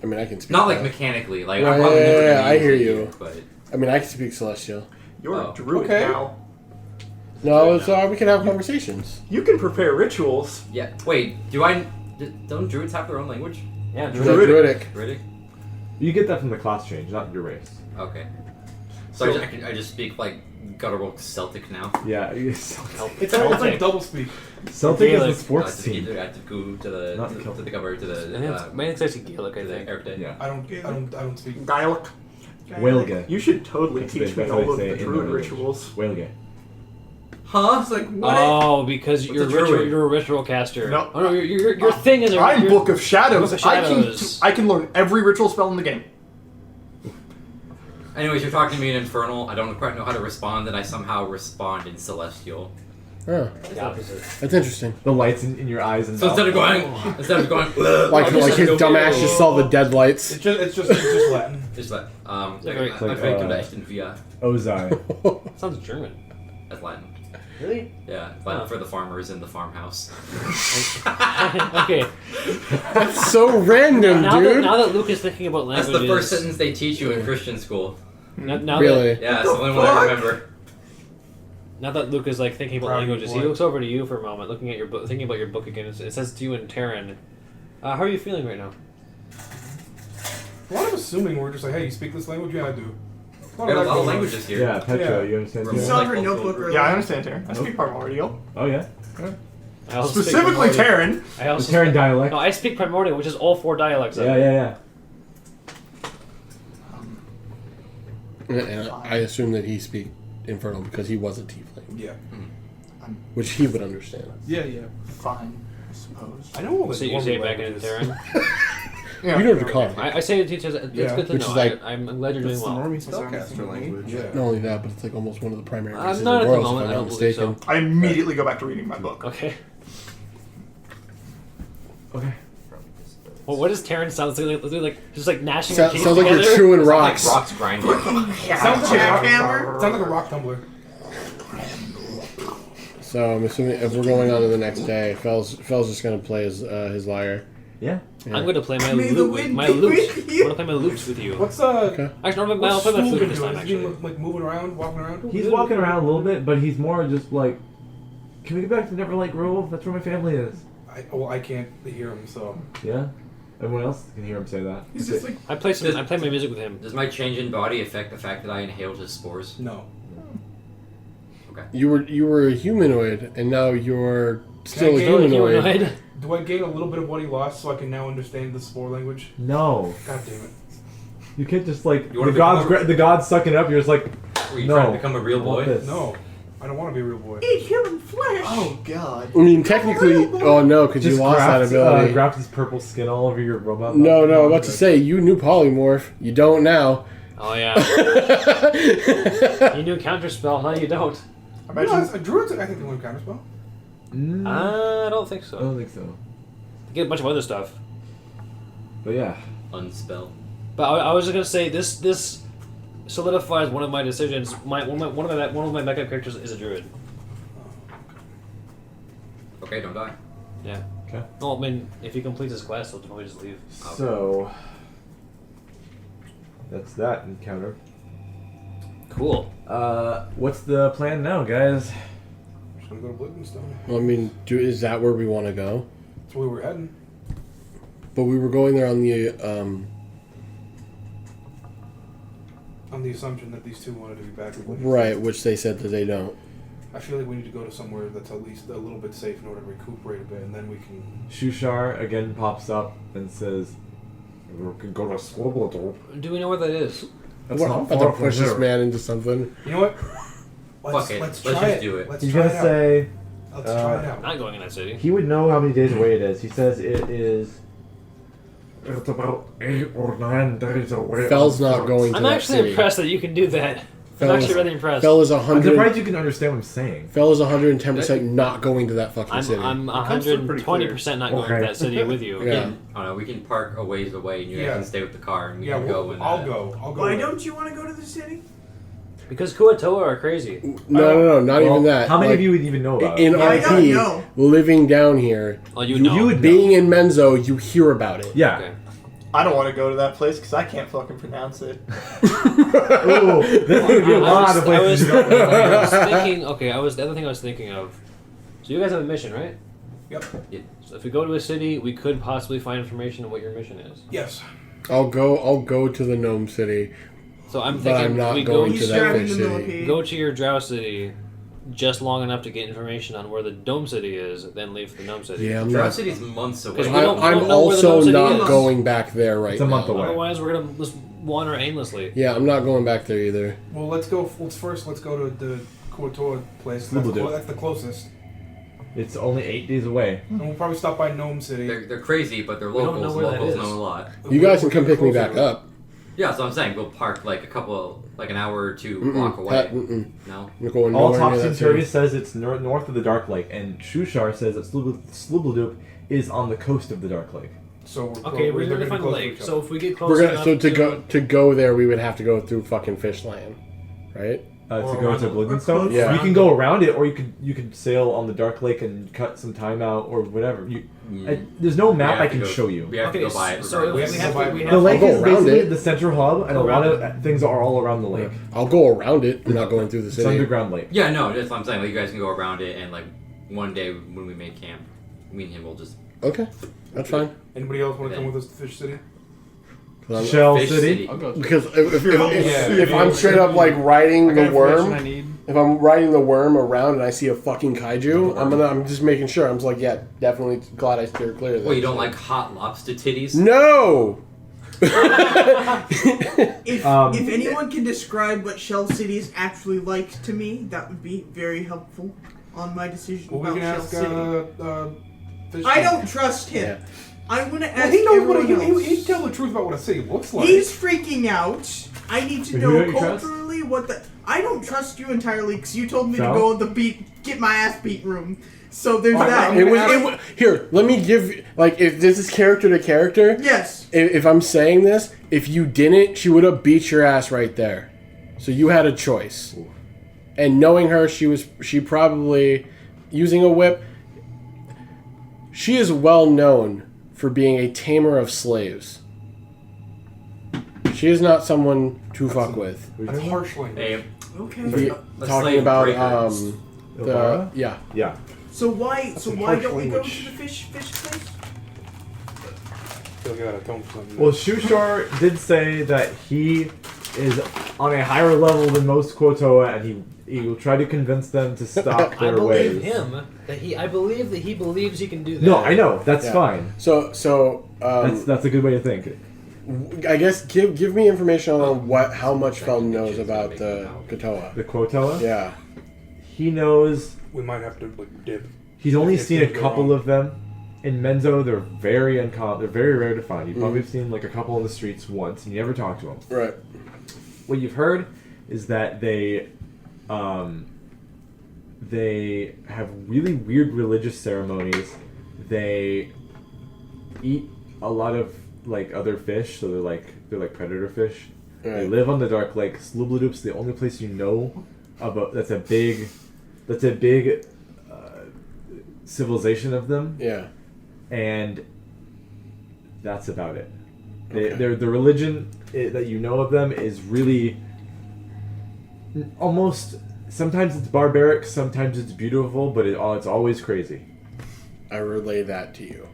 I can speak. Not like that. mechanically, like Yeah, I'm probably never yeah, gonna I use hear it, you. But I can speak celestial. You're Oh. a druid Okay. now. No, so we can have conversations. You can prepare rituals. yeah, wait, don't druids have their own language? Yeah, Druidic. Druidic? You get that from the class change, not your race. Okay. So I just speak like guttural Celtic now. Yeah. it's like double speak. Celtic Gaelic. is the sports I team. have to go to the Not to Celtic. the cover to the My name's actually Gaelic, I to the think. Eric Day. Yeah. I don't speak. Dialect. Whalege. You should totally That's teach big. me That's all how of they the say it in druid my village. rituals. Whalege. Huh? It's like what? Oh, because you're a druid? you're a ritual caster. No. Oh no, your thing is a I'm your- Book of Shadows. Book of Shadows. I can learn every ritual spell in the game. Anyways, you're talking to me in Infernal. I don't quite know how to respond, and I somehow respond in Celestial. Oh, The opposite. that's interesting. The lights in your eyes and So instead of going, Like just his go, dumbass just saw the dead lights. It's just Latin. Just like Like, I'm like, trying to Ashton via Ozai. Sounds German. as Latin. Really? Yeah, Latin for the farmers in the farmhouse. Okay. That's so random, Now dude. that Luke is thinking about That's languages. the first sentence they teach you in Christian school. Now Really? That, Yeah, it's the only one I remember. now that Luke is like thinking about Proud of you, languages, he boy. looks over to you for a moment, looking at your book, thinking about your book again. It says to you in Terran. How are you feeling right now? A lot of assuming we're just like, hey, you speak this language? Yeah, I do. We have a lot of languages here. Yeah, Petra, Yeah. you understand? From You too? saw her Like, notebook also- earlier. Yeah, I understand Terran. I speak Primordial. Oh yeah. I also speak Specifically Primordial. Terran. I The also Terran dialect. No, I speak Primordial, which is all 4 dialects. of Yeah, it. yeah, yeah. And I assume that he speaks Infernal because he was a tiefling, Yeah. which he would understand. Yeah. Fine, I suppose. I know all the So you normal say it back in languages. Terran? Yeah. You know the call. I say it teaches. It's Yeah. good to Which know. is like- I'm glad you're doing That's the well. normie Is there spellcaster anything language. Yeah. Not only that, but it's like almost one of the primary I'm races of not at the Voros, moment, if I I'm don't not believe so. mistaken. I immediately go back to reading my book. Okay. Okay. Well, what does Terran sound like? Just like gnashing Sounds your teeth like together? you're chewing Like rocks. rocks grinding. Sounds like Jackhammer? sounds like a rock tumbler. So I'm assuming if we're going on to the next day, Fel's just gonna play his lyre. Yeah. Yeah. I'm going to play my May the lute wind with my be loops. with I'm you. going to play my loops with you. What's Okay. Actually, I'll what's play my Stu flute been this doing? time. Is he Actually, like moving around, walking around? He's walking around a little bit, but he's more just like, can we get back to Neverlight Grove? That's where my family is. I can't hear him, so. Yeah. Everyone else can hear him say that. He's just like, I play my music with him. Does my change in body affect the fact that I inhaled his spores? No. You were a humanoid, and now you're still a I gain a humanoid. Humanoid. Do I gain a little bit of what he lost so I can now understand the spore language? No. God damn it. You can't just like You wanna the gods. become a- The gods sucking it up. You're just like, Were you no. trying to become a real I want boy? this. No. I don't want to be a real boy. eat human flesh. Oh God. I mean, technically, oh no, because you Just lost that ability. graft his purple skin all over your robot. No, I'm about to say, you knew polymorph. You don't now. Oh yeah. You knew counterspell. No, you don't. Imagine Druids, I think they want counterspell. I don't think I so. don't think so. You get a bunch of other stuff. But yeah. Unspell. But I was just gonna say this solidifies one of my decisions. One of my backup characters is a druid. Okay, don't die. Yeah. Okay. Well, I mean, if he completes his quest, he'll probably just leave. So that's that encounter. Cool. What's the plan now, guys? Just gonna go to Blittenstone. Well, I mean, is that where we want to go? That's where we were heading. But we were going there on the On the assumption that these two wanted to be back in Blittenstone. right, which they said that they don't. I feel like we need to go to somewhere that's at least a little bit safe in order to recuperate a bit, and then we can. Shushar again pops up and says, "We can go to Squeakquel." Do we know where that is? That's What, not I'm about far to from push this here. man into something. You know what? Fuck it. Let's Let's try just do it. Let's He's try gonna it out. say Let's try it out. I'm not going in that city. he would know how many days away it is. He says it is. It's about 8 or 9 days away. Fell's not going to I'm that actually city. impressed that you can do that. I'm Fellas- actually really impressed. Fell is I'm surprised 100. you can understand what I'm saying. Fell is 110% not going to that fucking city. I'm comes through pretty 120% not going Okay. to that city with you. Yeah. I don't know, we can park a ways away and you Yeah. guys can stay with the car and we Yeah, can go and I'll go. I'll go. Why with it. don't you want to go to the city? Because Kuatoa are crazy. No, not Well, even that. How many Like, of you would even know about in it? I don't RP, know. living down here, Oh, you know. You would being in Menzo, you hear about it. Yeah. Okay. I don't want to go to that place because I can't fucking pronounce it. Ooh, this would be a lot of places. I was thinking. Okay, the other thing I was thinking of. So you guys have a mission, right? Yep. So if we go to a city, we could possibly find information on what your mission is. Yes. I'll go to the Gnome City, So I'm but thinking I'm not we going go to He's that driving fish the city. millipede. go to your Drow city just long enough to get information on where the Dome City is, then leave the Gnome City. Yeah, I'm Drow not. City's months away. Because we don't- I'm know where the also Gnome City not is. going back there right It's a month now. away. Otherwise, we're gonna just wander aimlessly. Yeah, I'm not going back there either. Well, let's go. Let's go to the Kuatoa place. That's, We'll do it. that's the closest. It's only 8 days away. And we'll probably stop by Gnome City. They're crazy, but they're We don't locals. know where that Locals is. know a lot. You guys can We're come pick me closer back to it. up. Yeah, so I'm saying we'll park like an hour or two Mm-mm. walk away. Mm-mm. No? I'm going All nowhere Topsy near and that city. Turvy says it's north of the Dark Lake, and Shushar says that Slubbledoop is on the coast of the Dark Lake. So Okay, we're they're gonna find a close to lake. each other. So if we get close We're gonna enough to go there. We would have to go through fucking Fishland, right? To Or go around to the- Blittenstone. Yeah. You can go around it, or you could sail on the Dark Lake and cut some time out, or whatever. There's no map I can show you. We have to Okay, go by it. so regardless. we have to. The lake I'll go is around basically it. the central hub, and a Go lot around of things are all around the lake. I'll go around it. I'm not going through the It's city. underground lake. Yeah, no, that's what I'm saying. Like, you guys can go around it, and like one day when we make camp, me and him will just Okay, that's fine. Anybody else want to come with us to Fish City? 'Cause I'm- Shell Fish City. I'll go. Because if Yeah. I'm straight up like riding I the got information I worm, need. if I'm riding the worm around and I see a fucking kaiju, I'm just making sure. I'm just like, yeah, definitely glad I steered clear of this. Well, you don't like hot lobster titties? No. If anyone can describe what Shell City is actually like to me, that would be very helpful on my decision Well, we about can Shell ask City. Fish. I don't trust him. Yeah. I'm gonna ask Well, he knows what everyone else. he'd tell the truth about what a city looks like. He's freaking out. I need to Who know don't you trust? culturally what the. I don't trust you entirely because you told me So? to go in the get my ass beat room. So there's Alright, that. I'm gonna Here, let me give, like, if this is character to character, Yes. if I'm saying this, if you didn't, she would have beat your ass right there. So you had a choice. And knowing her, she probably, using a whip, she is well known for being a tamer of slaves. She is not someone to fuck with. That's harsh language. Hey, Okay. We- a talking slave about, breakers. the, yeah. Yeah. So why some why harsh don't we go language. to the fish place? I feel like I gotta atone for something. Well, Shushar did say that he is on a higher level than most Quotoa, and he will try to convince them to stop I their believe ways. him. I believe that he believes he can do that. No, I know. That's Yeah. fine. So That's a good way to think. I guess give me information on how much Fel knows about the Katoa. The Quotoa. Yeah. He knows. We might have to like dip. He's only If seen a things go couple wrong. of them. In Menzo, they're very uncommon. They're very rare to find. You've probably seen like a couple on the streets once, and you never talk to them. Right. What you've heard is that they have really weird religious ceremonies. They eat a lot of like other fish, so they're like predator fish. They Right. live on the Dark Lake. Slubladup's the only place you know about that's a big civilization of them, Yeah. and that's about it. Okay. The religion that you know of them is really almost. Sometimes it's barbaric, sometimes it's beautiful, but it's always crazy. I relay that to you.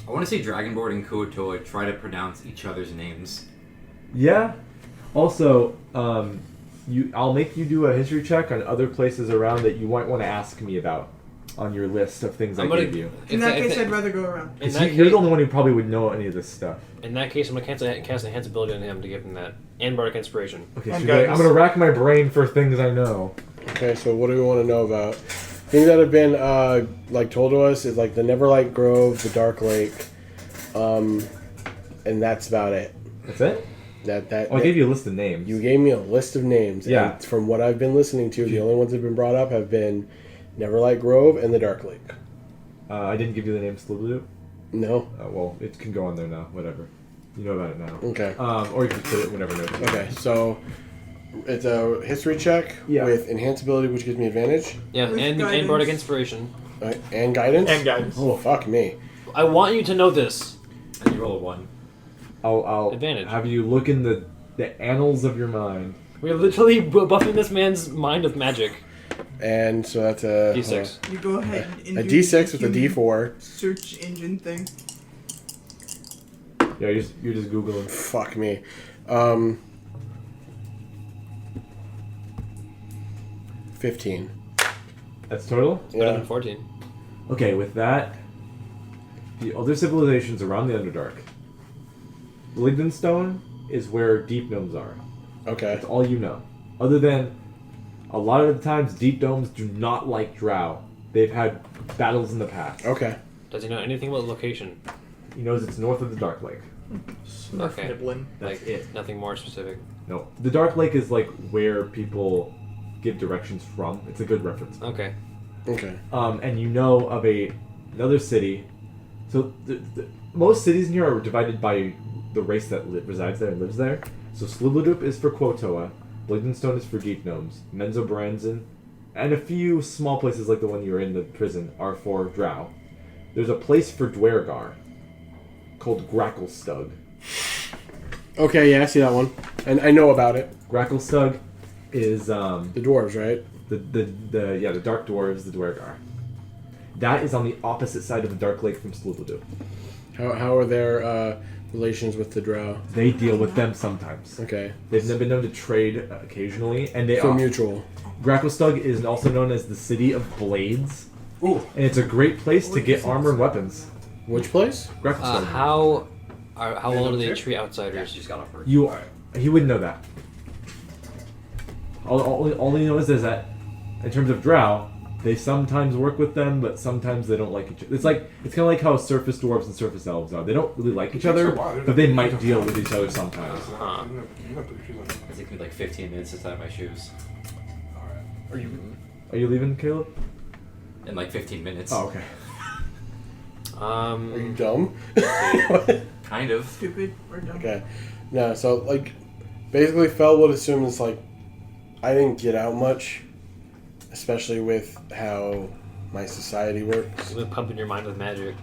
I want to see Dragonboard and Kuotoa try to pronounce each other's names. Yeah. Also, I'll make you do a history check on other places around that you might want to ask me about on your list of things I gave you. In that case, I'd rather go around. In 'Cause that you're case, the only one who probably would know any of this stuff. in that case, I'm gonna cast Enhance Ability on him to give him that, and Bardic Inspiration. Okay, I'm so guys. I'm gonna rack my brain for things I know. Okay, so what do we want to know about? Things that have been like told to us is like the Neverlight Grove, the Dark Lake, and that's about it. That's it? That Oh, I gave you a list of names. you gave me a list of names. Yeah. And from what I've been listening to, the only ones that have been brought up have been Neverlight Grove and the Dark Lake. I didn't give you the name Slublu. No. Well, it can go on there now. Whatever. You know about it now. Okay. Or you can put it whenever notes. Okay. So it's a history check Yeah. with enhance ability, which gives me advantage, Yeah, With and guidance. Bardic Inspiration. right? And guidance. And guidance. Oh fuck me. I want you to know this. And you roll a 1. I'll Advantage. have you look in the annals of your mind. We're literally buffing this man's mind with magic. And so that's a D6. You go ahead and A do D6 the with a human D4. search engine thing. Yeah, you're just googling. Fuck me. 15. That's total. Better Yeah. than 14. Okay, with that, the other civilizations around the Underdark. Ligdenstone is where deep gnomes are. Okay. That's all you know. Other than, a lot of the times, deep gnomes do not like drow. They've had battles in the past. Okay. Does he know anything about the location? He knows it's north of the Dark Lake. Okay. Nibbling. That's Like, it. nothing more specific. No. The Dark Lake is like where people give directions from. It's a good reference. Okay. Okay. And you know of another city. So most cities in here are divided by the race that resides there and lives there. So Slubladup is for Quotoa, Blighdenstone is for Deep Gnomes, Menzoberranzan, and a few small places like the one you were in, the prison, are for Drow. There's a place for Dwergar called Gracklestug. Okay, yeah, I see that one. And I know about it. Gracklestug is The dwarves, right? the Dark Dwarves, the Dwergar. That is on the opposite side of the Dark Lake from Slubladup. How are their relations with the drow? They deal with them sometimes. Okay. They've been known to trade occasionally, and they So are. mutual. Gracklestug is also known as the City of Blades. Ooh. And it's a great place to get armor and weapons. Which place? Gracklestug. How How well do they treat outsiders? She just got off work. He wouldn't know that. All he knows is that, in terms of drow, they sometimes work with them, but sometimes they don't like each other. It's kind of like how surface dwarves and surface elves are. They don't really like each other, but they might deal with each other sometimes. Huh. It took me like 15 minutes to tie my shoes. Are you? Are you leaving, Caleb? In like 15 minutes. Oh, okay. Are you dumb? Kind of. Stupid or dumb. Okay. No, so, like, basically, Fel would assume it's like, I didn't get out much, especially with how my society works. You've been pumping your mind with magic.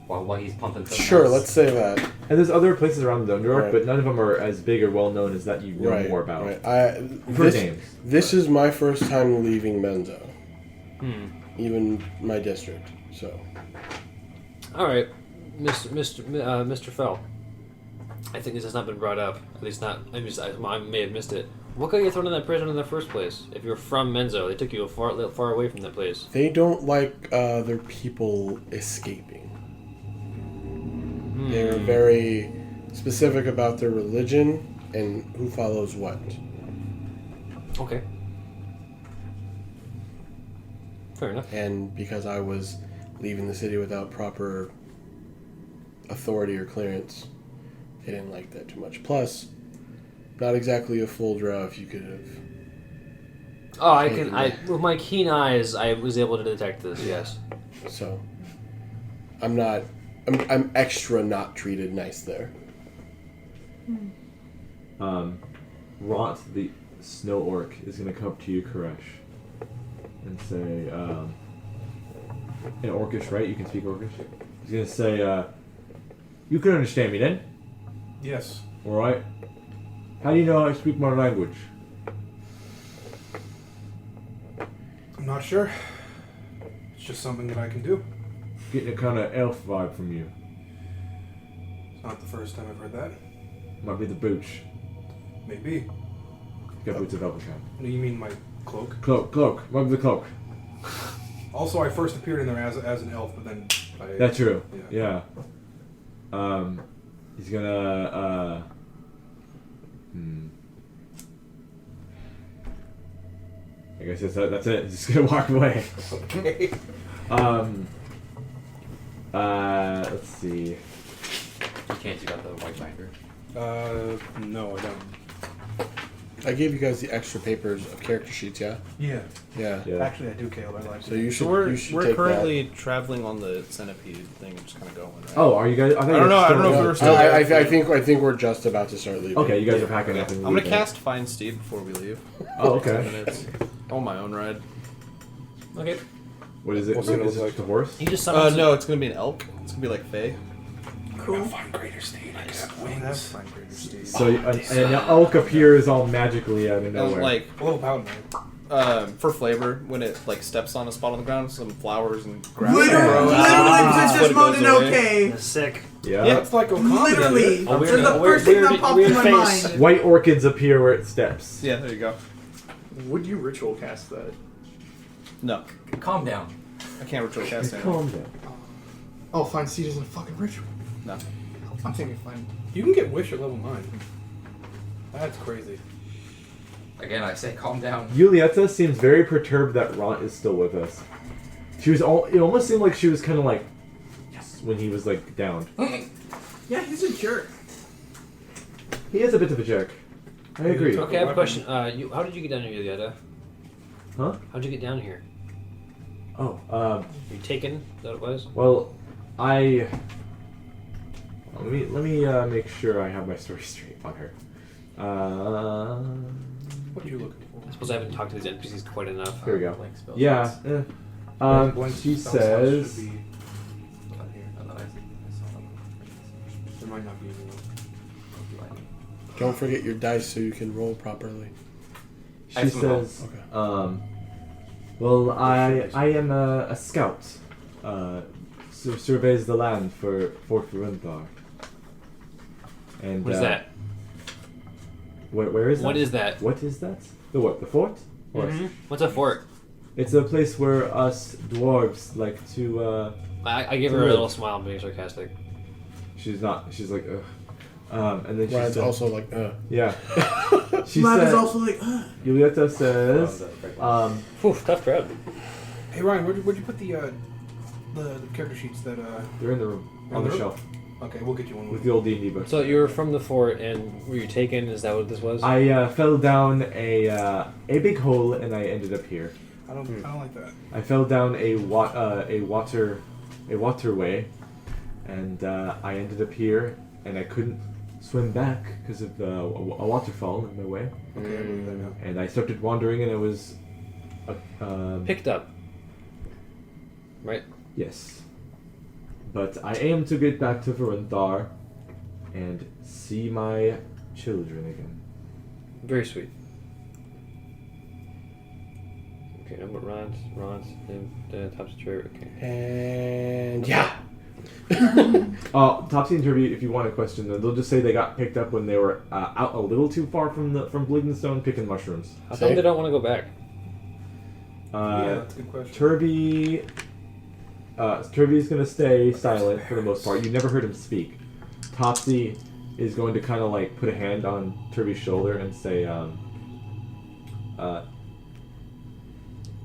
While he's pumping something Sure, else. let's say that. And there's other places around the Underdark, Right. but none of them are as big or well known as that you know Right, more about. right. For names. This is my first time leaving Menzo. Hmm. Even my district, so. All right, Mr. Fell. I think this has not been brought up. At least not. I may have missed it. What got you thrown in that prison in the first place? If you're from Menzo, they took you far away from that place. They don't like their people escaping. They're very specific about their religion and who follows what. Okay. Fair enough. And because I was leaving the city without proper authority or clearance, they didn't like that too much. Plus, not exactly a full draw if you could have. Oh, with my keen eyes, I was able to detect this. Yes. So, I'm extra not treated nice there. Ront, the snow orc, is going to come up to you, Koresh, and say, in Orcish, right? You can speak Orcish? He's going to say, you can understand me then? Yes. Alright. How do you know I speak my language? I'm not sure. It's just something that I can do. Getting a kind of elf vibe from you. It's not the first time I've heard that. Might be the boots. Maybe. You got boots of elf kind. No, you mean my cloak? Cloak. Might be the cloak. Also, I first appeared in there as an elf, but then That's true. Yeah. He's gonna, I guess that's it. He's just gonna walk away. Okay. Let's see. You can't. You got the white binder. No, I don't. I gave you guys the extra papers of character sheets, yeah? Yeah. Yeah. Actually, I do, Caleb. I like So it. you should. We're you should take currently traveling on the centipede thing, just kind of going. Right? Oh, are you guys? I don't know. I don't know if we were still. I there. think we're just about to start leaving. Okay, you guys are packing up. I'm And gonna leaving. cast Find Steed before we leave. Oh, 10 okay. minutes. On my own ride. Okay. What is it? What's Is it it look like? just a horse? He just summons. No, it's gonna be an elk. It's gonna be like Fae. Cool. Find greater steed. I got wings. Find greater steed. So an elk appears all magically out of nowhere. Like What about man? for flavor, when it like steps on a spot on the ground, some flowers and grass. Literally, Princess Mononoke. Sick. yeah. Yeah. It's like Okami. Literally. A weird- That's the a weird- first thing that weird- popped weird in my face. mind. White orchids appear where it steps. Yeah, there you go. Would you ritual cast that? No, Calm down. I can't ritual cast it. Calm down. Oh, find seed isn't a fucking ritual. No. I'm thinking find. You can get wish at level 9. That's crazy. Again, I say calm down. Julieta seems very perturbed that Ront is still with us. She was it almost seemed like she was kind of like, yes, when he was like down. Yeah, he's a jerk. He is a bit of a jerk. I agree. Okay, I have a question. How did you get down here, Yulieta? Huh? How'd you get down here? Oh, You taken? Is that what it was? well, let me make sure I have my story straight on her. What are you looking for? I suppose I haven't talked to these NPCs quite enough. Here we go. Blank spell Yeah. slots. Blank She spell slots says. should be- Down here. I thought I saw them. There might not be anyone. Don't forget your dice so you can roll properly. She I have some help. says. Okay. Well, I am a scout. Surveys the land for Fort Verunthar. And What is that? Where is that? What is that? What is that? The what? The fort? Or- What's a fort? It's a place where us dwarves like to. I give her a little smile and being sarcastic. She's not. She's like, ugh. And then she Ryan's said, also like, yeah. She Lab said, is also like, Julieta says, Whew, tough crowd. Hey Ryan, where'd you put the character sheets that they're in the room, on the shelf, Okay, we'll get you one. with the old D&D books. So you were from the fort, and were you taken? Is that what this was? I fell down a big hole and I ended up here. I don't like that. I fell down a waterway, and I ended up here, and I couldn't swim back because of a waterfall in my way. Okay, I believe that now. And I started wandering, and I was Picked up. Right? yes. But I aim to get back to Varanthar and see my children again. Very sweet. Okay, no, but Ron's, Topsy Turvy. Okay. and yeah. Topsy and Turvy, if you want a question, they'll just say they got picked up when they were out a little too far from Bligdenstone picking mushrooms. How come they don't want to go back? Yeah, that's a good question. Turvy's gonna stay silent for the most part. You never heard him speak. Topsy is going to kind of like put a hand on Turvy's shoulder and say,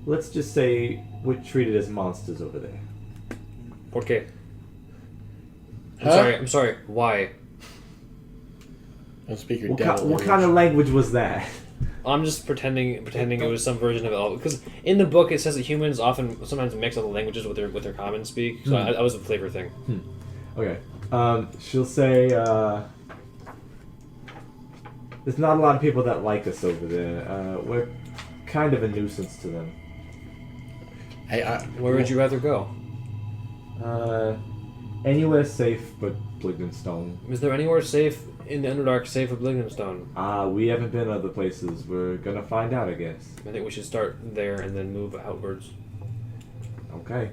let's just say we're treated as monsters over there. ¿Por qué? Huh? I'm sorry. Why? Don't speak your What devil kind of language was that? I'm just pretending it was some version of it. Because in the book it says that humans sometimes mix up the languages with their common speak. So that was a flavor thing. Okay. She'll say, there's not a lot of people that like us over there. We're kind of a nuisance to them. Where would you rather go? Anywhere safe but Bligdenstone. Is there anywhere safe in the Underdark safe of Bligdenstone? We haven't been other places. We're gonna find out, I guess. I think we should start there and then move outwards. Okay.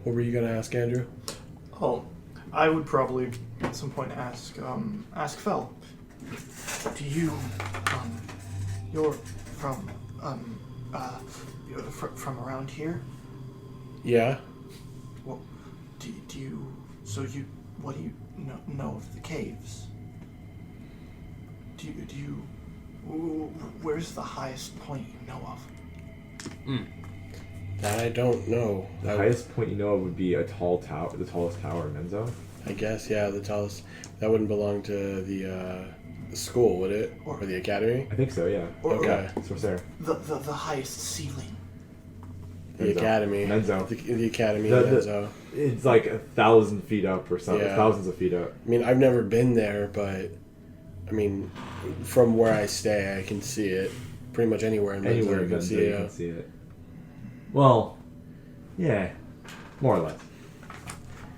What were you gonna ask, Andrew? Oh, I would probably at some point ask Fel. Do you, you're from around here? Yeah. Well, do you? So you? What do you know of the caves? Do you? Where's the highest point you know of? That I don't know. The highest point you know of would be a tall tower, the tallest tower in Menzo. I guess, yeah, the tallest. That wouldn't belong to the school, would it? Or the academy? I think so, yeah. Okay. Sorcerer. The highest ceiling. The Menzo. academy. Menzo. The academy, Menzo. It's like 1,000 feet up or something. Yeah. Thousands of feet up. I mean, I've never been there, but I mean, from where I stay, I can see it. Pretty much anywhere in Menzo, Anywhere you in can Menzo, see you it. can see it. Well, yeah, more or less.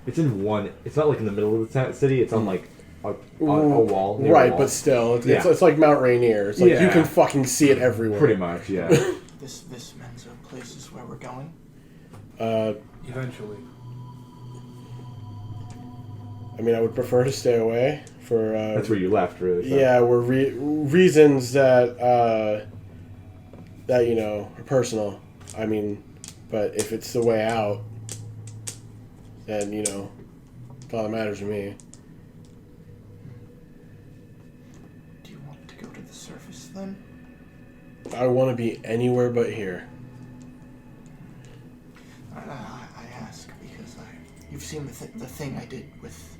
It's in one. It's not like in the middle of the city. It's on like a wall. Near Right, a wall. but still, it's, Yeah. it's like Mount Rainier. It's like you Yeah. can fucking see it everywhere. Pretty much, yeah. This Menzo place is where we're going. Eventually. I mean, I would prefer to stay away for. That's where you left, really. So. Yeah, were reasons that that are personal. I mean, but if it's the way out, then it's all that matters to me. Do you want to go to the surface then? I want to be anywhere but here. I ask because you've seen the thing I did with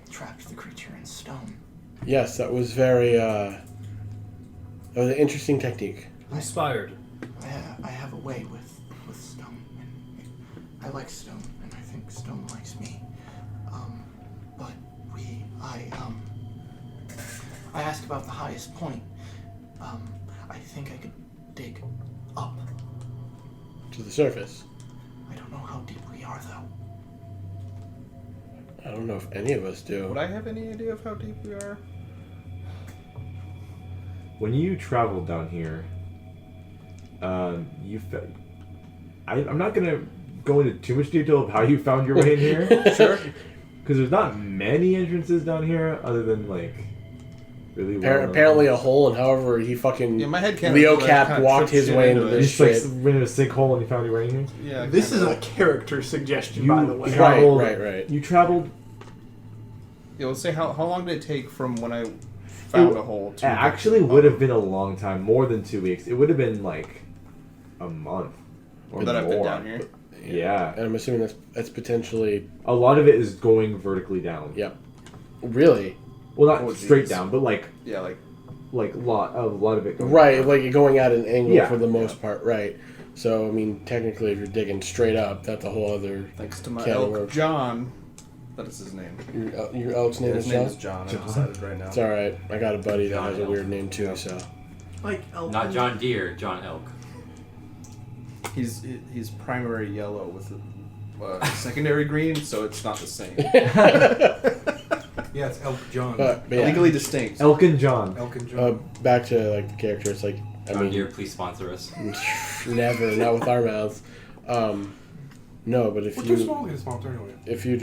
trapped the creature in stone. Yes, that was very. That was an interesting technique. Inspired. I have a way with stone, and I like stone, and I think stone likes me. But I asked about the highest point. I think I could dig up. To the surface. I don't know how deep we are, though. I don't know if any of us do. Would I have any idea of how deep we are? When you traveled down here, you felt. I'm not gonna go into too much detail of how you found your way in here. Sure. Because there's not many entrances down here, other than like really. well-known Apparently a ones. hole, and however he fucking Yeah, my head can't. Leo Cap walked his way into You this just like shit. went in a sinkhole and you found your way in here. Yeah. This is a character suggestion, You by the way. Right, traveled. right. You traveled Yeah, let's say how long did it take from when I found a hole It to actually would have been a long time, more than 2 weeks. It would have been like a month or that more. I've been down here. Yeah. And I'm assuming that's potentially... A lot of it is going vertically down. Yep. Really? Well, not Oh, straight geez. down, but like a lot of it going Right, down. like going at an angle Yeah. for the most part, right. So, I mean, technically, if you're digging straight up, that's a whole other... Thanks to my can of elk, worms. John. That is his name. Your elk's name His is name John? is John. I've decided right now. It's alright. I got a buddy that John has a Elk. weird name too, so... Like elk. Not John Deere, John Elk. He's primary yellow with a secondary green, so it's not the same. Yeah, it's Elk John. But yeah. Legally distinct. Elkin John. Elk and John. Back to, like, the character, it's like... I John mean, Deere, please sponsor us. never, not with our mouths. No, but if We're you... too small to get a sponsor anyway. If you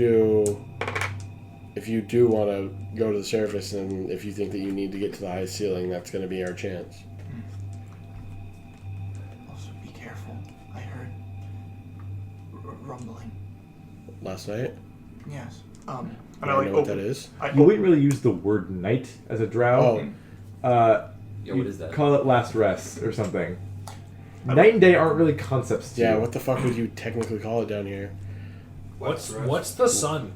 do want to go to the surface, and if you think that you need to get to the highest ceiling, that's going to be our chance. Also, be careful. I heard rumbling. Last night? Yes. And I don't know what that is. You wouldn't really use the word night as a drow. Oh. Yeah, what is that? Call it last rest or something. Night and day aren't really concepts to Yeah, you. what the fuck would you technically call it down here? What's the sun?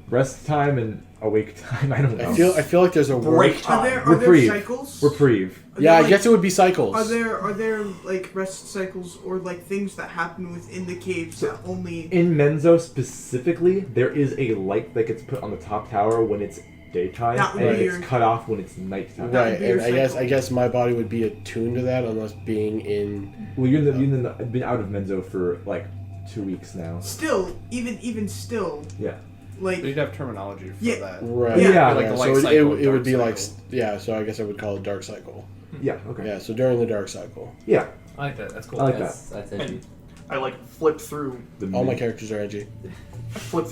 Rest time and awake time, I don't know. I feel like there's a Break word. time. Are there Reprieve. cycles? Reprieve. Are Yeah, there, I like- guess it would be cycles. Are there like rest cycles or like things that happen within the caves that only? In Menzo specifically, there is a light that gets put on the top tower when it's daytime, That would and be it's your- cut off when it's nighttime. Right, would be your and I cycle. guess my body would be attuned to that unless being in... Well, you've been out of Menzo for like 2 weeks now. Still, even still, Yeah. like But you'd have terminology for Yeah. that. Right. Yeah. Like the light so cycle, it would dark be like... cycle. Yeah, so I guess I would call it dark cycle. Yeah, okay. Yeah, so during the dark cycle. Yeah, I like that. That's cool. I like That's edgy. I like flip through All my characters are edgy.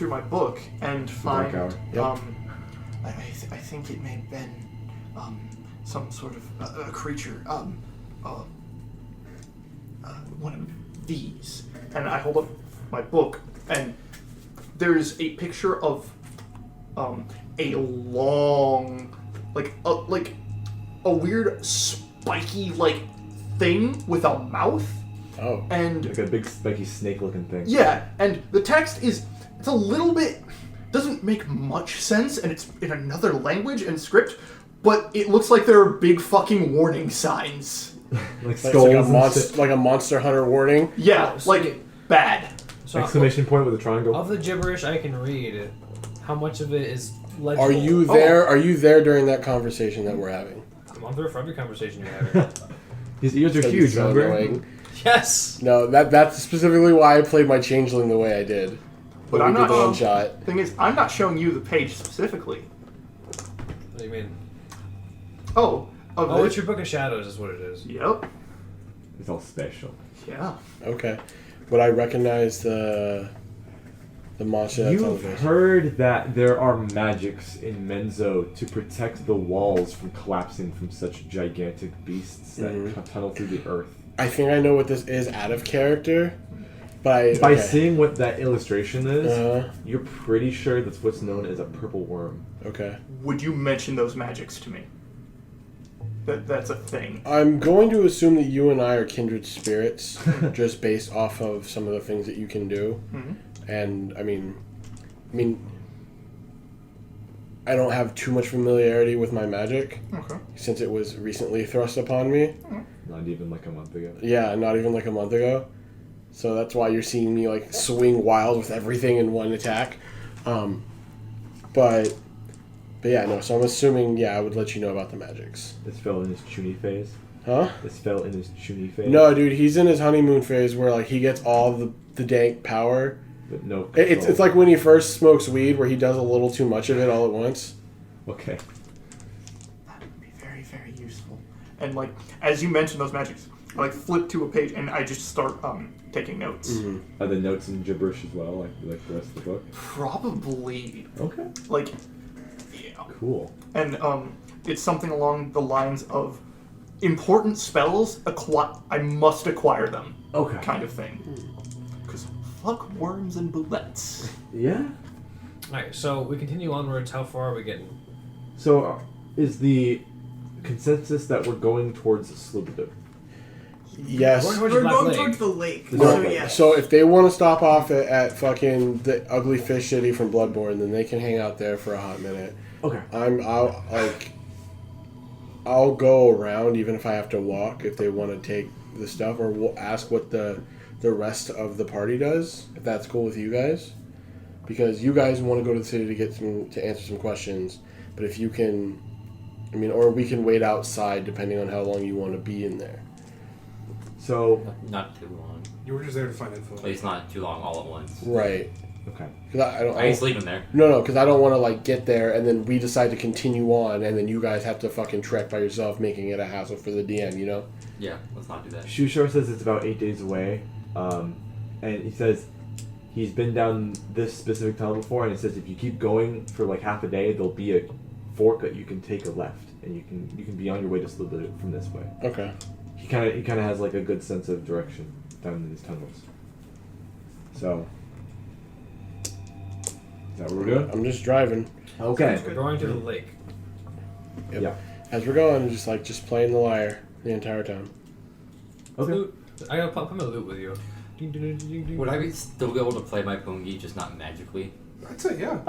my book and find Dark Hour. Yep. I think it may have been some sort of a creature one of these, and I hold up my book and there's a picture of a long like a weird spiky like thing with a mouth. Oh. And like a big spiky snake looking thing. yeah, and the text it's a little bit doesn't make much sense, and it's in another language and script, but it looks like there are big fucking warning signs. Like Like, skulls like, a and monster, shit. like a Monster Hunter warning. Yeah, So- like bad. So Exclamation point with a triangle. of the gibberish I can read, how much of it is legible? Are you there? Are you there during that conversation that we're having? I'm on there for every conversation you're having. His ears are That'd be huge, so remember? annoying. Yes. No, that's specifically why I played my changeling the way I did. But When I'm we not did the one shot. Thing is, I'm not showing you the page specifically. What do you mean? Oh, of Oh, this- it's your Book of Shadows is what it is. Yep. It's all special. Yeah. Okay. Would I recognize the monster that's on the You've base? heard that there are magics in Menzo to protect the walls from collapsing from such gigantic beasts that Mhm. tunnel through the earth. I think I know what this is out of character, but By okay. seeing what that illustration is, Uh-huh. you're pretty sure that's what's known as a purple worm. Okay. Would you mention those magics to me? That's a thing. I'm going to assume that you and I are kindred spirits, just based off of some of the things that you can do. Mhm. And I mean, I don't have too much familiarity with my magic Okay. since it was recently thrust upon me. Not even like a month ago. Yeah, not even like a month ago. So that's why you're seeing me like swing wild with everything in one attack. But yeah, no. So I'm assuming, yeah, I would let you know about the magics. This fell in his chuny phase. Huh? This fell in his chuny phase. No, dude, he's in his honeymoon phase where like he gets all the dank power. But no. It's control. like when he first smokes weed, where he does a little too much of it all at once. Okay. That would be very, very useful. And like, as you mentioned those magics, I like flip to a page and I just start taking notes. Mm-hmm. Are the notes in gibberish as well, like the rest of the book? Probably. Okay. Like, yeah. Cool. And it's something along the lines of important spells. I must acquire them. Okay. Kind of thing. Because fuck worms and bullets. Yeah. Alright, so we continue onwards. How far are we getting? So, is the consensus that we're going towards Slubadub? Yes. Towards We're Black going Lake. towards the lake. No, So yes. So if they want to stop off at fucking the ugly fish city from Bloodborne, then they can hang out there for a hot minute. Okay. I'll go around even if I have to walk if they want to take the stuff, or we'll ask what the rest of the party does, if that's cool with you guys, because you guys want to go to the city to answer some questions. But if you can, or we can wait outside depending on how long you want to be in there. So Not too long. You were just there to find info. At least not too long all at once. Right. okay. Because I can sleep in there. No, because I don't want to get there and then we decide to continue on and then you guys have to fucking trek by yourself, making it a hassle for the DM, you know? Yeah, let's not do that. Shushar says it's about 8 days away, and he says he's been down this specific tunnel before, and he says if you keep going for like half a day, there'll be a fork that you can take a left, and you can be on your way to Slubadub from this way. Okay. He kind of has like a good sense of direction down in these tunnels. So, is that what we're doing? I'm just driving. Okay. We're going to the lake. Yep. Yeah. As we're going, just playing the lyre the entire time. Okay. Loot. I gotta put my loot with you. Would I still be able to play my pungi, just not magically? I'd say yeah.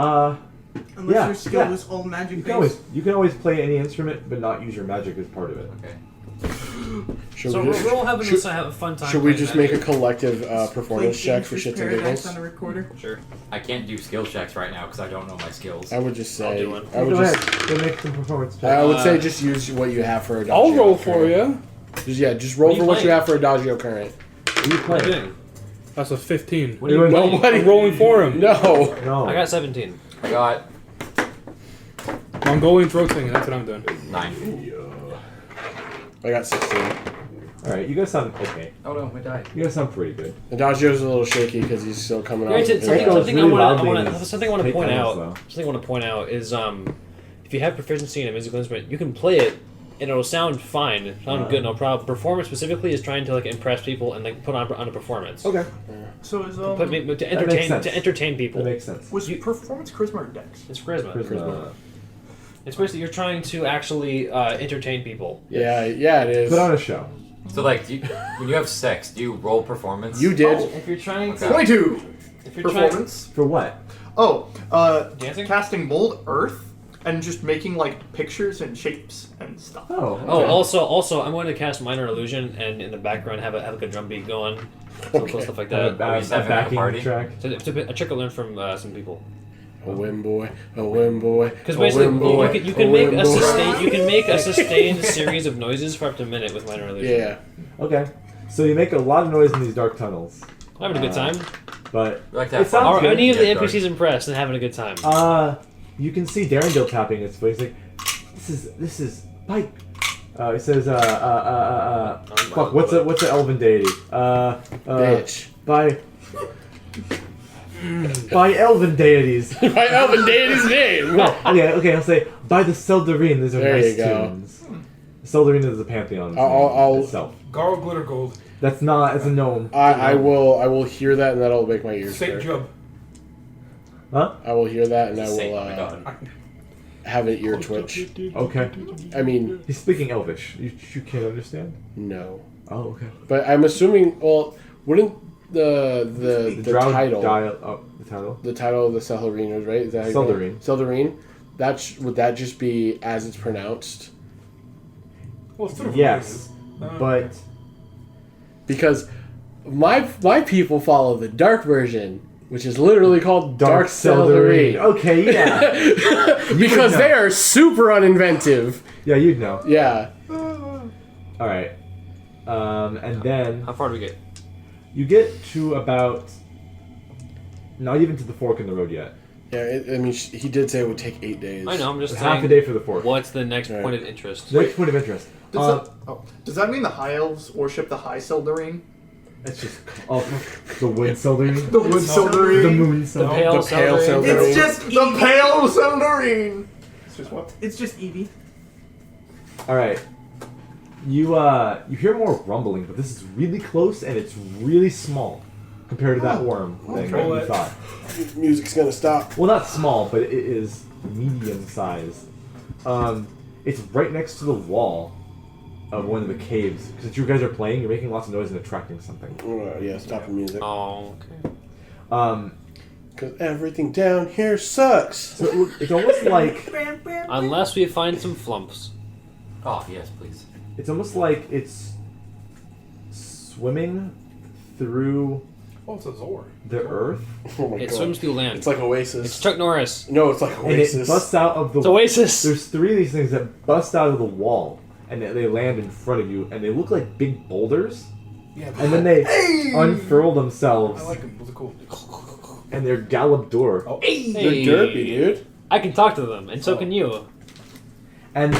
Unless yeah, your skill yeah. is all magic You can always play any instrument, but not use your magic as part of it. Okay. So we're all having to have a fun time. Should we playing just magic. make a collective performance check for shits and Paradise giggles? on the recorder. Sure. I can't do skill checks right now because I don't know my skills. I would just I'll say. do one. I would Go just. ahead. Go make some performance checks. I would say just use what you have for a Adagio. I'll roll for current. you. Just roll What are for you what you playing? have for Adagio current. What are you What are you playing? doing? That's a 15. What are you playing? Nobody. I'm rolling for him. No. No. I got 17. I got Mongolian throat singing. That's what I'm doing. 9. I got 16. Alright, you guys sound okay. Oh no, I died. You guys sound pretty good. Adagio's a little shaky because he's still coming off. Granted, of something, his- goes something really I loudly want in to his something I want to point tunnels, out. though. Something I want to point out is if you have proficiency in a musical instrument, you can play it and it'll sound fine, sound good, no problem. Performance specifically is trying to impress people and put on a performance. Okay. So is To entertain people. That makes sense. was performance charisma or dex? It's charisma. Charisma. It's basically you're trying to actually entertain people. Yeah, it is. Put on a show. So when you have sex, do you roll performance? You did. If you're trying to, 22 if you're trying, performance. For what? Oh, Dancing? casting mold earth and just making pictures and shapes and stuff. Oh. Oh, okay. also, I'm going to cast minor illusion and in the background have a drum beat going, some cool stuff like that. A Are we having a backing party? track. It's a trick I learned from some people. A win boy, a win boy. Because a basically, win boy, you can make win a boy. sustained series of noises for up to a minute with minor illusion. Yeah. Okay. So you make a lot of noise in these dark tunnels. I'm having a good time. But We like to have it sounds fun. Are good. any of the Yeah, dark. NPCs impressed and having a good time? You can see Darendale tapping his foot. He's like, this is Pike. He says, fuck, what's the elven deity? Bitch. By elven deities. My elven deity's name. No, okay, I'll say, by the Seldarine, those are There nice you go. tunes. Seldarine is the pantheon I'll- itself. Garl Glitter Gold. That's a gnome. I will hear that and that'll make my ears Saint hurt. Jub. Huh? I will hear that and I Saint, will oh my god. have an ear twitch. Okay. I mean, He's speaking Elvish. You can't understand? no. Oh, okay. But I'm assuming. Well, wouldn't the Drow title the title? the title of the Seldarine, right? Is that how you Seldarine. call it? Seldarine. Would that just be as it's pronounced? Well, it's sort of Yes, but Because my people follow the dark version, which is literally called Dark Seldarine. Okay, yeah. Because know. they are super uninventive. Yeah, you'd know. Yeah. All right. And then How far do we get? you get to about not even to the fork in the road yet. Yeah, I mean, he did say it would take 8 days. I know. I'm just It's saying. half a day for the fork. What's the next Right. point of interest? Next point of interest. Does that mean the High Elves worship the High Seldarine? It's just the wind Seldarine. The Wood Seldarine? The moon The Seldarine. pale The pale Seldarine. Seldarine. It's just The Evie. Pale Seldarine! It's just what? It's just Evie. All right. You hear more rumbling, but this is really close and it's really small. compared to that worm thing that you thought. Music's gonna stop. Well, not small, but it is medium size. It's right next to the wall of one of the caves. Since you guys are playing, you're making lots of noise and attracting something. Yeah, stop the music. Oh, okay. Because everything down here sucks. So it's almost like Unless we find some flumps. Oh, yes, please. it's almost like it's swimming through Oh, it's a Zor. the earth, Oh my It god. swims through land. It's like Oasis. It's Chuck Norris. No, it's like and it Oasis. busts out of the. It's Oasis. There's 3 of these things that bust out of the wall, and they land in front of you, and they look like big boulders, Yeah, and then they unfurl themselves, I like him. What's it cool? and they're Kaleb door. Oh, Hey. They're derpy, dude. I can talk to them, and so can you. And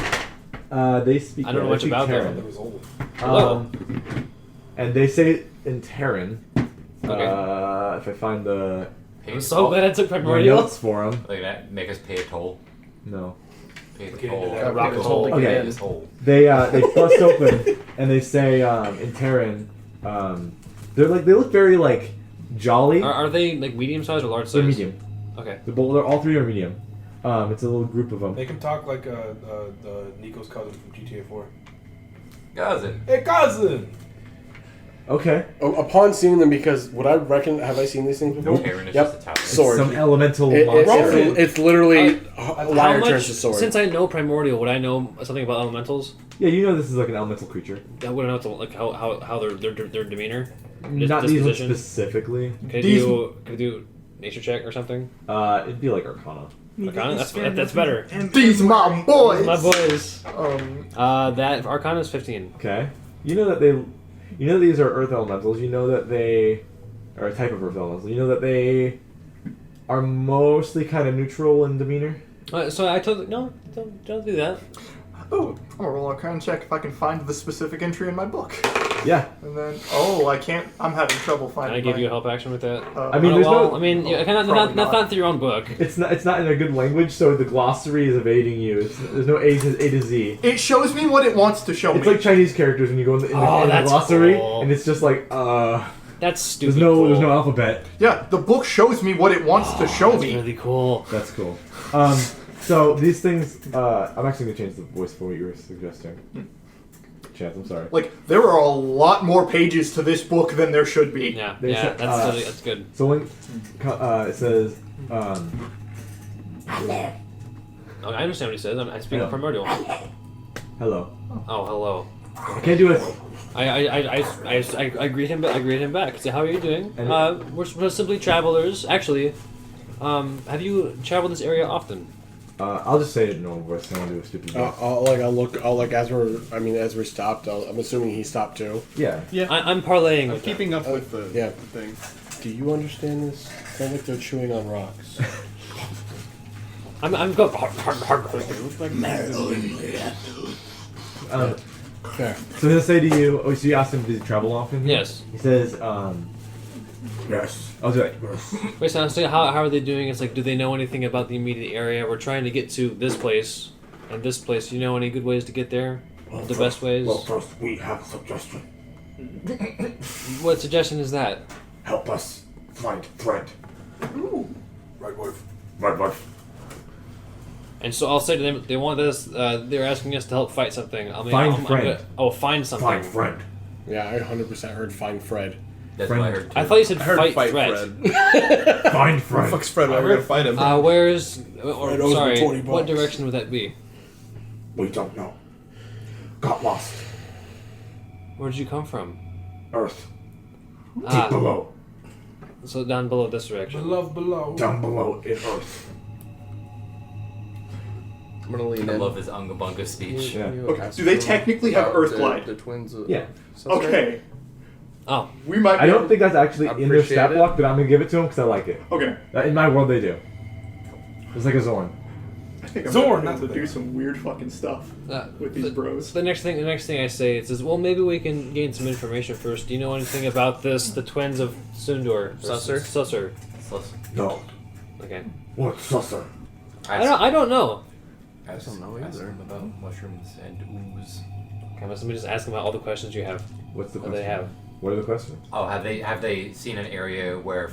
they speak. I don't know they much speak about them. Terran. that was old. Hello. And they say in Terran. Okay. If I find the I'm so glad I took my Primordial. notes for them. Like that, make us pay a toll. No. Pay the Okay, toll. that rock Pay the toll. toll. Okay. Pay the toll. They bust open and they say in Terran, they look very like jolly. Are they like medium size or large size? They're medium. Okay. They're all 3 are medium. It's a little group of them. Make him talk like the Nico's cousin from GTA 4. Cousin. Hey, cousin! Okay. Upon seeing them, because would I reckon, have I seen these things before? Terran is Yep. just a tower. Sword. Some elemental It- monster. it's literally How liar much? turns to sword. Since I know Primordial, would I know something about elementals? Yeah, you know this is like an elemental creature. I wouldn't know like how their demeanor. Not these ones disposition? specifically. Could I do nature check or something? It'd be like Arcana. Arcana? That's better. These my boys. My boys. Um, That Arcana is 15. Okay. You know that these are earth elementals. You know that they are a type of earth elemental. You know that they are mostly kind of neutral in demeanor. So I told no, don't do that. oh, I'm gonna roll Arcana check if I can find the specific entry in my book. Yeah. And then, I can't. I'm having trouble Can finding. I give my- you a help action with that? I mean, there's no- I mean, you cannot Probably not not. through your own book. It's not in a good language, so the glossary is evading you. There's no A to Z. It shows me what it wants to show It's me. like Chinese characters when you go in the that's glossary, cool. and it's just like That's stupid. there's no alphabet. Yeah, the book shows me what it wants to show That's me. really cool. That's cool. So these things, I'm actually gonna change the voice for what you were suggesting. Chance, I'm sorry. Like, there are a lot more pages to this book than there should be. Yeah, They yeah, said, that's good. So when it says, Okay, I understand what he says. I speak Hello. Primordial. hello. Oh, hello. I can't do it. I greet him. I greet him back. Say, how are you doing? And- We're simply travelers. Actually, have you traveled this area often? I'll just say it in normal voice. I don't do a stupid voice. As we're stopped, I'm assuming he stopped too. Yeah. I'm parlaying. I'm with them. keeping up with the yeah. thing. Do you understand this? Sounds like they're chewing on rocks. I'm going. Fair. So he'll say to you, so you ask him, does he travel often? Yes. He says, yes. I'll do it. Wait, so how are they doing? It's like, do they know anything about the immediate area? We're trying to get to this place and this place. Do you know any good ways to get there? The best ways? Well, first we have a suggestion. What suggestion is that? Help us find Fred. Right, wife. Right, wife. And so I'll say to them, they want us. They're asking us to help fight something. Find friend. Find something. Find Fred. Yeah, I 100% heard find Fred. That's Friend. what I heard too. I thought you said I heard fight threat. Fred. Find Fred. Fuck's Fred? Why are we gonna fight him? Where's? Fred owes me Sorry, 20 what bucks. direction would that be? We don't know. Got lost. Where did you come from? Earth. Ah, Deep below. so down below this direction. Below, below. Down below in Earth. I'm gonna lean I in. love his Unga Bunga speech. Yeah. Okay, do they technically have Earth Glide? The twins. Yeah. Okay. Oh, We might be I don't able- think that's actually in their Appreciate stat it. block, but I'm going to give it to him because I like it. Okay. In my world, they do. It's like a Zorn. I think I'm Zorn, gonna be able that's to do the- some weird fucking stuff with these the, bros. The next thing I say is, well, maybe we can gain some information first. Do you know anything about this? The twins of Sundor. Susser? Susser. No. Okay. What's Susser? I don't know. I don't know either. About mushrooms and ooze. Okay, let me just ask them about all the questions you have. What's the What question? they have. What are the questions? Oh, have they seen an area where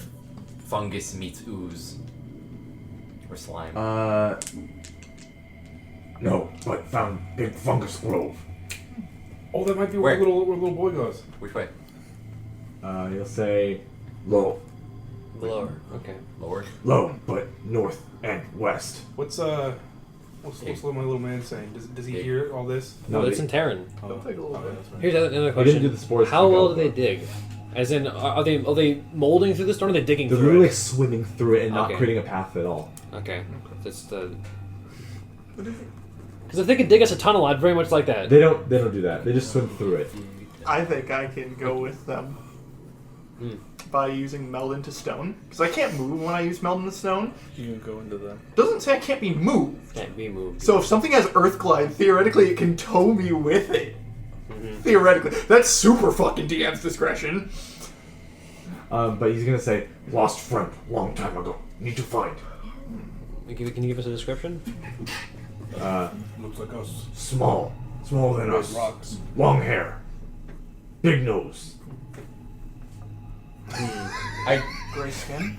fungus meets ooze or slime? No, but found big fungus grove. Oh, that might be where Where? where little boy goes. Which way? You'll say Low. Lower. Okay. Lower. Low, but north and west. What's my little man saying? Does he Big. hear all this? No, No, it's in Terran. It'll take a little bit. That's right. Here's another didn't question. do the spores How thing, well though. do they dig? As in, are they molding through the stone or are they digging they're through literally it? like swimming through it and not Okay. creating a path at all. Okay. That's the. Because if they could dig us a tunnel, I'd very much like that. They don't do that. They just swim through it. I think I can go with them by using meld into stone. Because I can't move when I use meld into stone. You can go into the. Doesn't say I can't be moved. Can't be moved. So if something has earth glide, theoretically it can tow me with it. Theoretically. That's super fucking DM's discretion. But he's gonna say, Lost friend, long time ago. Need to find. Can you give us a description? Looks like us. Small. Smaller than Big us. rocks. Long hair. Big nose. Gray skin?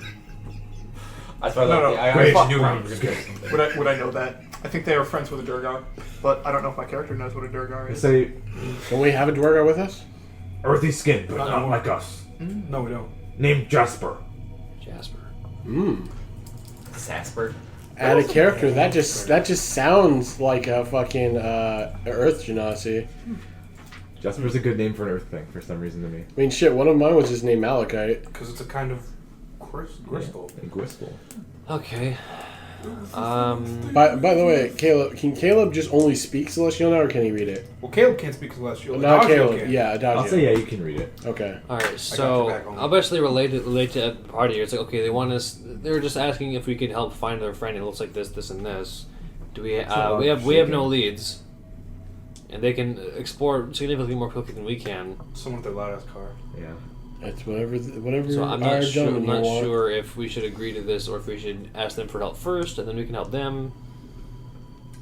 That's why No, I Grayish knew brown we were skin. Would I know that? I think they are friends with a Durgar. But I don't know if my character knows what a Durgar he'll is. say, Don't we have a Dwarga with us? Earthy skin, but Not not anymore. like us. No, we don't. Named Jasper. Jasper. Sasper. Add a character. That just sounds like a fucking Earth Genasi. Jasper's a good name for an earth thing for some reason to me. I mean, shit. One of mine was just named Malachite. Because it's a kind of crystal. And Gristle. Okay. By the way, Caleb, can Caleb just only speak Celestial now, or can he read it? Well, Caleb can't speak Celestial. Not Adagio Caleb. can. Yeah, Adagio. I'll say yeah, you can read it. Okay. All right. your So back on. I'll basically relate to the party. It's like, okay, they want us. They were just asking if we could help find their friend. It looks like this, and this. Do we? We have no leads, and they can explore significantly more quickly than we can. Someone with their loud ass car. Yeah. It's whatever So I'm our not sure. gentlemen I'm not here want. sure if we should agree to this or if we should ask them for help first, and then we can help them.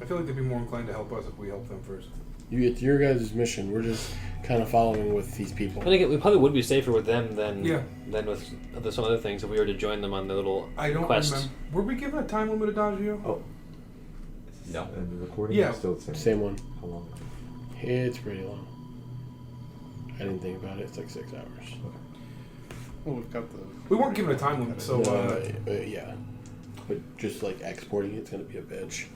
I feel like they'd be more inclined to help us if we help them first. It's your guys' mission. We're just kind of following with these people. I think we probably would be safer with them than Yeah. with some other things if we were to join them on the little I don't quest. remember. Were we given a time limit, Adagio? Oh. No. And the recording Yeah. is still the same. Same one. How long? It's pretty long. I didn't think about it. It's like 6 hours. Well, we've got the. We weren't given a time limit, so Yeah. But just like exporting it's gonna be a bitch.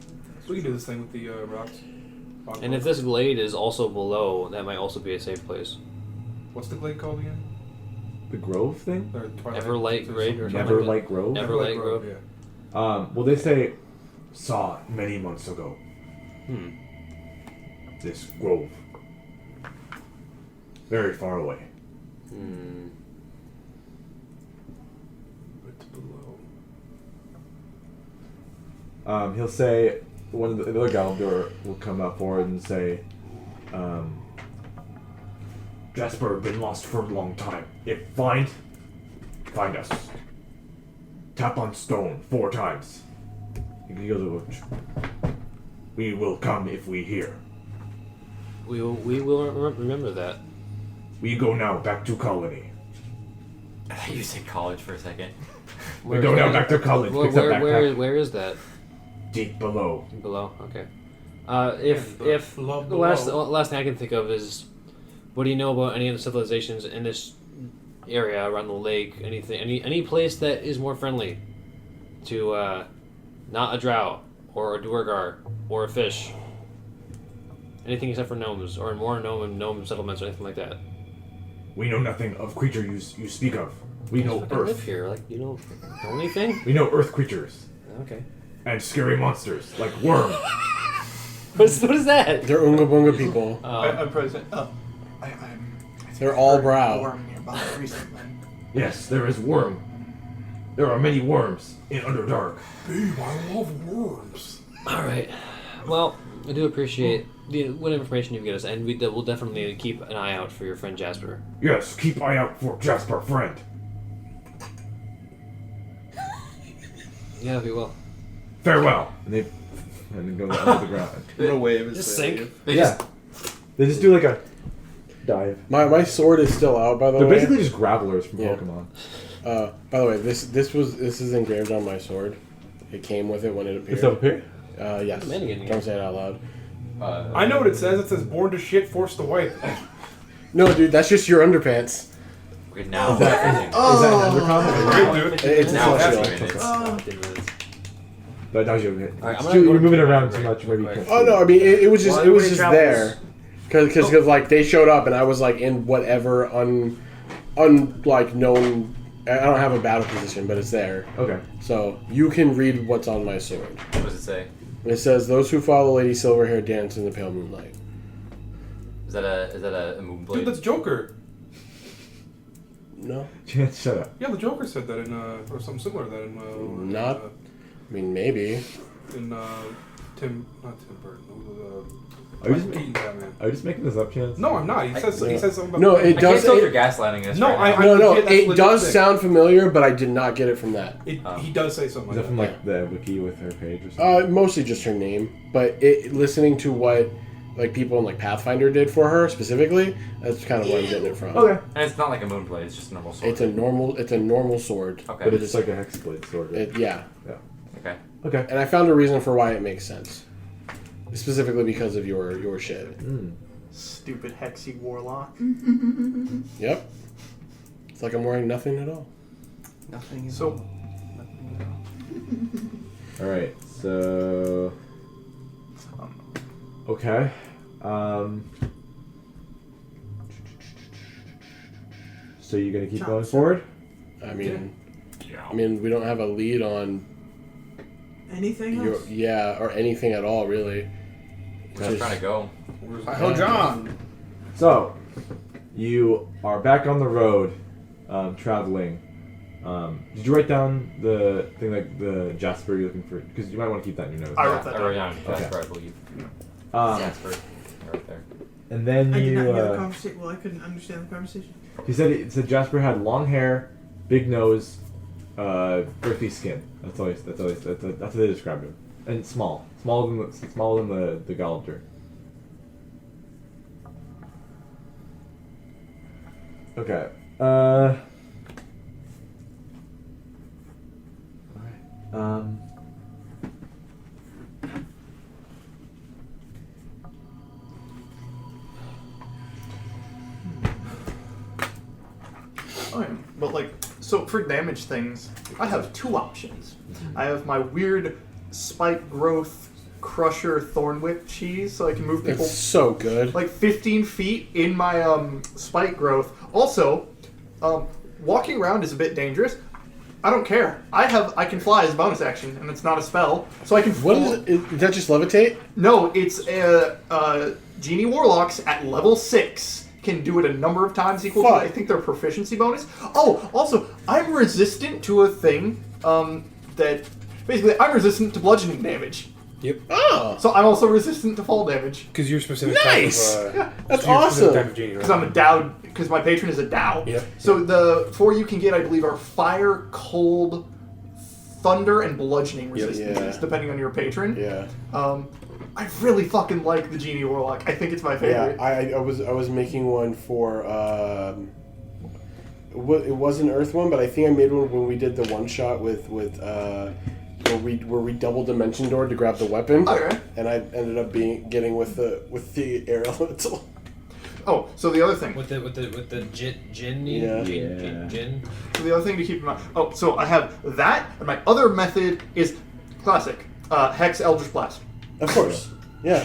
we can do this thing with the rocks. And if this glade is also below, that might also be a safe place. What's the glade called again? The Grove thing? Or Twilight? Everlight Glade or something. Neverlight Grove? Everlight Grove. Yeah. Well, they say Saw many months ago. Hmm. This grove. Very far away. Hmm. It's below. he'll say one of the other Galador will come up forward and say, Jasper been lost for a long time. If find us. Tap on stone 4 times. He goes, we will come if we hear. We will remember that. We go now back to colony. I thought you said college for a second. We go now back to college. Picks up backpack. Where is that? Deep below. Below. Okay. If the love last thing I can think of is, what do you know about any of the civilizations in this area around the lake? Anything? Any place that is more friendly to not a drow or a duergar or a fish? Anything except for gnomes or more gnome settlements or anything like that. We know nothing of creature you speak of. We know I live earth. here. Like, you know anything? We know earth creatures. Okay. And scary monsters like worm. What is that? They're Unga Bunga people. I'm present. They're all brow. Worm nearby recently. Yes, there is worm. There are many worms in Underdark. Babe, I love worms. All right. Well, I do appreciate what information you've given us, and we'll definitely keep an eye out for your friend Jasper. Yes, keep eye out for Jasper friend. Yeah, we will. Farewell. and then go under the ground. I'm gonna wave and Just say, sink. They Yeah. They just do like a dive. My sword is still out, by the They're way. basically just gravelers from Yeah. Pokemon. By the way, this is engraved on my sword. It came with it when it appeared. It's up here? Yes. Don't say it out loud. I know what it says. It says "born to shit, forced to wipe." No, dude, that's just your underpants. Okay, now. Is that Undercommon? It's Now a that's But now you're Alright, I'm gonna you're go to moving the around break too much. Maybe you can't. Oh no, I mean it was just Well, it was everybody just travels. there, because like they showed up and I was like in whatever like known. I don't have a battle position, but it's there. Okay. So you can read what's on my sword. What does it say? It says, "Those who follow Lady Silverhair dance in the pale moonlight." Is that a moonblade? Dude, that's Joker. No, Chance, shut up. Yeah, the Joker said that in or something similar to that in not. I mean, maybe. in not Tim Burton. Are you just Keaton Batman. Are you just making this up, Chance? No, I'm not. He says something about. No, it I does. can't tell if It, you're gaslighting us. No, right now. no, legit, that's it legit does thing. sound familiar, but I did not get it from that. He does say something Is like that from that. like the wiki with her page or something? Mostly just her name, but listening to what like people in like Pathfinder did for her specifically, that's kind of where I'm getting it from. Okay. And it's not like a moonblade. It's just a normal sword. It's a normal sword. Okay. But it's like a hexblade sword. Right? Yeah. Okay. Okay. And I found a reason for why it makes sense. Specifically because of your shit. Stupid Hexy Warlock. Yep. It's like I'm wearing nothing at all. Nothing is So- All right. So. Okay. So you're gonna keep going forward? I mean, we don't have a lead on Anything else? or anything at all really. We're just trying to go. Oh, John. So, you are back on the road, traveling. Did you write down the thing like the Jasper you're looking for? Because you might want to keep that in your notes. I wrote that I wrote down. down Jasper, I believe. Um, Jasper. Right there. and then I did not you, hear the conversation. Well, I couldn't understand the conversation. he said it said Jasper had long hair, big nose, earthy skin. That's how they described him. And smaller than the Gallager. Okay. Alright. But like, so for damage things, I have two options. I have my weird spike growth crusher thorn whip cheese, so I can move people It's so good. like 15 feet in my spike growth. Also, walking around is a bit dangerous. I don't care. I can fly as a bonus action, and it's not a spell, so I can. What is that? Just levitate? No, it's genie warlocks at level 6 can do it a number of times equal to, Fuck. I think, their proficiency bonus. Oh, also, I'm resistant to a thing that basically I'm resistant to bludgeoning damage. Yep. Oh, So I'm also resistant to fall damage Because you're specific Nice! type of. Yeah, that's you're specific awesome. type of genie, right? because I'm a Dow. Because my patron is a Dow. Yep. So the 4 you can get, I believe, are fire, cold, thunder, and bludgeoning resistances, Yeah. depending on your patron. yeah. I really fucking like the genie warlock. I think it's my Yeah, favorite. I was making one for it was an Earth one, but I think I made one when we did the one shot with where we double dimension doored to grab the weapon. Okay. And I ended up getting with the air elemental. Oh, so the other thing. With the gin. Yeah. Gin. So the other thing to keep in mind. Oh, so I have that, and my other method is classic Hex Eldritch Blast. Of course. Yeah.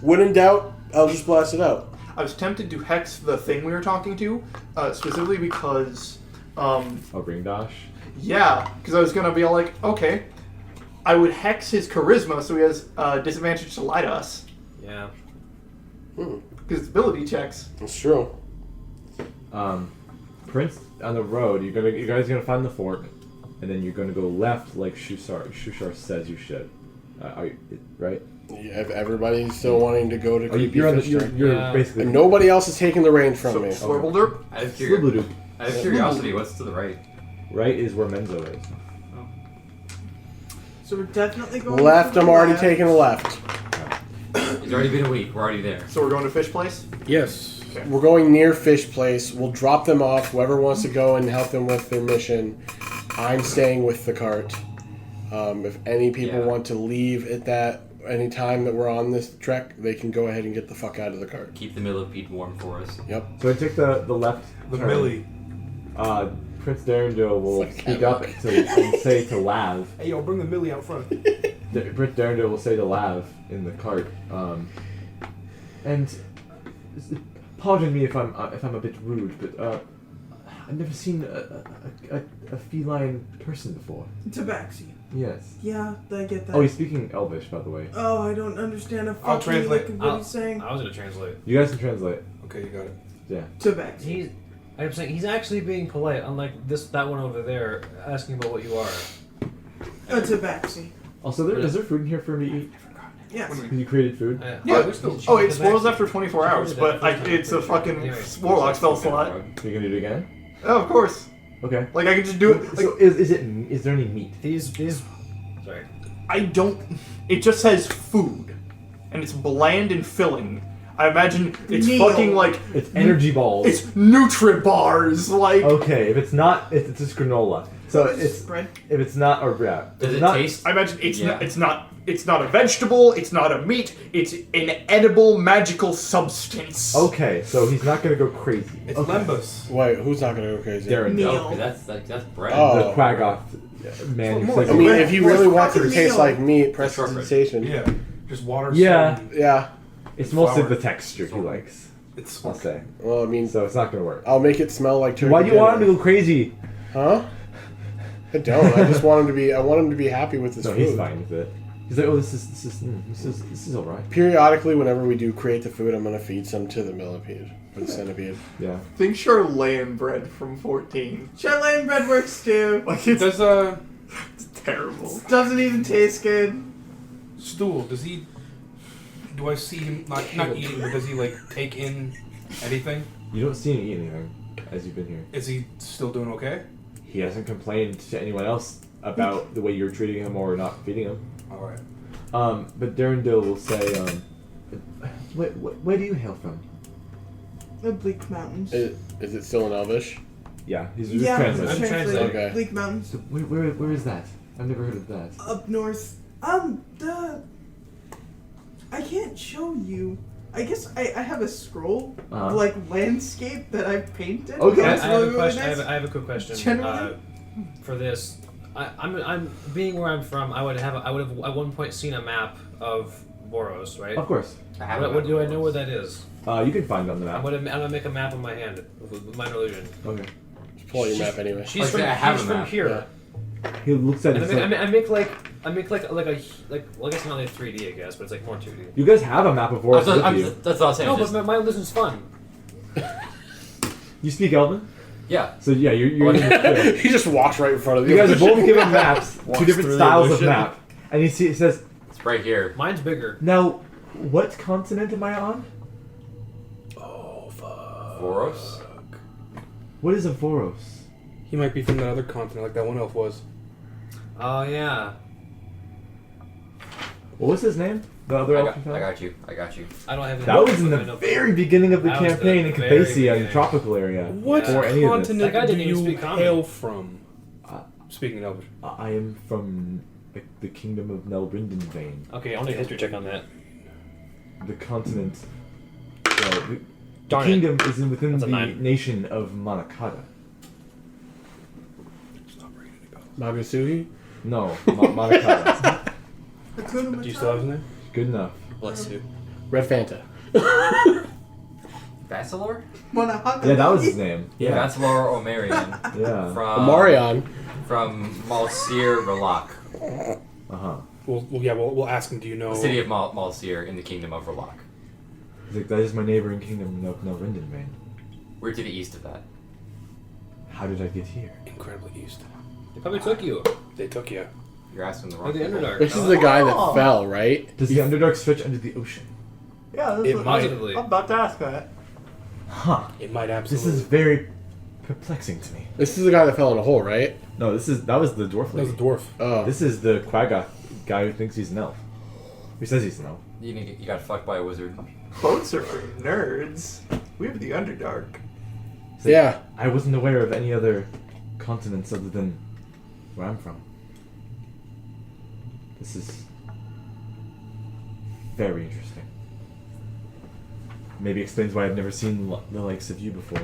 When in doubt, I'll just blast it out. I was tempted to hex the thing we were talking to, specifically because, Ring Dash. yeah, because I was gonna be all like, okay, I would hex his charisma so he has disadvantage to lie to us Yeah. because it's ability checks. It's true. Prince on the road. You guys are gonna find the fork, and then you're gonna go left like Shushar says you should. Right? Yeah, if everybody's still wanting to go to creepy You're Yeah. basically. and nobody else is taking the reins from me. Swivelderp. Out of, Slibblidoo. out of curiosity, what's to the right? Right is where Menzo is. So we're definitely going Left, to the I'm already left. taking a left. It's already been a week. We're already there. So we're going to Fish Place. Yes. Okay. We're going near Fish Place. We'll drop them off. Whoever wants to go and help them with their mission. I'm staying with the cart. If any people want to leave at any time that we're on this trek, they can go ahead and get the fuck out of the cart. Keep the millipede warm for us. Yep. So I take the left. The turn. Millie. Prince Darendil will It's like speak up and say to Lav. Hey, yo, bring the Millie out front. Prince Darendil will say to Lav in the cart. And pardon me if I'm a bit rude, but I've never seen a feline person before. Tabaxi. Yes. Yeah, I get that. Oh, he's speaking Elvish, by the way. Oh, I don't understand a I'll fucking translate. lick of what he's saying. I was gonna translate. You guys can translate. Okay, you got it. Yeah. Tabaxi. I'm saying he's actually being polite, unlike that one over there asking about what you are. A tabaxi. Also, is there food in here for me to eat? Yes. You created food? Yeah. Oh, it spoils after 24 hours, but it's a fucking warlock spell slot. You gonna do it again? Oh, of course. Okay. Like I can just do it. Like, So is there any meat? These. Sorry. I don't. It just says food, and it's bland and filling. I imagine it's Neil. fucking like It's energy balls. it's Nutri-Bars, like. Okay, if it's not, it's just granola. So it's bread. if it's not, or yeah, Does if it not, taste? I imagine it's Yeah. it's not a vegetable. It's not a meat. It's an edible magical substance. Okay, so he's not gonna go crazy. It's okay. Lembus. Wait, who's not going to go crazy? Darren, Neil. No, 'cause that's bread. Oh. the Quaggoth man. More who's I like- mean, if he really wants it to fucking taste meal. like meat, press shortbread. sensation. Yeah. Just water. Yeah. salt, Yeah. it's mostly flour. the texture he likes. It's I'll say. Well, I mean, So it's not gonna work. I'll make it smell like turkey Why do you want him to dinner. go crazy? Huh? I don't. I just want him to be. I want him to be happy with his No, food. he's fine with it. He's like, oh, this is all right. Periodically, whenever we do create the food, I'm gonna feed some to the millipede or the centipede. Yeah. Think Charlatan bread from 14. Charlatan bread works too. Like it's Does it's terrible. Doesn't even taste good. Stool? Does he? Do I see him not eating, but does he like take in anything? You don't see him eat anything as you've been here. Is he still doing okay? He hasn't complained to anyone else about the way you're treating him or not feeding him. All right. But Darendil will say, where do you hail from? The Bleak Mountains. Is it still in Elvish? Yeah, he's just Yeah, translating. I'm translate. Okay. Bleak Mountains. So where is that? I've never heard of that. Up north. I can't show you. I guess I have a scroll Uh-huh. of like landscape that I've painted. Okay. I That's have a really, really question. nice. I have a quick question. Generally? For this, I'm being where I'm from. I would have at one point seen a map of Voros, right? Of course. I have What do I know where that is? You can find it on the I'm map. gonna make a map in my hand with minor illusion. Okay. Just pull out your map anyway. She's Like, from, I have she's a from map, here. He looks at And it. I make like well, I guess not like 3D, I guess, but it's like more 2D. You guys have a map of Voros with you. That's all I'm saying. No, just- but my illusion's fun. You speak Elven? yeah. So yeah, you're He just walks right in front of You guys are illusion. both given maps, Walks two different through the styles of illusion. map, and he says, It's right here. Mine's bigger. "Now, what continent am I on? Voros. What is a Voros?" He might be from that other continent, like that one elf was. Oh yeah. What was his name? The other I elf got, you I found? got you. I got you. I don't have. any- That was in I the know- very beginning of the That was the campaign in very Capacia in the beginning. tropical area. What Or any of this. continent That guy do didn't even you speak common. hail from? Uh, Speaking in Elvish. I am from the kingdom of Nelrindenvane. Okay, I'll need a history check on that. The continent. The Darn it. kingdom is within That's a the 9. nation of Manakata. Magasuhi? No, Manakata. Hakuna Do you still have his Matata. name? Good enough. Bless you. Red Fanta. Vassalor? Yeah, that was his name. Yeah. Vassalor Omarion. Yeah. From Marion. From Malsir Relak. Uh-huh. We'll ask him. Do you know? The city of Malsir in the kingdom of Relak. He's like, that is my neighboring kingdom of Nelrindenvane. We're to the east of that. How did I get here? Incredibly east. They probably took you. They took you. You're asking the Or wrong the people. Underdark. This is the guy that fell, right? Does the Underdark stretch under the ocean? Yeah, It might. Positively. I'm about to ask that. Huh. It might This absolutely. is very perplexing to me. This is the guy that fell in a hole, right? No, that was the dwarf That lady. was a dwarf. Oh. This is the Quaggoth guy who thinks he's an elf. Who says he's an elf. You got fucked by a wizard. Boats are for nerds. We have the Underdark. So Yeah. I wasn't aware of any other continents other than where I'm from. This is very interesting. Maybe explains why I've never seen the likes of you before.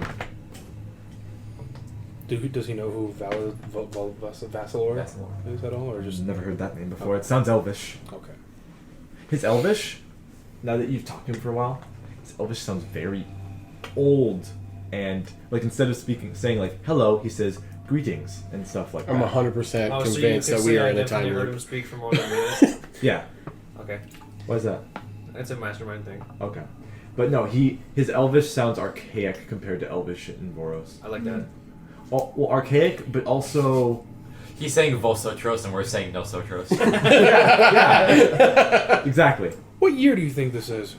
Does he know who Vassalor is at all, or just Never heard that name before. Okay. It sounds Elvish. okay? His Elvish, now that you've talked to him for a while, his Elvish sounds very old. And, like, instead of saying, like, hello, he says, greetings, and stuff like that. I'm 100% Oh, so you convinced could that we say are I in a definitely time heard him loop. speak for more than a minute. Yeah. Okay, Why is that? that's a mastermind thing. Okay. But no, his Elvish sounds archaic compared to Elvish in Voros. I like that. Well, archaic, but also... He's saying Vosotros and we're saying Nosotros. yeah. Exactly. What year do you think this is?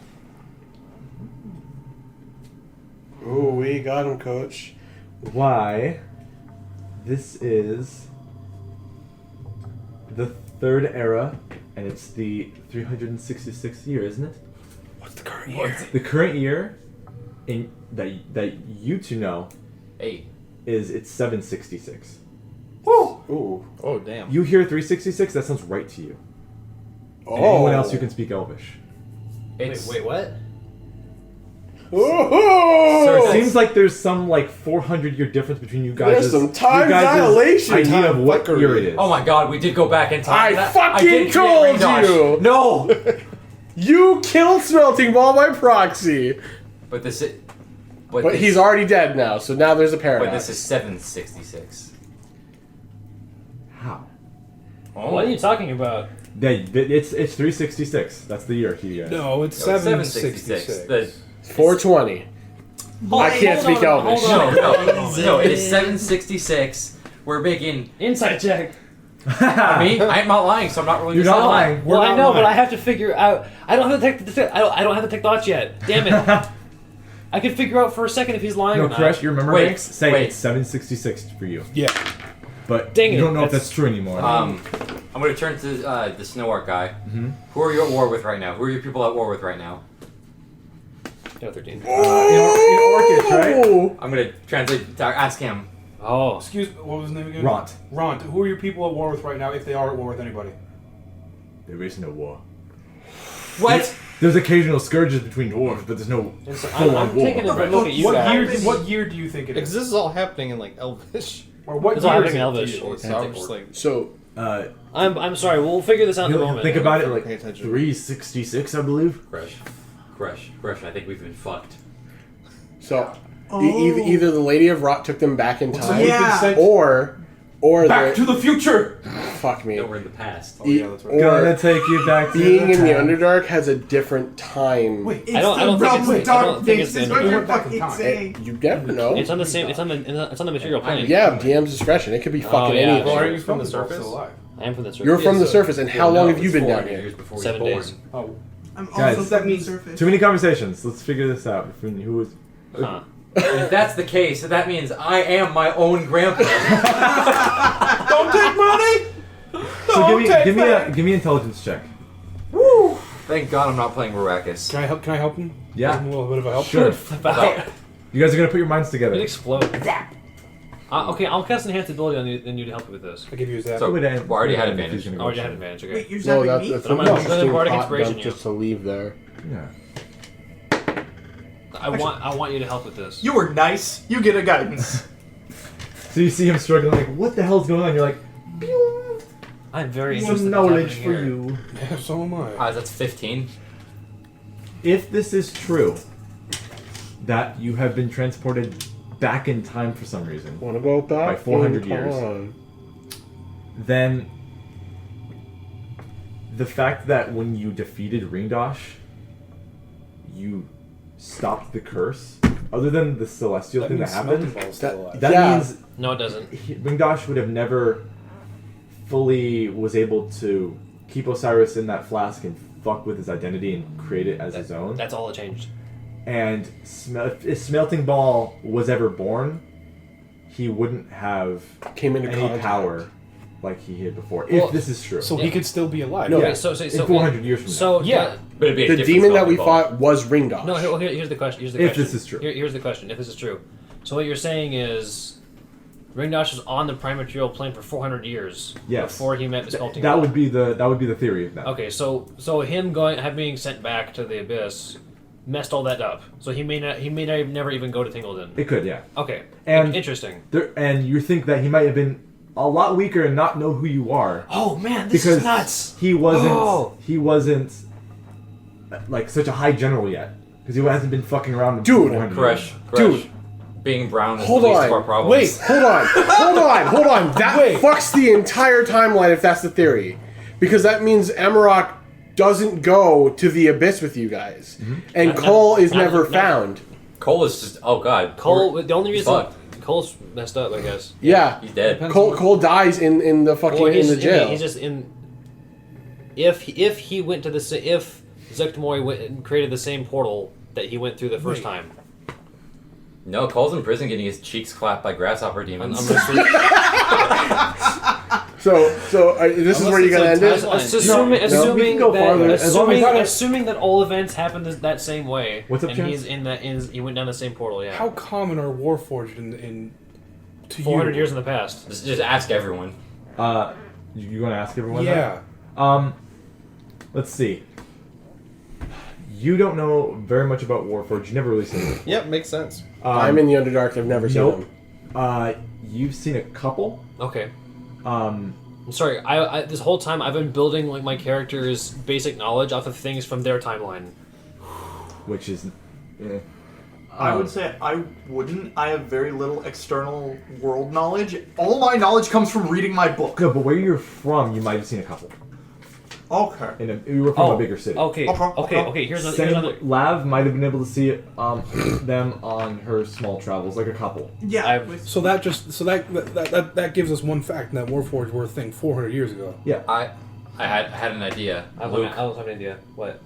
Ooh, we got him, coach. Why? This is the third era, and it's the 366th year, isn't it? What's the current year? The current year, that you two know, 8. it's 766. Ooh. Oh, damn. You hear 366? That sounds right to you. Oh. And anyone else who can speak Elvish. It's Wait, what? Ooh. So it seems like there's some 400-year difference between you guys. There's some time dilation. Idea of what Fuckery. year it is. Oh my god, we did go back in time. I fucking did told create Ring you! Dodge. No! You killed Smelting Ball by proxy. But this is... But he's already dead now, so now there's a paradox. But this is 766. How? Oh. What are you talking about? It's 366. That's the year he. No, it's No, 766. The- 420. I can't speak Elvish. No, it is 766. We're making... Inside check. I'm not lying, so I'm not rolling You're this not out. lying. Well, We're I not know, but lying. I have to figure out. I don't have the I don't have the tech thoughts yet. Damn it! I could figure out for a second if he's lying No, or not. Koresh, your memory Wait, banks say wait. it's 766 for you. Yeah. But Dang you it, don't know if that's- that's true anymore. I'm going to turn to the Snow Arc guy. Mhm. Who are you at war with right now? Who are your people at war with right now? No, 13. In Orcish, right? I'm going to translate, ask him. Oh. Excuse me, what was his name again? Ront. Ront. Who are your people at war with right now, if they are at war with anybody? There is no war. What? There's occasional scourges between dwarves, but there's no full-on I'm war. taking a look at you guys. What year do you think it Because is? this is all happening in Elvish. Or what It's all year happening is in it to Elvish. you? So I'm just like, So, I'm sorry. We'll figure this out in a moment. Think about it Pay like attention. 366, I believe. Crush. I think we've been fucked. so either the Lady of Rot took them back in time, Yeah. or Back to the future! fuck me. No, we're in the past. Oh, yeah, that's right. Gonna Or take you back to being in the time. Underdark has a different time. Wait, It's I don't the think realm it's- of I don't think darkness, it's the is what end. you're We went back in fucking time. saying. You never know. It's on the same. It's on the material plane. Yeah, DM's discretion. It could be fucking yeah. anything. well, are you Still from the surface? alive. I am from the surface. You're from the so- surface, and how long have you been down here? Years before 7 he was days. Oh. I'm Guys, also that from the means surface. Too many conversations. Let's figure this out. Who was? Huh. If that's the case, that means I am my own grandpa. Don't take money! So give me an intelligence check. Woo! Thank God I'm not playing Maracas. Can I help him? Yeah. Give him a little bit of a help? Sure. Flip out. You guys are gonna put your minds It together. explodes. Okay, I'll cast enhanced ability on you to help you with this. I give you a zap. So, Go with we already had if advantage. he's gonna go Oh, I already for have it. advantage. Okay. Wait, you're No, zapping that's me? an I'm gonna interesting bardic hot inspiration dump you. just to leave there. Yeah. I want you to help with this. You were nice. You get a guidance. So you see him struggling, like, what the hell's going on? You're like, "Pew." I'm very interested. Some in knowledge what's for happening you. Yeah, so am I. That's 15. If this is true, that you have been transported back in time for some reason, Want to go back? By 400 Come years. on. then the fact that when you defeated Ringdosh, you stopped the curse, other than the celestial thing that happened, that Yeah. means here. No, it doesn't. Ringdosh would have never fully was able to keep Osiris in that flask and fuck with his identity and create it as his own. That's all it changed. And if Smelting Ball was ever born, he wouldn't have Came into any contact. power like he had before. Well, if this is true. So he could still be alive. No. Okay, so in 400 years from now. So Yeah. But it'd be a The different demon that spell we involved. fought was Ringdosh. No, here's the question. Here's the If question. this is true. Here's the question. If this is true, so what you're saying is, Ringdosh was on the prime material plane for 400 years Yes. before he met the sculpting. That would be the theory of that. Okay, so him being sent back to the abyss messed all that up. So he may never even go to Tingleton. It could, yeah. Okay, And interesting. And you think that he might have been a lot weaker and not know who you are. Oh man, this Because is nuts. he wasn't Oh. like such a high general yet. Because he hasn't been fucking around in Dude. 400 Crush. Dude. Being brown is Hold the least on. of our problems. Wait, hold on. That fucks the entire timeline if that's the theory. Because that means Amarok doesn't go to the abyss with you guys. And Cole is never found. Cole is just, oh god. Cole, the only reason Fuck. Cole's messed up, I guess. Yeah. He's dead. Cole dies in the fucking in the jail. He's just in. If he went to if Zuctamori went and created the same portal that he went through the first time. No, Cole's in prison getting his cheeks clapped by grasshopper demons. I'm gonna So this is where you're gonna end it. Assuming go farther, as long as- assuming that all events happened that same way. What's up, and Chance? he went down the same portal. Yeah. How common are Warforged in to 400 you? years in the past. Just ask everyone. You want to ask everyone Yeah. that? Let's see. You don't know very much about Warforged. You never really seen it. Yep, makes sense. I'm in the Underdark. I've never seen Nope. them. You've seen a couple. Okay. Um, I'm sorry. I this whole time I've been building like my character's basic knowledge off of things from their timeline. which is. I would say I wouldn't. I have very little external world knowledge. All my knowledge comes from reading my book. No, but where you're from, you might have seen a couple. Okay. You were from a bigger city. Okay. Here's another. Lav might have been able to see them on her small travels, like a couple. Yeah. So that gives us one fact that Warforged were a thing 400 years ago. Yeah. I had an idea. I don't have an idea. What?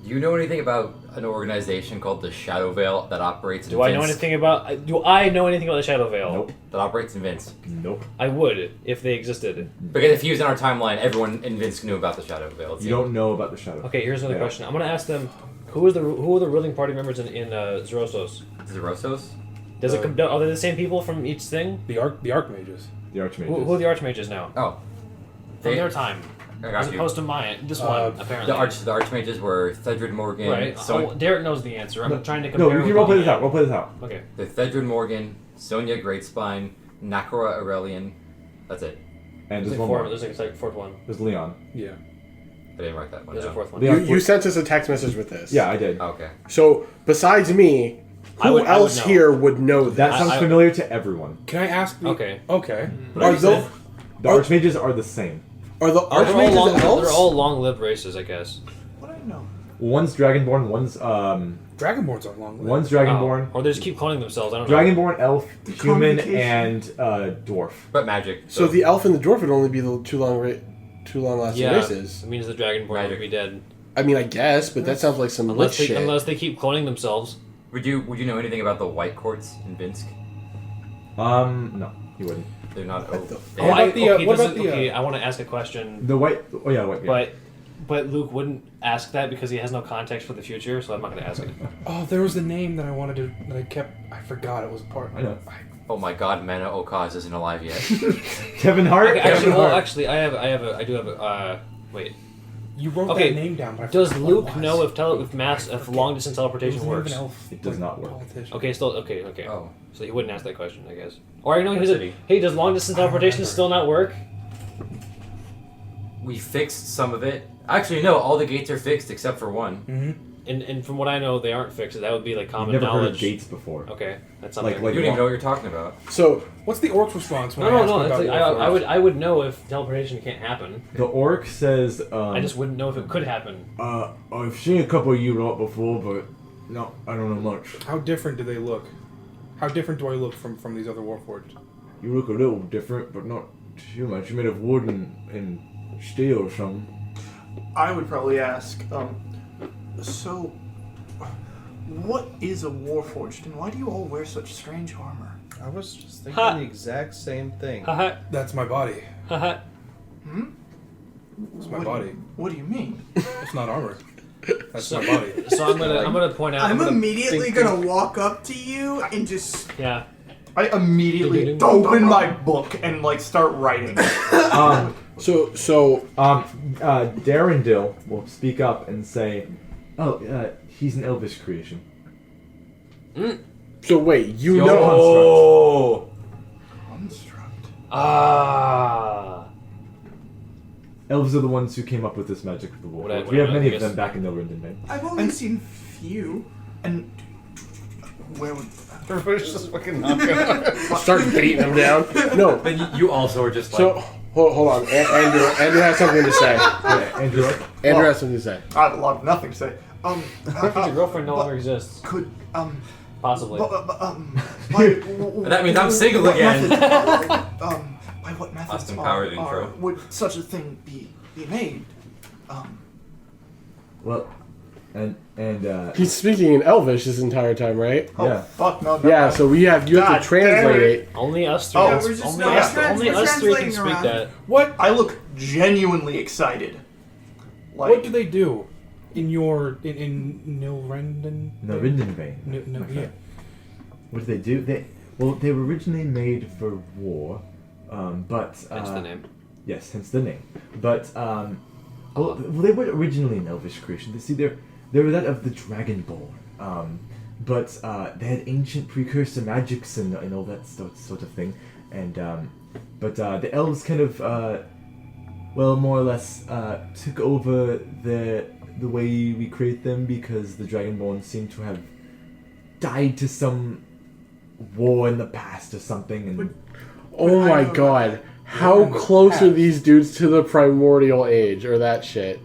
Do you know anything about an organization called the Shadow Veil that operates in Do I know anything about the Shadow Veil? Nope. That operates in Vince. Nope. I would if they existed. Because if he was in our timeline, everyone in Vince knew about the Shadow Veil. You don't know about the Shadow. Okay, here's another question. I'm gonna ask them who are the ruling party members in Zerosos? Zerosos? Does it come? Are they the same people from each thing? The Archmages. The Archmages. Who are the Archmages now? Oh. From their time. As opposed to mine. This one, apparently. The Archmages were Thedred Morgan. Right. Derrick knows the answer. I'm trying to No, compare. you can roleplay this out. Roleplay this out. Okay. The Thedred Morgan, Sonia Greatspine, Nakora Aurelian. That's it. And There's there's like one more. there's like a fourth one. There's Leon. Yeah. I didn't write that one There's a down. fourth one. You sent us a text message with this. Yeah, I did. Oh, okay. So besides me, who else here would know this? That sounds familiar to everyone. Can I ask? Okay. Okay. The Archmages are the same. Are the Archmages elves? They're all long-lived races, I guess. What do I know? One's Dragonborn, one's Dragonborns are long. One's Dragonborn. Or they just keep cloning themselves. I don't know. Dragonborn, elf, human, and dwarf. But magic. So the elf and the dwarf would only be the two long-lasting races. It means the Dragonborn would be dead. I mean, I guess, but that sounds like some lich shit. Unless they keep cloning themselves. Would you know anything about the White Courts in Vinsk? No, he wouldn't. They're not. I want to ask a question. The white. Oh yeah, white. But Luke wouldn't ask that because he has no context for the future, so I'm not going to ask it. Oh, there was the name that I wanted to. I forgot it was a part. I know. Oh my God, Mana Okaz isn't alive yet. Kevin Hart. Okay, actually, I do have a. Wait. You wrote that name down. But does Luke know if long distance teleportation works? It does not work. Okay, okay. Oh. So he wouldn't ask that question, I guess. Or I know hey, does long distance teleportation still not work? We fixed some of it. Actually, no. All the gates are fixed except for one. Mm-hmm. And from what I know, they aren't fixed. That would be like common You've never knowledge. heard of gates before. Okay, that's something. You don't even know what you're talking about. So what's the orc's response when I would know if teleportation can't happen. The orc says. I just wouldn't know if it could happen. I've seen a couple of you lot before, but no, I don't know much. How different do they look? How different do I look from these other Warforged? You look a little different, but not too much. You're made of wood and steel or something. I would probably ask, so What is a warforged, and why do you all wear such strange armor? I was just thinking the exact same thing. That's my body. Hmm? It's my body. What do you mean? It's not armor. That's my body. So I'm gonna point out. I'm immediately gonna walk up to you and just. Yeah. I immediately open my book and like start writing. Darendil will speak up and say, "Oh, he's an elvish creation." So wait, you Yo. know? Construct. Elves are the ones who came up with this magic of the war. What We have I many guess- of them back in Elrond. I've only seen few. And where would Everybody's just fucking knocking. Start beating them down. No. But you also are just like. So hold on, Andrew has something to say. Yeah, Andrew has something to say. I have a lot of nothing to say. Your girlfriend no longer exists. Could Possibly. That means I'm single again. By what methods Austin Powers intro. would such a thing be made? Well, and He's speaking in Elvish this entire time, right? Oh, yeah. fuck no. Yeah, so you have God to translate it. Only us three. Oh, can- we're just- only no, us, we're only us three can translating speak around. that. What? I look genuinely excited. Like, What do they do in your in Nilrenden? Narindenbane. No, yeah. What do they do? They were originally made for war, but Hence the name. Yes, hence the name. But they weren't originally an elvish creation. See, they were that of the Dragonborn. But they had ancient precursor magics and all that sort of thing. And but the elves kind of more or less took over the way we create them because the Dragonborn seem to have died to some war in the past or something. And Oh my god. How close are these dudes to the primordial age or that shit?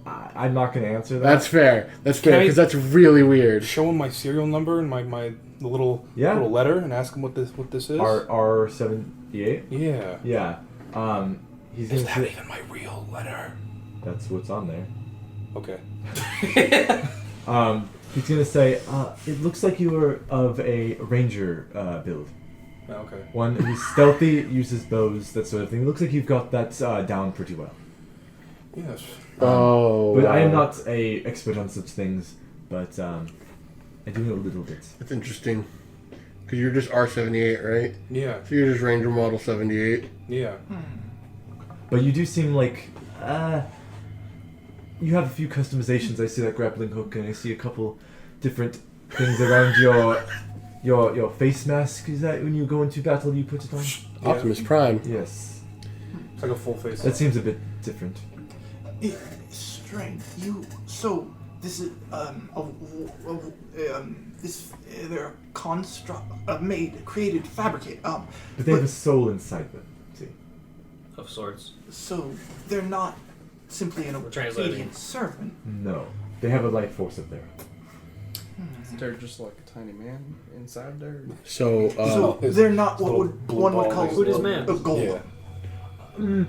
I'm not going to answer that. That's fair. That's Can fair I- because that's really weird. Show him my serial number and the little letter and ask him what this is. R78? Yeah. Yeah. He's Is gonna that say, even my real letter? that's what's on there. Okay. He's gonna say, it looks like you are of a ranger build. Okay. One who's stealthy, uses bows, that sort of thing. It looks like you've got that down pretty well. Yes. Oh. But I am not a expert on such things, but I do know a little bit. That's interesting. Because you're just R78, right? Yeah. So you're just Ranger Model 78. Yeah. But you do seem like you have a few customizations. I see that grappling hook, and I see a couple different things around your face mask. Is that when you go into battle you put it on? Yeah. Optimus Prime. Yes. It's like a full face. That seems a bit different. Strength. So this is they're created, fabricated. But they have a soul inside them. See. Of sorts. So they're not simply an translating. obedient servant. No, they have a life force of their own. Is there just like a tiny man inside there? So, So they're not what would one would call Who is man? a golem. Yeah.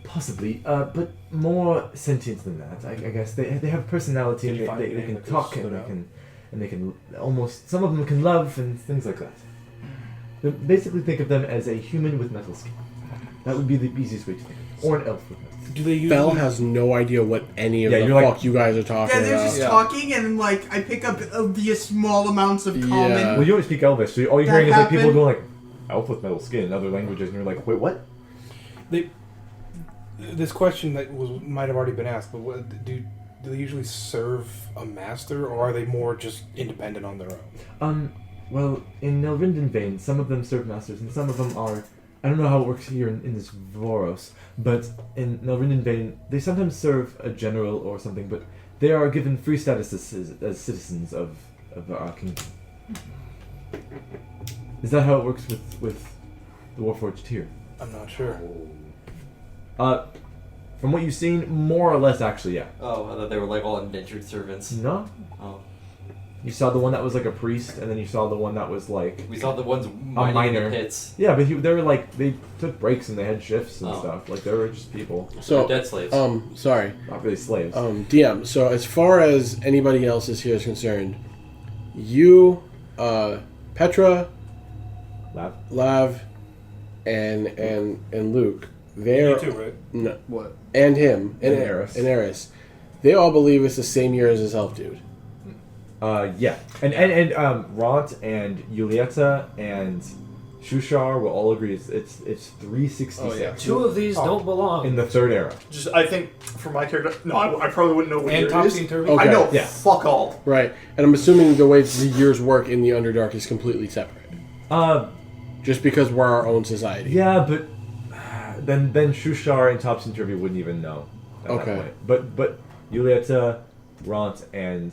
Possibly, but more sentient than that. I guess they have personality Did you and find they anything can that talk stood and out? they can almost some of them can love and things like that. But basically, think of them as a human with metal skin. That would be the easiest way to think of it. Or an elf with metal skin. Do they use? Belle has no idea what any of Yeah, the you're fuck like- you guys are talking Yeah, they're about. just talking, and like I pick up the small amounts of common. Yeah. Well, you only speak Elvish, so all you're That hearing is like people happened. going like, elf with metal skin in other languages, and you're like, wait, what? This question that might have already been asked, but what, do they usually serve a master, or are they more just independent on their own? Well, in Nelrinden Vein, some of them serve masters, and some of them are. I don't know how it works here in this Voros, but in Nelrinden Vein, they sometimes serve a general or something, but they are given free status as citizens of our kingdom. Is that how it works with the Warforged here? I'm not sure. From what you've seen, more or less, actually, yeah. Oh, I thought they were like all indentured servants. No? Oh. You saw the one that was like a priest, and then you saw the one that was like We saw the ones a mining miner. in the pits. Yeah, but they were like they took breaks and they had shifts and Oh. stuff. Like they were just people, So, Dead slaves. sorry. not really slaves. DM. So as far as anybody else is here is concerned, you, Petra, Lav, and Luke, they're You too, right? no, What? and him And Eris. and Eris, they all believe it's the same year as this elf dude. Yeah, and Ront and Julieta and Shushar will all agree it's 366 Oh, yeah. Two of these don't belong. in the third era. Just, I think, for my character, no, I probably wouldn't know what And year it Topsy is. and Turvy? Okay. I know Yeah. fuck all. Right, and I'm assuming the way the years work in the Underdark is completely separate, just because we're our own society. Yeah, but then Shushar and Topsy and Turvy wouldn't even know at Okay. that point. But Julieta, Ront, and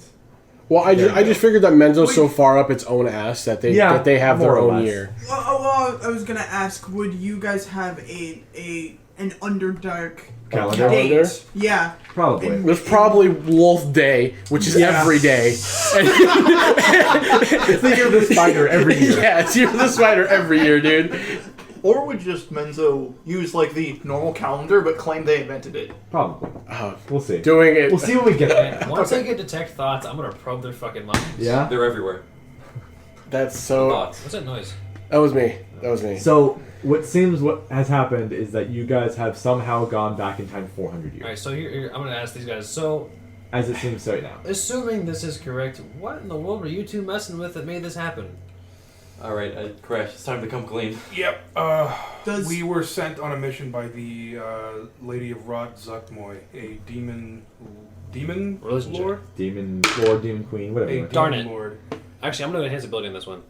Well, I There you just figured that Menzo's so far up its own ass that they have more their or own less. year. Well, I was gonna ask, would you guys have an Underdark Calendar? date? Yeah. Probably. There's probably Wolf Day, which is every day. It's the year of the spider every year. Yeah, it's Year of the Spider every year, dude. Or would just Menzo use like the normal calendar but claim they invented it? Probably. We'll see. Doing it. We'll see when we get there. Once I get detect thoughts, I'm gonna probe their fucking minds. Yeah? They're everywhere. That's so. Thoughts. What's that noise? That was me. That was me. So, what has happened is that you guys have somehow gone back in time 400 years. Alright, so here, I'm gonna ask these guys. So, As it seems right now. assuming this is correct, what in the world were you two messing with that made this happen? Alright, I crashed. It's time to come clean. Yep. We were sent on a mission by the Lady of Rot Zuckmoy, a demon Religion check. lord? Demon Lord, Demon Queen, whatever. A you want. Darn demon it. lord. Actually, I'm gonna enhance ability on this one.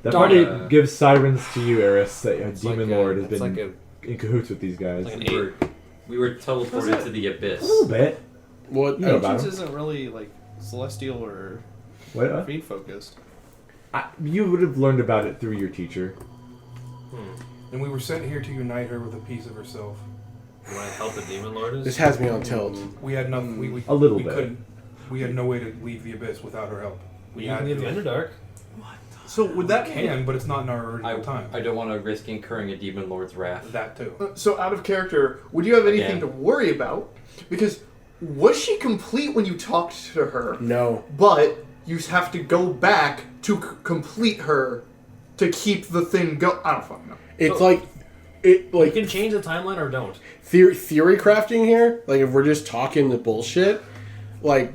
That Darn probably it. gives sirens to you, Eris, that a Demon like Lord has it's been like in cahoots with these guys. like an We 8. were, we were teleported to the abyss. A little bit. What? You know about Ancients him. isn't really like celestial or What? fiend focused. You would have learned about it through your teacher. And we were sent here to unite her with a piece of herself. You wanna help the demon lord? This has me on tilt. We had nothing. We A little we bit. couldn't. We had no way to leave the abyss without her help. You can leave the Underdark. So would that Can, but it's not in our original time. I don't want to risk incurring a demon lord's wrath. That too. So out of character, would you have anything Again. to worry about? Because was she complete when you talked to her? No. But you have to go back to complete her to keep the thing go. I don't fucking know. It's So- like. It You like can change the timeline or don't. theory crafting here. Like if we're just talking the bullshit, like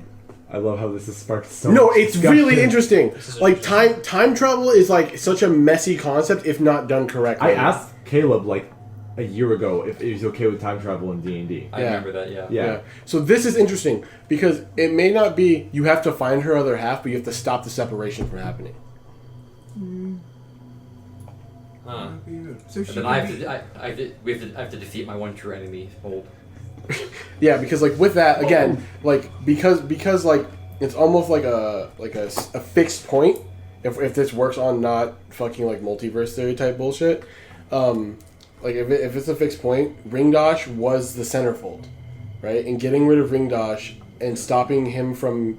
I love how this has sparked so no, much it's discussion. really interesting. is Like time travel is like such a messy concept if not done correctly. I asked Kaleb like a year ago if he was okay with time travel in D&D. I Yeah. remember that, yeah. Yeah. Yeah. So this is interesting because it may not be you have to find her other half, but you have to stop the separation from happening. Huh. So she And then I could have be- to, I have to defeat my one true enemy, Hold. Yeah, because like with that again, like because like it's almost like a fixed point. If this works on not fucking like multiverse theory type bullshit, like if it's a fixed point, Ringdosh was the centerfold, right? And getting rid of Ringdosh and stopping him from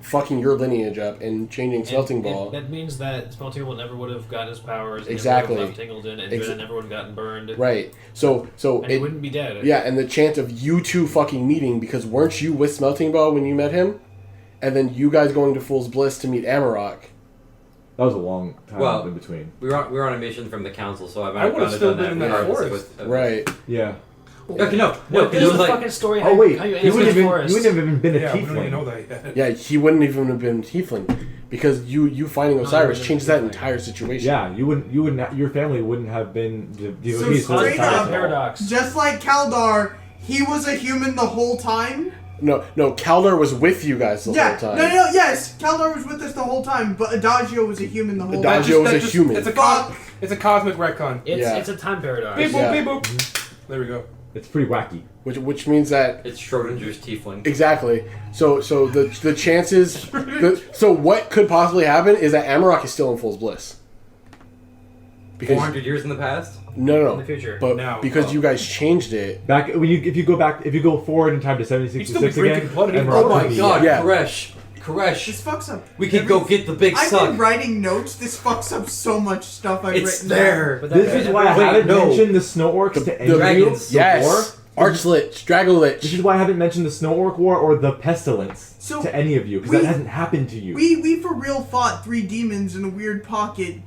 fucking your lineage up and changing Smelting Ball. That means that Smelting Ball never would have gotten his powers. Exactly. Never would have left Tingledon, and Drenna never would have gotten burned. Right. So And he wouldn't be dead. Yeah, and the chance of you two fucking meeting, because weren't you with Smelting Ball when you met him? And then you guys going to Fool's Bliss to meet Amarok. That was a long time Well, in between. We were on a mission from the council, so I might I have would've gone still and done been that in that regardless forest. Right. Yeah. Okay, no, What, because this it is was the like fucking story. Oh wait, how you you answer wouldn't the have forest. even been a Yeah, we don't even tiefling. know that yet. Yeah, he wouldn't even have been Tiefling. Because you finding Osiris no, changes no, that no. entire situation. Yeah, you wouldn't. Your family wouldn't have been devotees for the straight entire up- time. Paradox. just like Kaldar, he was a human the whole time. No, Kaldar was with you guys the Yeah, whole time. no, yes, Kaldar was with us the whole time, but Adagio was a human the whole time. Adagio was a human. It's a Fuck. it's a cosmic retcon. It's a time paradox. Beep boop, Yeah. beep boop. There we go. It's pretty wacky. Which means that it's Schrodinger's tiefling. exactly. So the chances. So what could possibly happen is that Amarok is still in Fool's Bliss. Because 400 years in the past. No. In the future. But Now, because you guys changed it. Back if you go forward in time to 766 again. Oh my god, Yeah. Koresh. This fucks up. We could go get the big I've suck. been writing notes. This fucks up so much stuff I've It's written. there. down. This is why I haven't mentioned the Snow Orcs to any of you dragons. before. Yes. Archlich, Dragolich. This is why I haven't mentioned the Snow Orc War or the Pestilence So to any of you, because we- that hasn't happened to you. We for real fought 3 demons in a weird pocket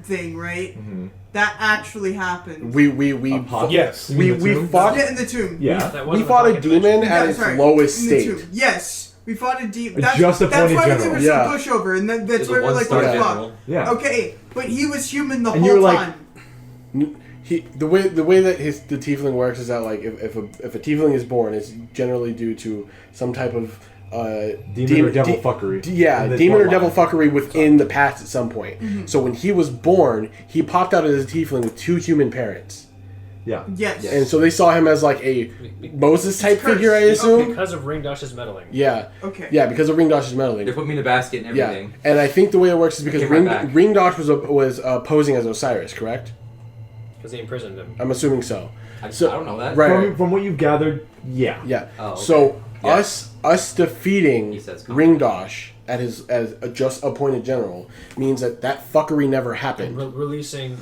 thing, right? Mm-hmm. That actually happened. We Yes. we fought. Yeah, in the tomb. Yeah. We fought a demon at its lowest in the state. tomb. Yes. We fought a demon. Just That's appointed why general. there was Yeah. some pushover, and that's There's why a we're like, one-star what the general. fuck? Yeah. Okay, but he was human the And whole you were like- time. The way that the tiefling works is that like if a tiefling is born, it's generally due to some type of Demon or devil fuckery. In the demon or bloodline. devil fuckery within the past at some point. Mm-hmm. So when he was born, he popped out as a tiefling with 2 human parents. Yeah. Yes. And so they saw him as like a Moses type cursed. figure, I assume. Because of Ringdosh's meddling. Yeah. Okay. Yeah, because of Ringdosh's meddling. They put me in a basket and everything. Yeah, and I think the way it works is because Came right back. Ringdosh was posing as Osiris, correct? Because he imprisoned him. I'm assuming so. I So don't know that. right. From what you've gathered, yeah. Yeah. Oh, okay. So Yeah. us defeating He says Ringdosh as a just appointed general means that fuckery never happened. Releasing an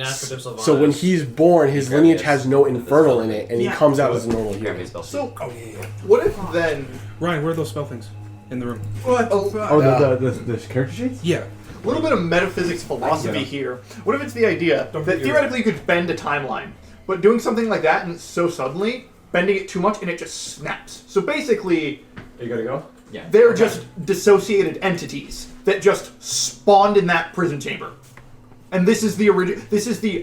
aspect of Sylvanas. So when he's born, his Grab lineage this. has no infernal in it, and he Yeah. comes out as a normal Grab human. me a spell. So, Oh yeah. what if then? Ryan, where are those spell things in the room? What the Oh, fuck? Oh, the character sheets? Yeah. A little bit of metaphysics philosophy here. What if it's the idea Don't that forget your- theoretically you could bend a timeline, but doing something like that and so suddenly, bending it too much and it just snaps. So basically, You gotta go? Yeah. they're just dissociated entities that just spawned in that prison chamber. And this is the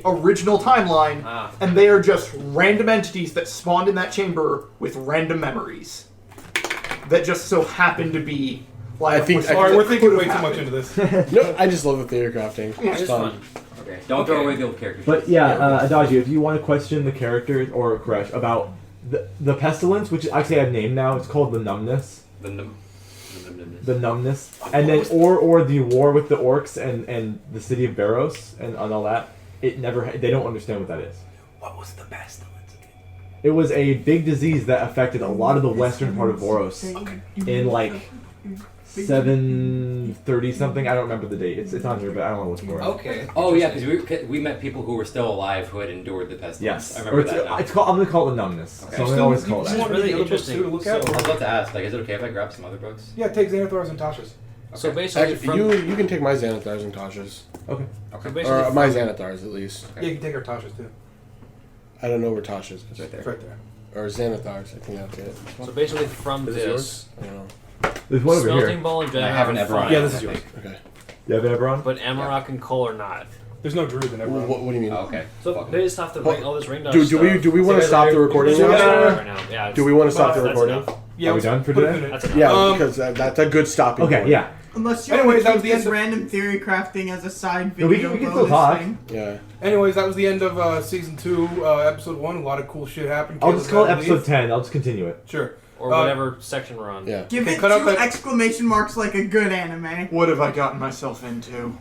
original timeline, and they are just random entities that spawned in that chamber with random memories that just so happen to be. I think. All right, we're thinking could've way too much happened. into this. No, I just love the theory crafting. Yeah, It's fun. Okay. Don't throw away the old characters. But yeah, Adagio, if you want to question the characters or Koresh about the pestilence, which actually I have named now, it's called the numbness. The numbness, and then or the war with the orcs and the city of Voros and all that. It never. They don't understand what that is. What was the pestilence? It was a big disease that affected a lot of the western part of Voros in like 730 something. I don't remember the date. It's on here, but I don't know what's for it. Okay. Oh yeah, because we met people who were still alive who had endured the pestilence. Yes. I remember Or that now. it's called. I'm gonna call it the numbness. Okay. So I'm gonna always call it This that. is really interesting. To look at? I was about to ask, like, is it okay if I grab some other books? Yeah, take Xanathar's and Tasha's. So Okay. basically, Actually, you can take my Xanathars and Tasha's. Okay. so Or basically my Xanathars, at least. Yeah, you can take our Tasha's too. I don't know where Tasha's is. Right there. It's right there. Or Xanathars, I think that's it. So basically, from Is it this, yours? I don't know. There's one over Smelting here. Ball and I Jenna have an are Everon. fine, Yeah, this is I yours. think. Okay. You have Ebron? But Amarok and Cole are not. There's no druid in everyone. What do you mean? Oh, okay. So Fuck 'em. they just have to bring all this ring dust Do we want to stop the recording now? Right now. Yeah, Do we want to stop the that's recording? enough. Yeah, Are we let's done for put a today? minute. That's enough. Yeah, because that's a good stopping Okay, point. yeah. Unless you Anyways, want that to was keep the this end of- random theory crafting as a side No, video we can bonus still talk. thing. Yeah. Anyways, that was the end of season 2, episode 1. A lot of cool shit happened. I'll Caleb just call it had to episode leave. 10. I'll just continue it. Sure. Or whatever section we're on. Yeah. Give Okay, it cut out 2 that- exclamation marks like a good anime. What have I gotten myself into?